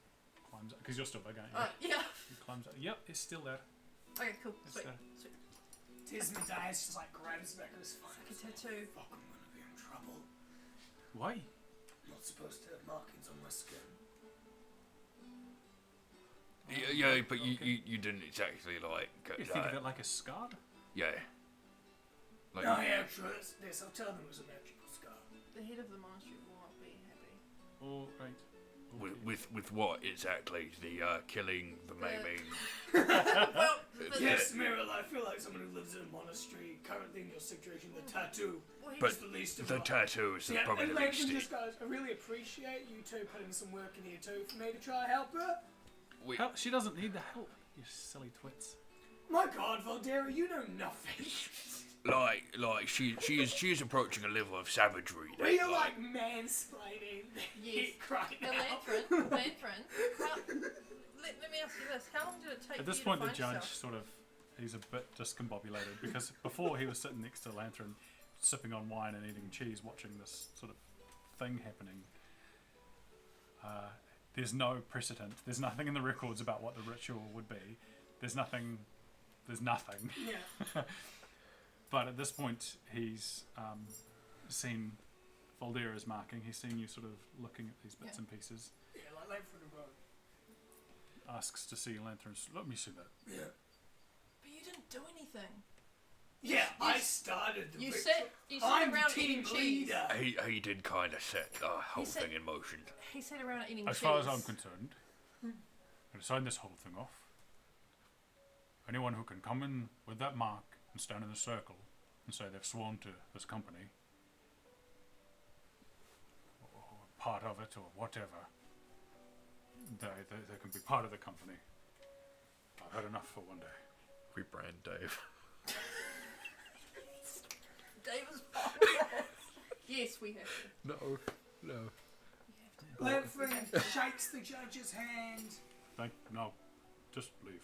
climbs up because you're still big, aren't you? Yeah. He climbs up. Yep, it's still there. Okay, cool. It's Sweet. there. Sweet. Tismadias just like grabs the back of his Like a phone. tattoo. Fuck, I'm gonna be in trouble. Why? I'm not supposed to have markings on my skin. Yeah, but you didn't exactly like. You think of it like a scar? Yeah. Like, No, yeah, I'm sure it's this. I'll tell them it was a magical scar. The head of the monastery will not be happy. All right. with what exactly? The killing, the maiming. Well, Yes, Meryl, I feel like someone who lives in a monastery currently in your situation. The tattoo well, But is the least of the my- tattoo is Yeah, probably and the Langdon biggest. just goes, I really appreciate you two putting some work in here too for me to try to help her. We, Help, she doesn't need the help, you silly twits. My God, Valdera, you know nothing. like she is approaching a level of savagery. that, We are like mansplaining the Yes. hit right the now. lantern. Let me ask you this: how long did it take At this you point, to the find judge yourself? sort of, he's a bit discombobulated because before he was sitting next to Lantern, sipping on wine and eating cheese, watching this sort of thing happening. There's no precedent. There's nothing in the records about what the ritual would be. There's nothing. Yeah. But at this point, he's seen Valdera's marking. He's seen you sort of looking at these bits Yeah. and pieces. Yeah, like late for the road. Asks to see Lanthorn's. Let me see that. Yeah. But you didn't do anything. Yeah, I started the You ritual. sat I'm around team eating cheese. leader. he did kind of set the whole said- thing in motion. He sat around eating As cheese. far as I'm concerned, I'm going to sign this whole thing off. Anyone who can come in with that mark and stand in the circle and say they've sworn to this company, or part of it, or whatever, they can be part of the company. I've had enough for one day. rebrand Dave? Davis Bond. Yes, we have to. No. We have to. Lanfrin shakes the judge's hand. No, just leave.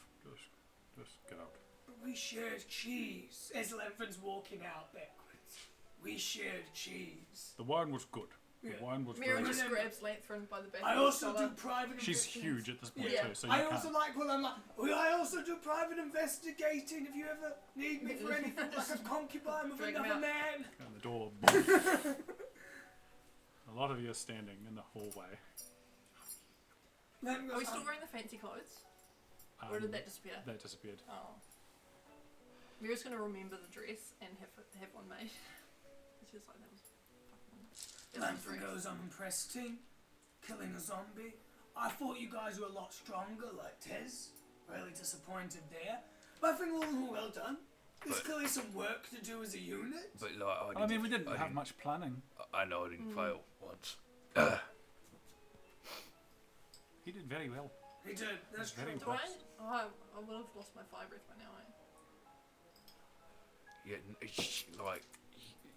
Just get out. But we shared cheese. As Lanfrin's walking out backwards. We shared cheese. The wine was good. Yeah. The wine was Mira very just good. grabs Lanthrin by the back I of his also collar. do private She's investigating. huge at this point Yeah, too, so you I can't. also like when I'm like, well, I also do private investigating if you ever need me for anything, like a concubine with Drag him another out. man. And the door. A lot of you are standing in the hallway. Lanfrin Are we goes, still wearing the fancy clothes? Or did that disappear? That disappeared. Oh. Mira's gonna remember the dress and have one made. She's like, that was fucking. Lanfrin goes, I'm impressed, team. Killing a zombie. I thought you guys were a lot stronger, like Tez. Really disappointed there. But I think all in all, well done. There's But- clearly some work to do as a unit. But like, I mean, we didn't have much planning. I know I didn't fail once. He did very well. He did. That's Very true. Do I? Oh, I would have lost my fire breath by now, eh? Yeah, like,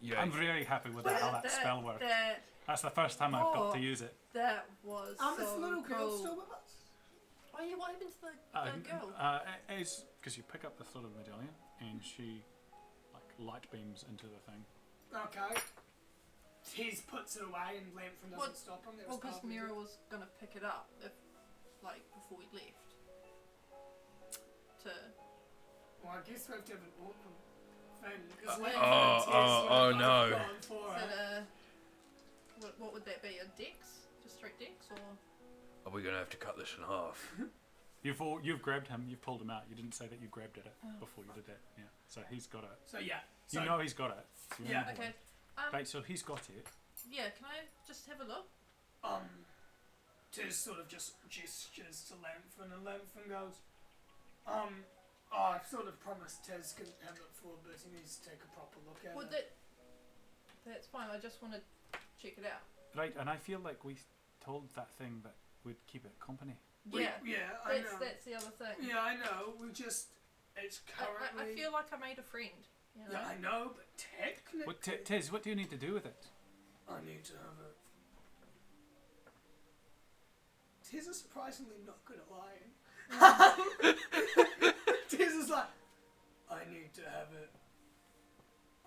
yeah. I'm very happy with how that spell worked. That's the first time I've got to Oh. use it. That was so This little girl cool. still with us? Oh yeah, what happened to the girl? Is because you pick up the sort of medallion and she like light beams into the thing. Okay. Tez puts it away and Lanfrin doesn't What- stop him. That Well, was because part of Mira it. was gonna pick it up if, like, before we left. Well, I guess we have to have an awkward thing. Oh, Because oh, Lanfrin and Tez oh, would have no. both gone for Is it. it what would that be? A dex? Just straight dex, or? Are we gonna have to cut this in half? You've grabbed him. You've pulled him out. You didn't say that you grabbed at it before you did that. Yeah. So he's got it. So yeah. You So, know he's got it. So you Yeah. know Okay. Right. So he's got it. Yeah. Can I just have a look? Tez sort of just gestures to Lanfrin and Lanfrin goes, I sort of promised Tez could have it for a bit. He needs to take a proper look at Well, it. that's fine. I just want to check it out. Right. And I feel like we told that thing that we'd keep it company. Yeah. I know. That's the other thing. Yeah, I know. It's currently. I feel like I made a friend. You know? Yeah, I know, but technically, What, Tiz, what do you need to do with it? I need to have it. Tiz is surprisingly not good at lying. Tiz is like, I need to have it.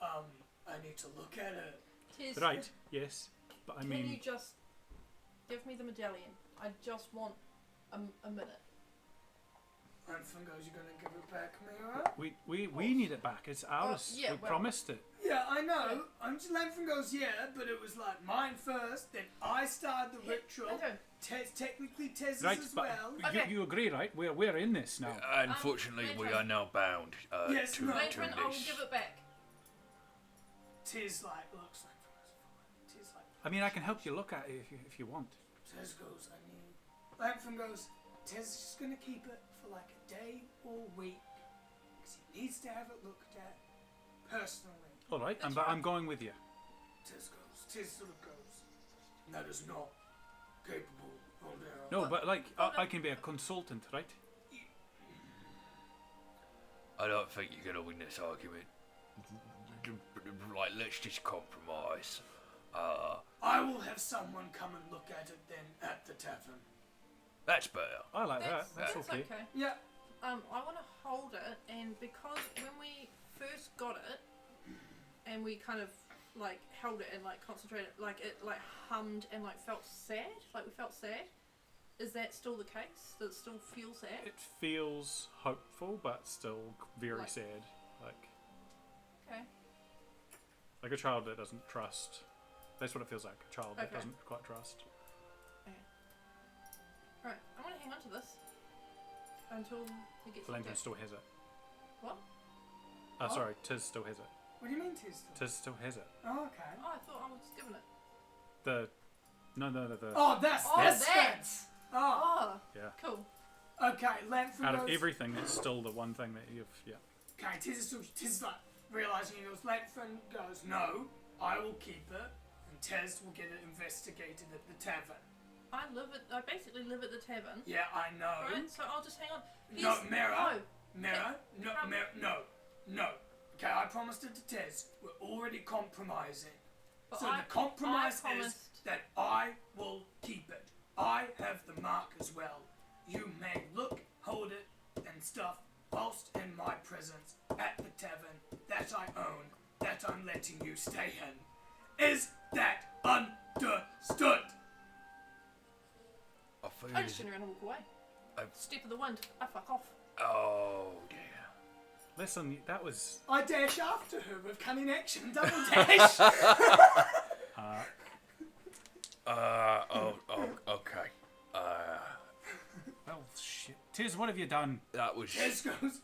I need to look at it. Tez, Right. Yes. But I Can you mean, just give me the medallion? I just want a minute. Lanfrin goes, you're gonna give it back, Mira? we need it back. It's ours. yeah, we well- promised it. Yeah, I know. Lanfrin goes, yeah, but it was like mine first, then I started the ritual. Okay. Technically Tez's Right. as But well. Okay. you agree, right? We're in this now. Unfortunately, we Nathan. are now bound Yes, to no. Nathan, I will this. give it back. Tez like looks like fine. Tez like I mean, I can help you look at it if you want. Tez goes, I need. Lanfrin goes, Tez is just gonna keep it for like a day or week because he needs to have it looked at personally. All right. That's But right. I'm going with you. Tez sort of goes, that is not capable of their No, own. but like I can be a consultant, right? I don't think you're gonna win this argument. Like, let's just compromise. I will have someone come and look at it then at the tavern. That's better. I like that. That's okay. Yeah. I want to hold it, and because when we first got it, and we kind of like held it and like concentrated, like it like hummed and like felt sad, like we felt sad. Is that still the case? Does it still feel sad? It feels hopeful, but still very Like- sad. Okay. Like a child that doesn't trust. That's what it feels like. A child that Okay. doesn't quite trust. Right. I'm gonna hang on to this until he gets Lantern back. still has it. What? What? Sorry, Tiz still has it. What do you mean Tez? Tiz still has it. Oh, okay. Oh, I thought I was giving it. The Oh, that's Oh, that's that! Oh, Oh, yeah. cool. okay. Lanfrin Out of goes. everything, it's still the one thing that you've Okay, Tez is like realizing he goes. Lanfrin goes, no, I will keep it, and Tez will get it investigated at the tavern. I basically live at the tavern. Yeah, I know. Right, so I'll just hang on. No, He's- Mira. No. Mira, no, Come. Mira, no, no. Okay, I promised it to Tez. We're already compromising. But So I- the compromise I is promised- that I will keep it. I have the mark as well. You may look, hold it, and stuff whilst in my presence at the tavern that I own, that I'm letting you stay in. Is that understood? I feel I just turn around and walk away. Step of the wind. I fuck off. Oh dear. Listen, that was. I dash after her with cunning action, double dash. Okay. Well, shit. Tiz, what have you done? That was. Tez goes,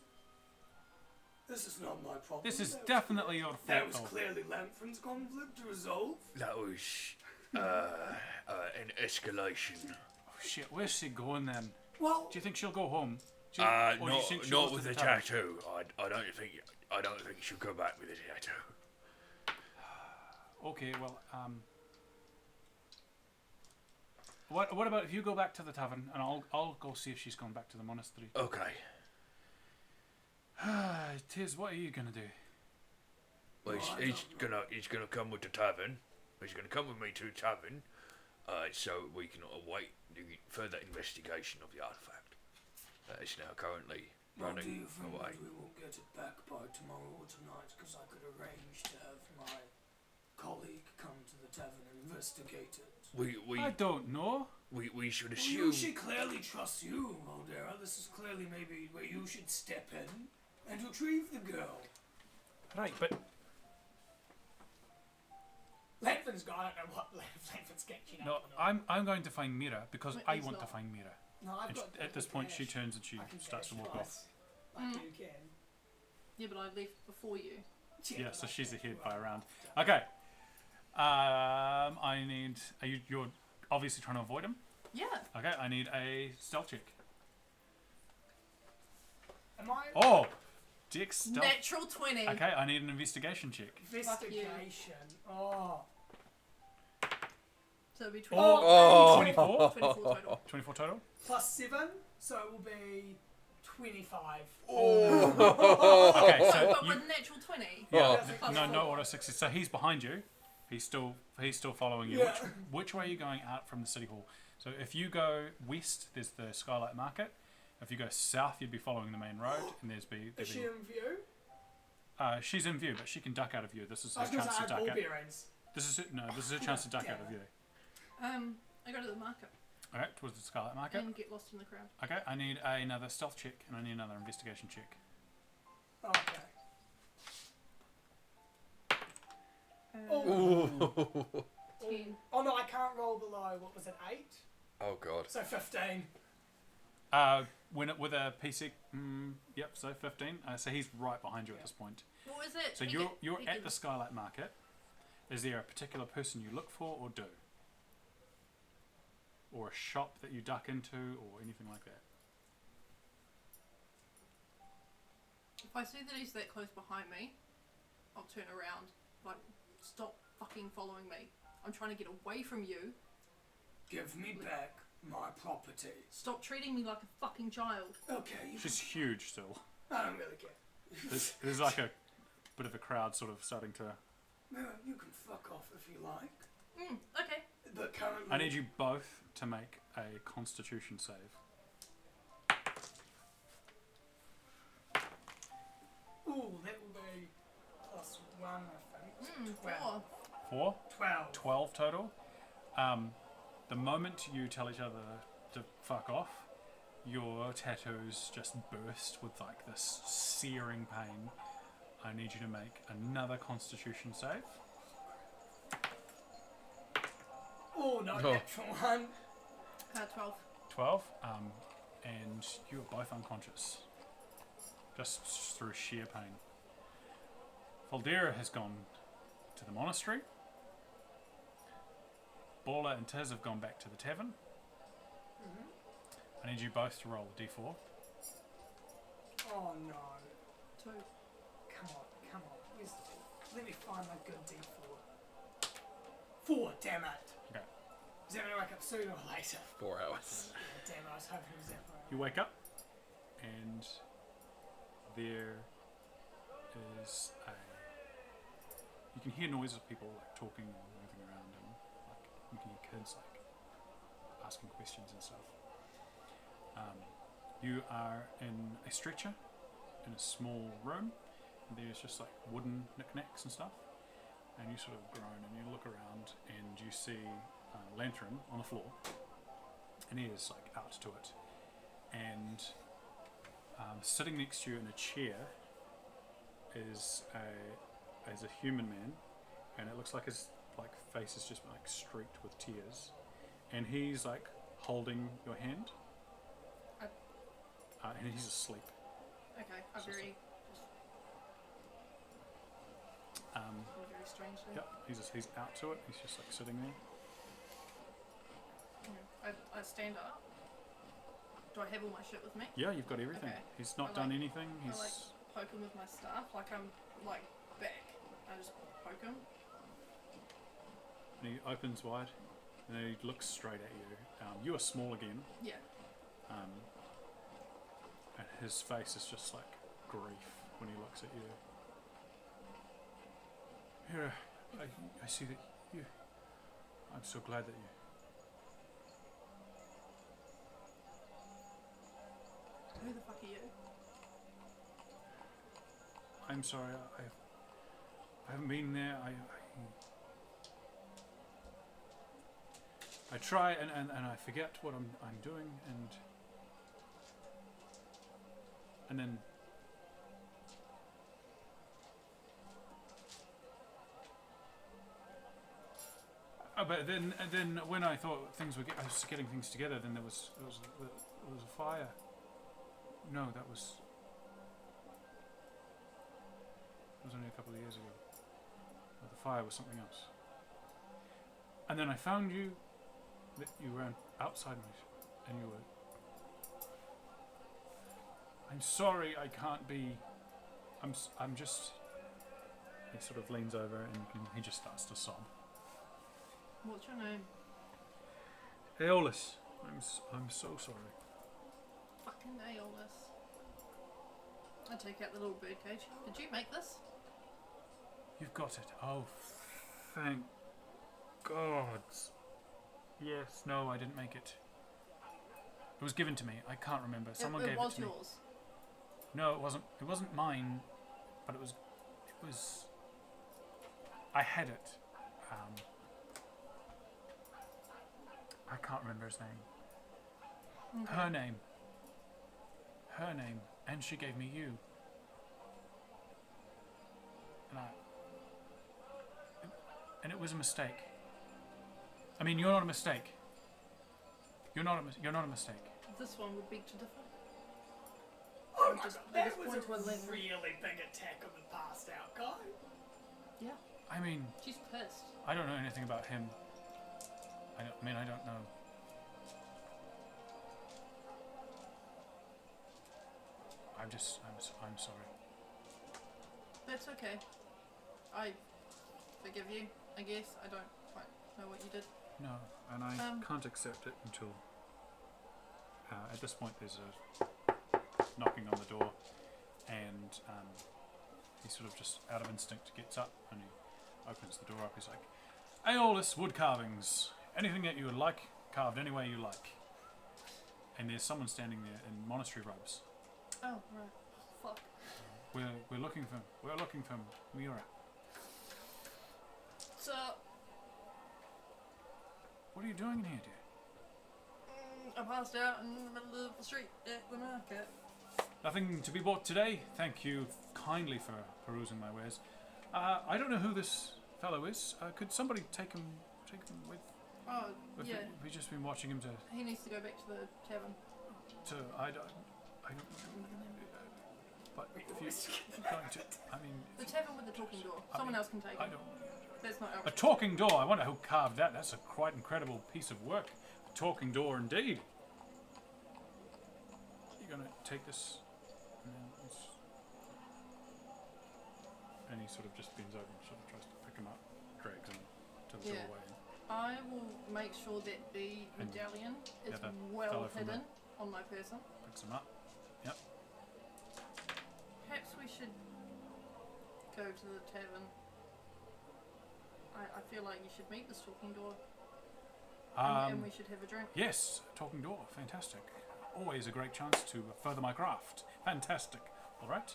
this is not my problem. This is That was- definitely your fault. That was though. clearly Lanthron's conflict to resolve. That was. An escalation. Oh, shit, where's she going then? Well, Do you think she'll go home? Do you, or do you think she Not goes to with the the tavern? tattoo. I don't think she'll go back with the tattoo. Okay, well, what about if you go back to the tavern and I'll go see if she's gone back to the monastery. Okay. Tiz, what are you gonna do? Well, he's gonna come with the tavern. He's gonna come with me to the tavern, so we can await the further investigation of the artifact. It's now currently well, do running you think away. that we will get it back by tomorrow or tonight? Because I could arrange to have my colleague come to the tavern and investigate it. I don't know. We should Well, assume. she clearly trusts you, Aldera. This is clearly maybe where you should step in and retrieve the girl. Right, but Lanthron's got, I don't know what Lanthron's catching up no, on. I'm going to find Mira because Wait, I he's want to not. find Mira. No, I've And got at this point, she dash. turns and she I can starts to dash walk off. twice, Like Mm. you can. Yeah, but I left before you. Yeah, but so I she's can. ahead by a round. Okay. I need. You're obviously trying to avoid him. Yeah. Okay, I need a stealth check. Am I Oh, Dex stealth. Natural 20. Okay, I need an investigation check. investigation? Oh. So it'll be 20. Oh. 24? 24 total. 24 total? Plus 7, so it will be 25. Okay, so But you, with natural 20. yeah, That's a no, plus no four. auto success. So he's behind you. He's still following you. Yeah. Which way are you going out from the city hall? So if you go west, there's the Skylight Market. If you go south, you'd be following the main road, and Is she in view? she's in view, but she can duck out of view. This is I her was going to chance say to I had duck ball out. bearings. This is her chance to duck out of view. I go to the market Okay, towards the Scarlet Market. and get lost in the crowd. Okay, I need another stealth check and I need another investigation check. Okay. Oh. 10. Oh no, I can't roll below, what was it, 8? Oh god. So 15. With a PC, yep, so 15. So he's right behind you at this point. What is it? So He you're can- at the Skylight Market. Is there a particular person you look for or do? Or a shop that you duck into or anything like that? If I see that he's that close behind me, I'll turn around. Like, stop fucking following me. I'm trying to get away from you. Give me back my property. Stop treating me like a fucking child. Okay, you She's huge still. I don't really care. There's like a bit of a crowd sort of starting to... Mira, you can fuck off if you like. Okay. But currently... I need you both to make a Constitution save. Ooh, that will be plus 1, I think. 12. 4? 12. 12 total. The moment you tell each other to fuck off, your tattoos just burst with like this searing pain. I need you to make another Constitution save. Oh, no, Oh. natural 1. 12. 12. And you are both unconscious. Just through sheer pain. Faldera has gone to the monastery. Baller and Tiz have gone back to the tavern. I need you both to roll a d4. Oh, no. 2. Come on. Let me find my good D4. 4, damn it. Okay. Is that going to wake up sooner or later? 4 hours. Yeah, damn it, I was hoping it was that way. You wake up, and there is a. You can hear noises of people like talking and moving around, and like you can hear kids like asking questions and stuff. You are in a stretcher in a small room, and there's just like wooden knickknacks and stuff. And you sort of groan and you look around and you see a lantern on the floor, and he is like out to it. And sitting next to you in a chair is a human man, and it looks like his like face is just like streaked with tears, and he's like holding your hand, and he's asleep. Okay, I'm So very, very strangely. Yep, he's out to it. He's just like sitting there. I stand up. Do I have all my shit with me? Yeah, you've got everything. Okay. He's not I done like- anything. He's I like poke him with my staff, like I'm like back. I just poke him. and he opens wide, and then he looks straight at you. You are small again. Yeah. And his face is just like grief when he looks at you. Here, I see that you. I'm so glad that you. Who the fuck are you? I'm sorry, I haven't been there. I try and I forget what I'm doing, and then but then when I thought I was getting things together, then there was a fire. No, that was only a couple of years ago. But the fire was something else. And then I found you. That you were outside me, and you were. I'm sorry, I can't be. I'm just. He sort of leans over and he just starts to sob. What's your name? Aeolus, I'm so sorry. Fucking Aeolus. I take out the little bird cage. Did you make this? You've got it. Oh, thank God. Yes, no, I didn't make it. It was given to me. I can't remember. Someone gave it was to me. yours. No, it wasn't. It wasn't mine, but it was. I had it. I can't remember his name. Okay. Her name, and she gave me you. And it was a mistake. I mean, you're not a mistake. You're not a mistake. This one would beg to differ. Oh I my just- god, I that just was point to a a lantern. really big attack on the passed out guy. Yeah. I mean, She's pissed. I don't know anything about him. I don't know. I'm sorry. That's okay. I forgive you, I guess. I don't quite know what you did. No, and I can't accept it until. At this point, there's a knocking on the door, and he sort of just out of instinct gets up and he opens the door up. He's like, "Aeolus wood carvings. Anything that you would like carved any way you like." And there's someone standing there in monastery robes. Oh, right. Fuck. We're looking for Mira. So, What are you doing in here, dear? I passed out in the middle of the street at the market. Nothing to be bought today. Thank you kindly for perusing my wares. I don't know who this fellow is. Could somebody take him with? Oh, yeah. We've just been watching him He needs to go back to the tavern. I don't. But if you're going to, I mean, The tavern with the talking door. Someone else can take I it. don't. That's not A our. talking door. I wonder who carved that. That's a quite incredible piece of work. A talking door, indeed. You're gonna take this, and he sort of just bends over and sort of tries to pick him up, drags him to the Yeah. doorway. I will make sure that the And medallion is the well fellow from hidden on my person. Picks him up. Perhaps we should go to the tavern. I feel like you should meet this talking door, and we should have a drink. Yes, talking door, fantastic. Always a great chance to further my craft. Fantastic. All right,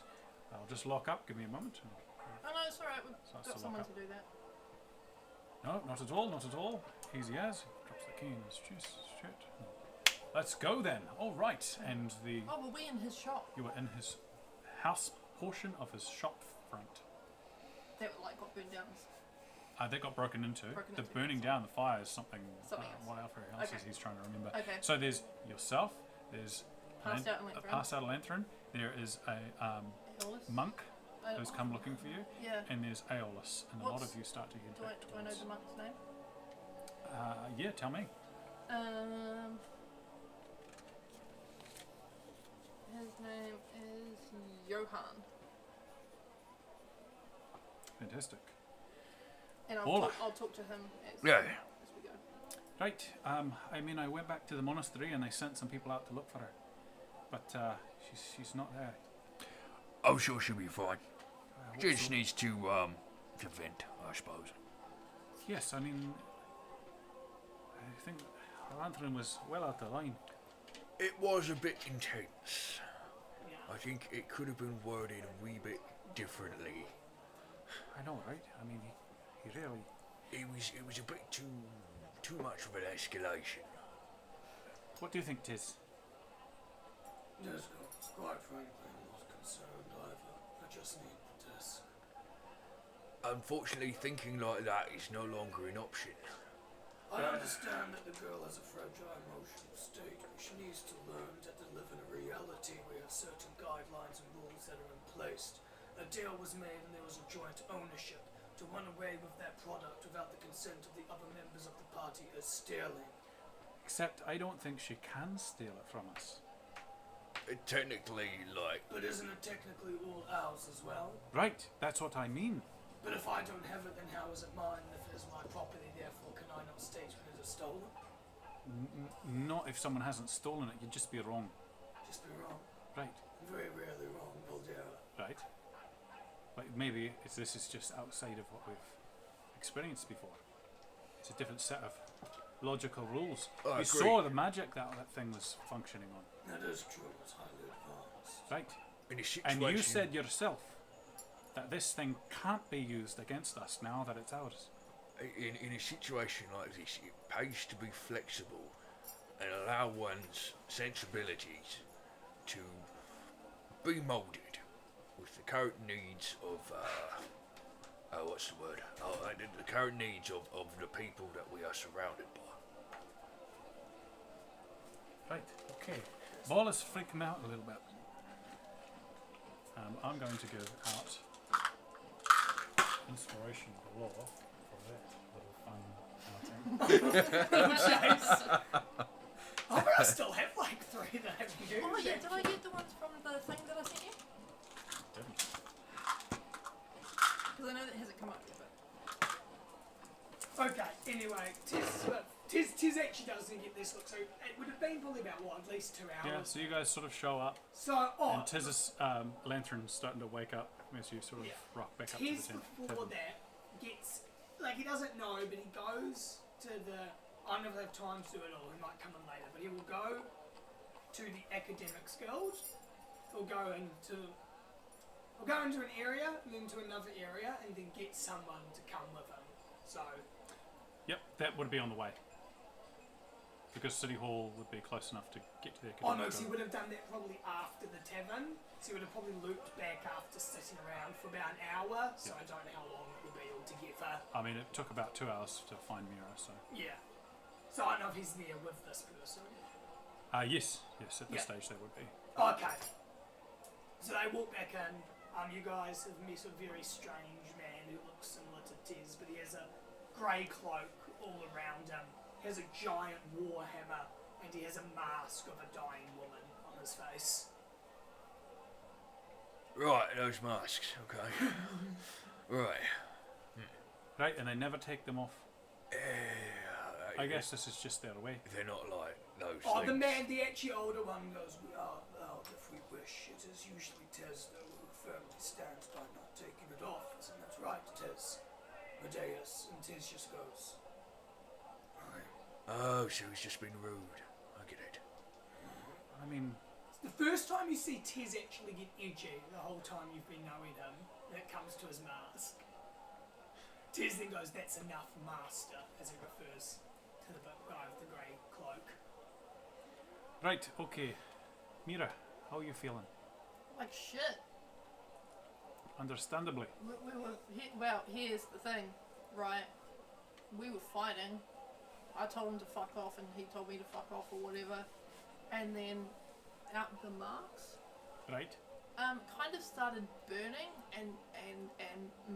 I'll just lock up. Give me a moment. Oh no, it's alright. We've Starts got to someone lock to do that. No, not at all, not at all. Easy as. Drops the key in his chest. Shit. Let's go then. All right, and the Oh, were we in his shop? you were in his house portion of his shop front. That like got burned down. They got broken into. Broken The into, burning yes. down the fire is something. Something else. Whatever else Okay. he's trying to remember. Okay. So there's yourself. There's Passed out in a Lanthorn. passed out Lanthorn. There is a Aeolus? monk I don't who's know. come looking for you, Yeah. and there's Aeolus, and a lot What's- of you start to head Do I back know towards. the monk's name? Yeah, tell me. His name is Johan. Fantastic. And Hola. I'll talk to him as Yeah. we go. Right. I mean, I went back to the monastery and they sent some people out to look for her, but she's not there. I'm sure she'll be fine. I hope She just so. needs to vent, I suppose. Yes, I mean, I think Lanthorn was well out of line. It was a bit intense. Yeah. I think it could have been worded a wee bit differently. I know, right? I mean, he really. It was a bit too much of an escalation. What do you think, Tiz? Yes, quite frankly, I'm not concerned either. I just need the disc. Unfortunately, thinking like that is no longer an option. I understand that the girl has a fragile emotional state, but she needs to learn that to live in a reality where certain guidelines and rules that are in place. A deal was made and there was a joint ownership. To run away with that product without the consent of the other members of the party is stealing. Except I don't think she can steal it from us. Technically, like, But isn't it technically all ours as well? Right, that's what I mean. But if I don't have it, then how is it mine? And if it is my property, therefore can I not state when it is stolen? Not if someone hasn't stolen it, you'd just be wrong. Just be wrong. Right, Very rarely wrong, Valdera. right. But maybe this is just outside of what we've experienced before. It's a different set of logical rules. I We agree. saw the magic that thing was functioning on. That is true, it's highly advanced. Right. in a situation. And you said yourself that this thing can't be used against us now that it's ours. in a situation like this, it pays to be flexible and allow one's sensibilities to be moulded with the current needs of what's the word? The current needs of the people that we are surrounded by. Right, okay. Ball is freaking out a little bit. I'm going to give out inspiration galore for that little fun outing. I bet I still have like 3 that I haven't used. Oh yeah, did I get the ones from the thing that I sent you? Didn't. Because I know that hasn't come up yet, Okay, anyway, Tiz actually doesn't get this look, so it would have been probably about, what, at least 2 hours? Yeah, so you guys sort of show up, So, and Tiz's lantern's starting to wake up as you sort of Yeah. rock back up to the Tiz tent. before that gets, like, he doesn't know, but he goes to the, I never have time to do it all, he might come in later, but he will go to the Academics Guild, he'll go into an area, and then to another area, and then get someone to come with him. So, Yep, that would be on the way. Because City Hall would be close enough to get to the oh no, academic so he building. would have done that probably after the tavern, so he would have probably looped back after sitting around for about an hour, so I don't know how long it will be altogether. I mean, it took about 2 hours to find Mira, so... Yeah. So I don't know if he's there with this person. Yes, at this Yeah. stage they would be. Okay. So they walk back in. You guys have met a very strange man who looks similar to Tiz, but he has a grey cloak all around him. He has a giant war hammer, and he has a mask of a dying woman on his face. Right, those masks. Okay. Right. Right, and they never take them off. I Yeah, guess this is just their way. they're not like those Oh, the things. man, the actually older one goes, We are allowed if we wish. It is usually Tesno who firmly stands by not taking it off. right, Tiz. Medeus, and Tiz just goes, Oh, so he's just been rude. I get it. I mean, It's the first time you see Tez actually get edgy the whole time you've been knowing him, that comes to his mask. Tez then goes, "That's enough, master," as he refers to the guy with the grey cloak. right, okay. Mira, how are you feeling? Like shit. Understandably. Well, here's the thing, right? We were fighting. I told him to fuck off, and he told me to fuck off or whatever. And then out the marks, Right? kind of started burning and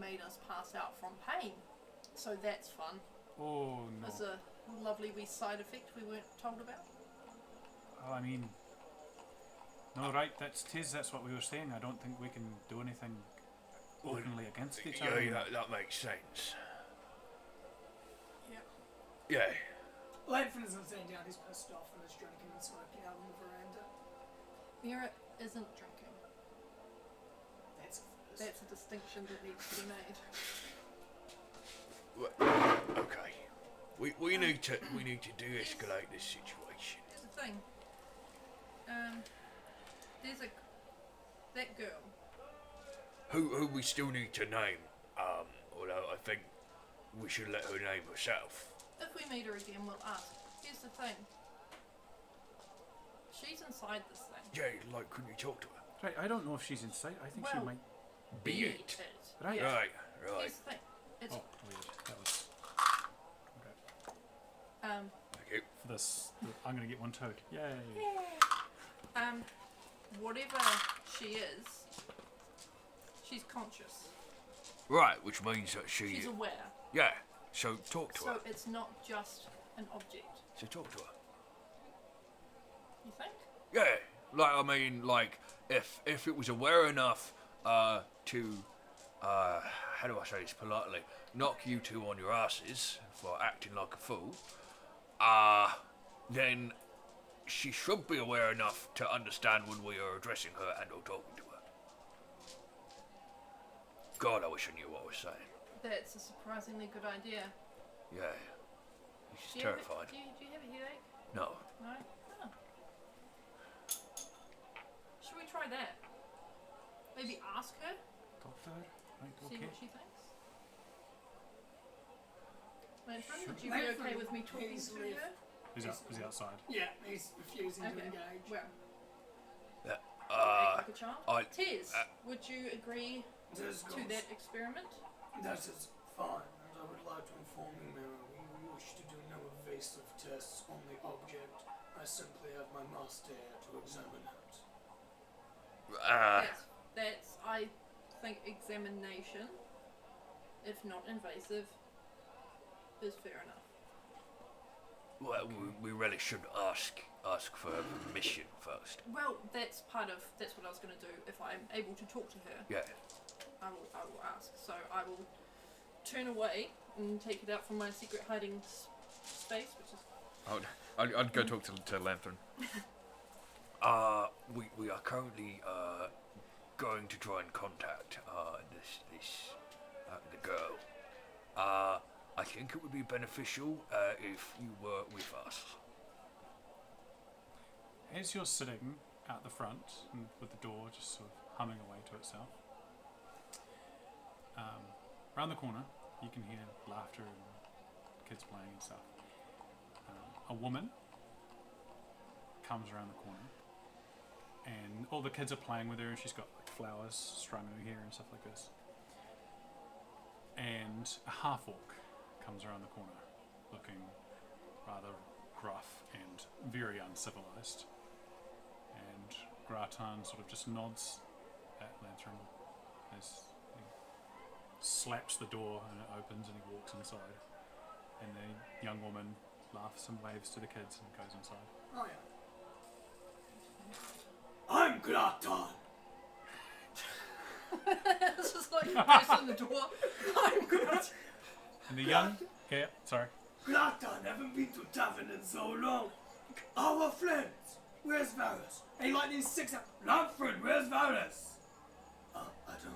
made us pass out from pain. So that's fun. Oh, no. There's a lovely wee side effect we weren't told about. I mean, no, right, that's Tiz, that's what we were saying. I don't think we can do anything openly against each other. Yeah, that makes sense. Yeah. Yeah. Lanford isn't sitting down, he's pissed off and is drinking and smoking out on the veranda. Mira isn't drinking. That's a first. That's a distinction that needs to be made. Okay. We need to de-escalate this situation. Here's the thing. There's that girl. Who we still need to name. Although I think we should let her name herself. If we meet her again, we'll ask. Here's the thing. She's inside this thing. Yeah, like, couldn't you talk to her? Right, I don't know if she's inside. I think she Well, might. Be it. Right. Yeah. Right. Here's the thing. It's Oh, weird. That was. Thank you. For this, I'm gonna get one too. Yay. whatever she is, she's conscious. Right, which means that She's aware. Yeah. So talk to So her. it's not just an object. So talk to her. You think? Yeah. Like, I mean, like, if it was aware enough to how do I say this politely, knock you two on your asses for acting like a fool, then she should be aware enough to understand when we are addressing her and or talking to her. God, I wish I knew what I was saying. That's a surprisingly good idea. Yeah. She's Do you have a- terrified. do you have a headache? No. No? Oh. Should we try that? Maybe ask her, Talk to her. Right, see okay. what she thinks? Manfred, would you be Manfred, okay with me talking he's to left. her? Is he outside? Yeah, he's refusing to Okay. engage. Well, Yeah. act like a child. Tez, uh, would you agree Tiz to goes, that experiment? that is fine, and I would like to inform you, Mira, we wish to do no evasive tests on the object. I simply have my master here to examine it. That's I think examination, if not invasive, is fair enough. Well, we really should ask for her permission first. Well, that's what I was going to do. If I'm able to talk to her, Yeah. I will ask. So I will turn away and take it out from my secret hiding space, which is I'd go talk to Lanthorn. We are currently going to try and contact the girl. I think it would be beneficial if you were with us. As you're sitting at the front and with the door just sort of humming away to itself, around the corner you can hear laughter and kids playing and stuff. A woman comes around the corner and all the kids are playing with her and she's got like flowers strung in her hair and stuff like this. And a half-orc comes around the corner looking rather gruff and very uncivilized. And Gratan sort of just nods at Lanthorn as he slaps the door and it opens and he walks inside. And the young woman laughs and waves to the kids and goes inside. Oh yeah. I'm Gratan! it's just like you burst in the door. I'm good. And the young... Yeah, sorry. Gratan, haven't been to tavern in so long. Our friends, where's Varus? And he like these six up. Lanford, where's Varus? I don't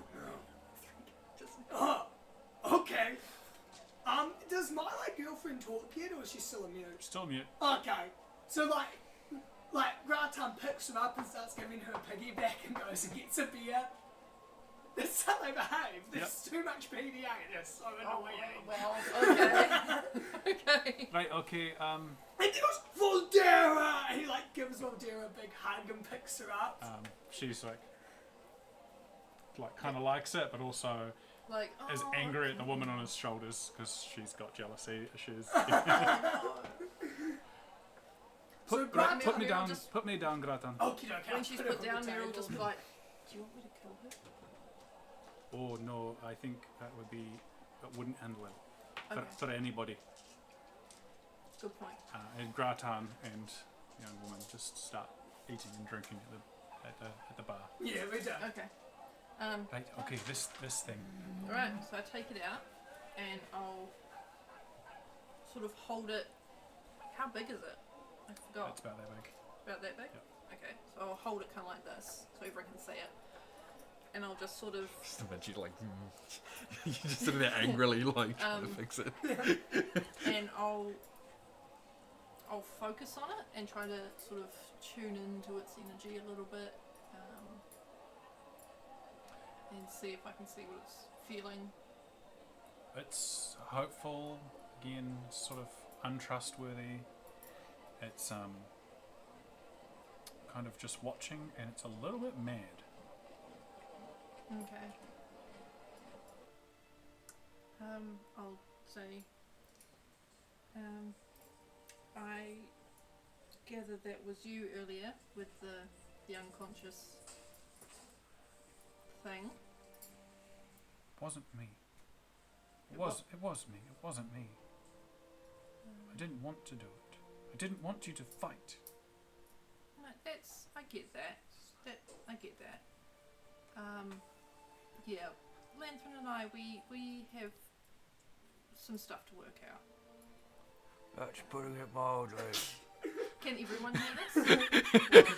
know. Okay. Does my girlfriend talk yet, or is she still a mute? Still mute. Okay. So Gratan picks her up and starts giving her a piggyback and goes and gets a beer. That's how they behave. There's too much PDA. It's so annoying. Well, okay. Okay. Right, okay, And he goes, Voldera! And he gives Voldera a big hug and picks her up. she's kind of likes it, but also Like, is oh, angry at the okay. woman on his shoulders because she's got jealousy issues. So Put me Meryl down, just- put me down, Gratan. Okie dokie. When she's put down, Meryl will just be like, do you want me to kill her? Oh no, I think that wouldn't end well Okay. for anybody. Good point. And Gratan and the young woman just start eating and drinking at the bar. Yeah, we do. Okay. Right, okay, this thing. Alright, so I take it out and I'll sort of hold it. How big is it? I forgot. It's about that big. About that big? Okay, so I'll hold it kind of like this so everyone can see it. And I'll just sort of. Just imagine you just sitting there angrily trying to fix it. And I'll focus on it and try to sort of tune into its energy a little bit, and see if I can see what it's feeling. It's hopeful, again, sort of untrustworthy. It's kind of just watching, and it's a little bit mad. Okay. I'll say, I gather that was you earlier with the unconscious thing. It wasn't me. It It was me. It wasn't me. I didn't want to do it. I didn't want you to fight. No, I get that. I get that. Yeah, Lanthorn and I, we have some stuff to work out. That's putting it mildly. Can everyone hear this?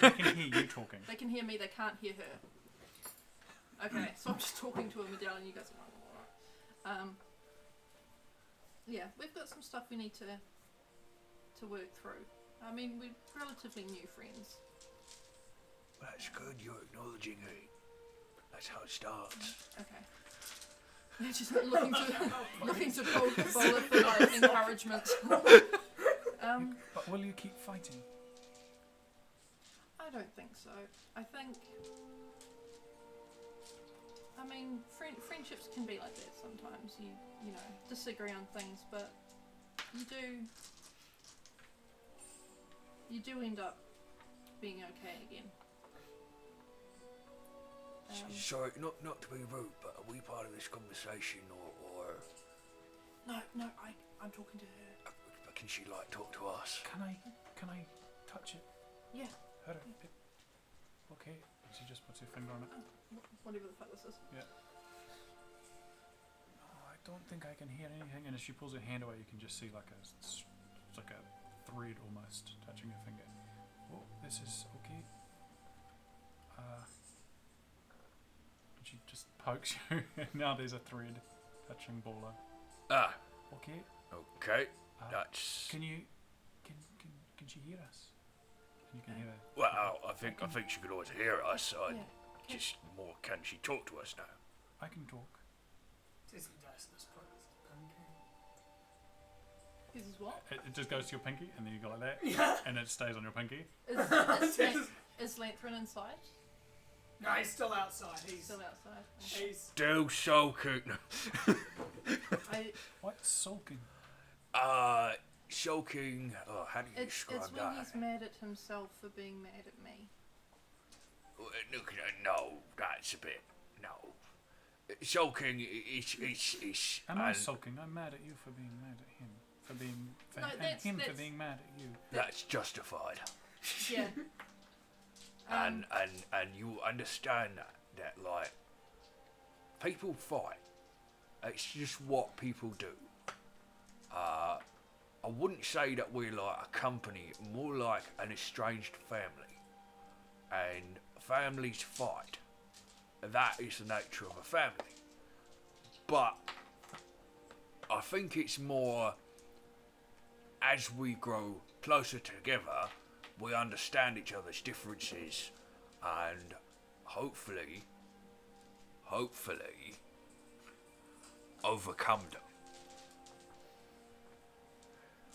I can hear you talking. They can hear me, they can't hear her. Okay, so I'm just talking to a Medell and you guys are alright. Yeah, we've got some stuff we need to work through. I mean, we're relatively new friends. That's good, you're acknowledging it. That's how it starts. Okay. They're just looking to pull it for like encouragement. But will you keep fighting? I don't think so. I mean, friendships can be like that sometimes. You know, disagree on things, but you do end up being okay again. Sorry, not to be rude, but are we part of this conversation or No, I'm talking to her. can she talk to us? Can I touch it? Yeah. Her, okay. And she just puts her finger on it. Whatever the fuck this is. Yeah. Oh, I don't think I can hear anything. And as she pulls her hand away, you can just see it's like a thread almost touching her finger. Oh, this is okay. And she just pokes you, and now there's a thread touching Baller. Ah, Okay. okay. That's. Can she hear us? And you can hear her. Well, I think she could always hear us. Yeah. Just more, can she talk to us now? I can talk. Disney dice at this point. This is what? It just goes to your pinky, and then you go like that, Yeah. and it stays on your pinky. Is Lanthorn inside? No, he's still outside. He's Still outside. he's Still sulking. What's sulking? Sulking. Oh, how do you It's describe when that? he's mad at himself for being mad at me. Look, no, that's a bit. No. Sulking is. Am I sulking? I'm mad at you for being mad at him. For being mad at you. That's justified. Yeah. And you understand that people fight. It's just what people do. I wouldn't say that we're like a company, more like an estranged family. And families fight. That is the nature of a family. But I think it's more as we grow closer together, we understand each other's differences and hopefully overcome them.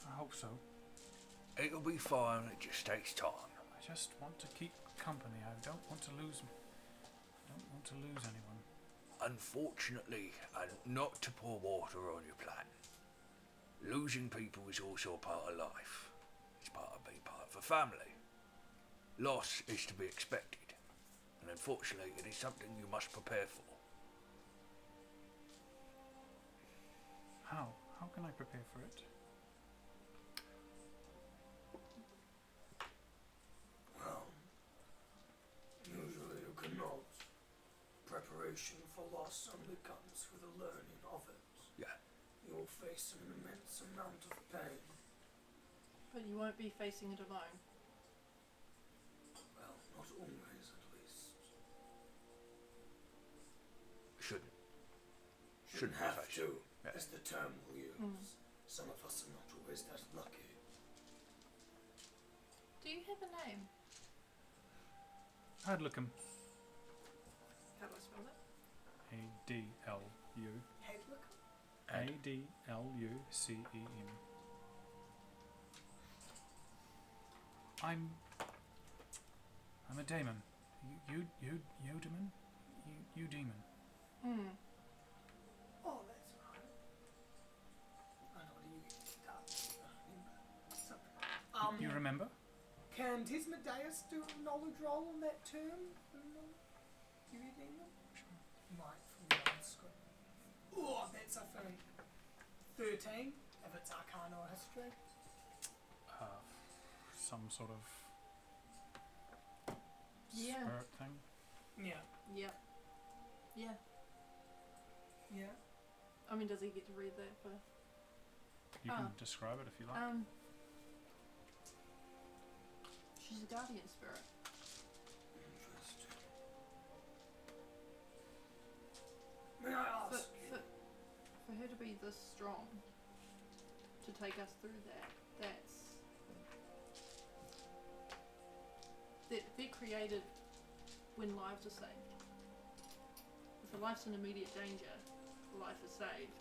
I hope so. It'll be fine, it just takes time. I just want to keep company. I don't want to lose. I don't want to lose anyone. Unfortunately, and not to pour water on your plan, losing people is also a part of life. It's part of being part of a family. Loss is to be expected, and unfortunately, it is something you must prepare for. How? How can I prepare for it? Well, usually you cannot. Preparation for loss only comes with the learning of it. Yeah. You will face an immense amount of pain. But you won't be facing it alone. Well, not always, at least. Shouldn't have be to, Yeah. is the term we'll use. Some of us are not always that lucky. Do you have a name? Adlucum. How do I spell that? A-D-L-U. Hadlook? A-D-L-U-C-E-M. I'm a daemon. You demon? You demon. Hmm. Oh, that's right. I know what you get You remember? Can Tismadeus do a knowledge roll on that term? You reading them? Might from the old script. Oh, that's I think 13 if it's Arcana or History. Some sort of Yeah. spirit thing. Yeah. Yep. Yeah. Yeah. I mean, does he get to read that? But You can describe it if you like. she's a guardian spirit. Interesting. May I ask? For her to be this strong, to take us through they're created when lives are saved. If a life's in immediate danger, life is saved.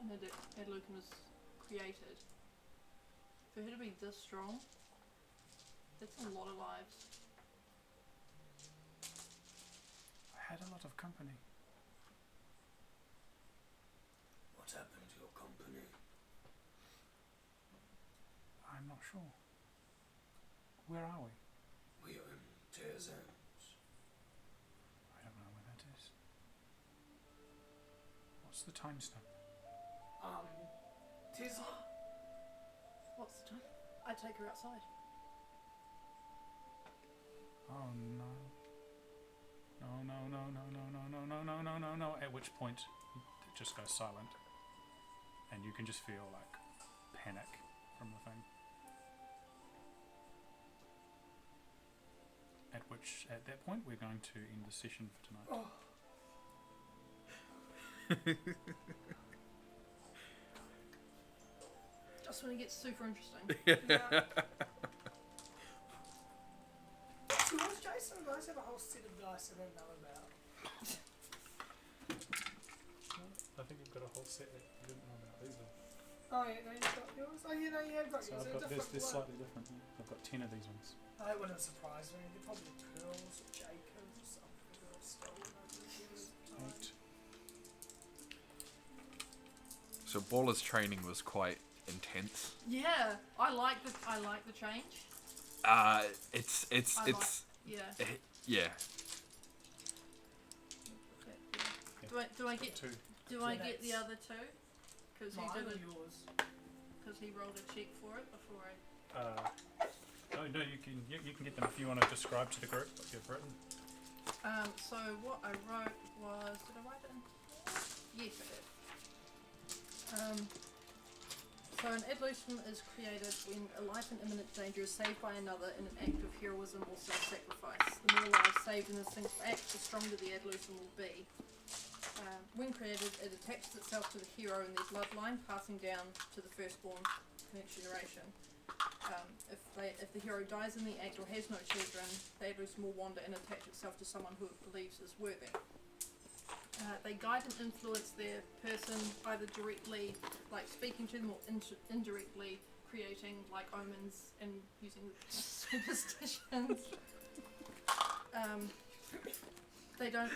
And Adlucum is created. For her to be this strong, that's a lot of lives. I had a lot of company. What happened to your company? I'm not sure. Where are we? We are in Tear's End. I don't know where that is. What's the time stamp? Tis What's the time? I take her outside. Oh no. No. At which point it just goes silent. And you can just feel like panic from the thing. At that point we're going to end the session for tonight. Oh. Just when it gets super interesting. Yeah. So what's Jason? Guys have a whole set of dice I don't know about. I think you've got a whole set that you didn't know about either. Oh yeah, no, you've got yours. Oh yeah, no, you have got So yours. I've got They're this different slightly different. I've got 10 of these ones. Oh, that wouldn't surprise me. They're probably pearls or Jacobs or something that I've stolen over the years. 8. So Baller's training was quite intense. Yeah, I like the change. It's Yeah. yeah. Do I get 2. do I Yeah, get the that's- other two? Because he Mine did or it. yours? Because he rolled a check for it before No, you can get them if you want to describe to the group what you've written. So what I wrote was, did I write it in? Yes, I did. So an Adlucum is created when a life in imminent danger is saved by another in an act of heroism or self-sacrifice. The more lives saved in a single act, the stronger the Adlucum will be. When created, it attaches itself to the hero in their bloodline, passing down to the firstborn for the next generation. If the hero dies in the act or has no children, the Adlusum will wander and attach itself to someone who it believes is worthy. They guide and influence their person either directly, like speaking to them, or indirectly creating like omens and using superstitions. They don't.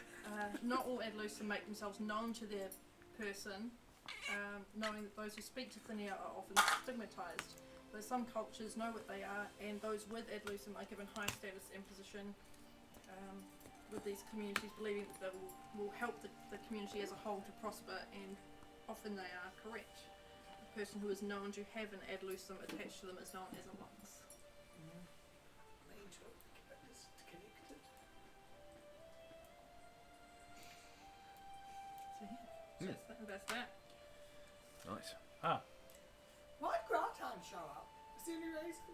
Not all Adlusum make themselves known to their person, knowing that those who speak to thin air are often stigmatized. But some cultures know what they are, and those with Adlusum are given high status and position with these communities, believing that they will help the community as a whole to prosper, and often they are correct. The person who is known to have an Adlusum attached to them is known as a Lux. So yeah, that's that. Nice. Ah, Why did Grantan show up? Is there any reason?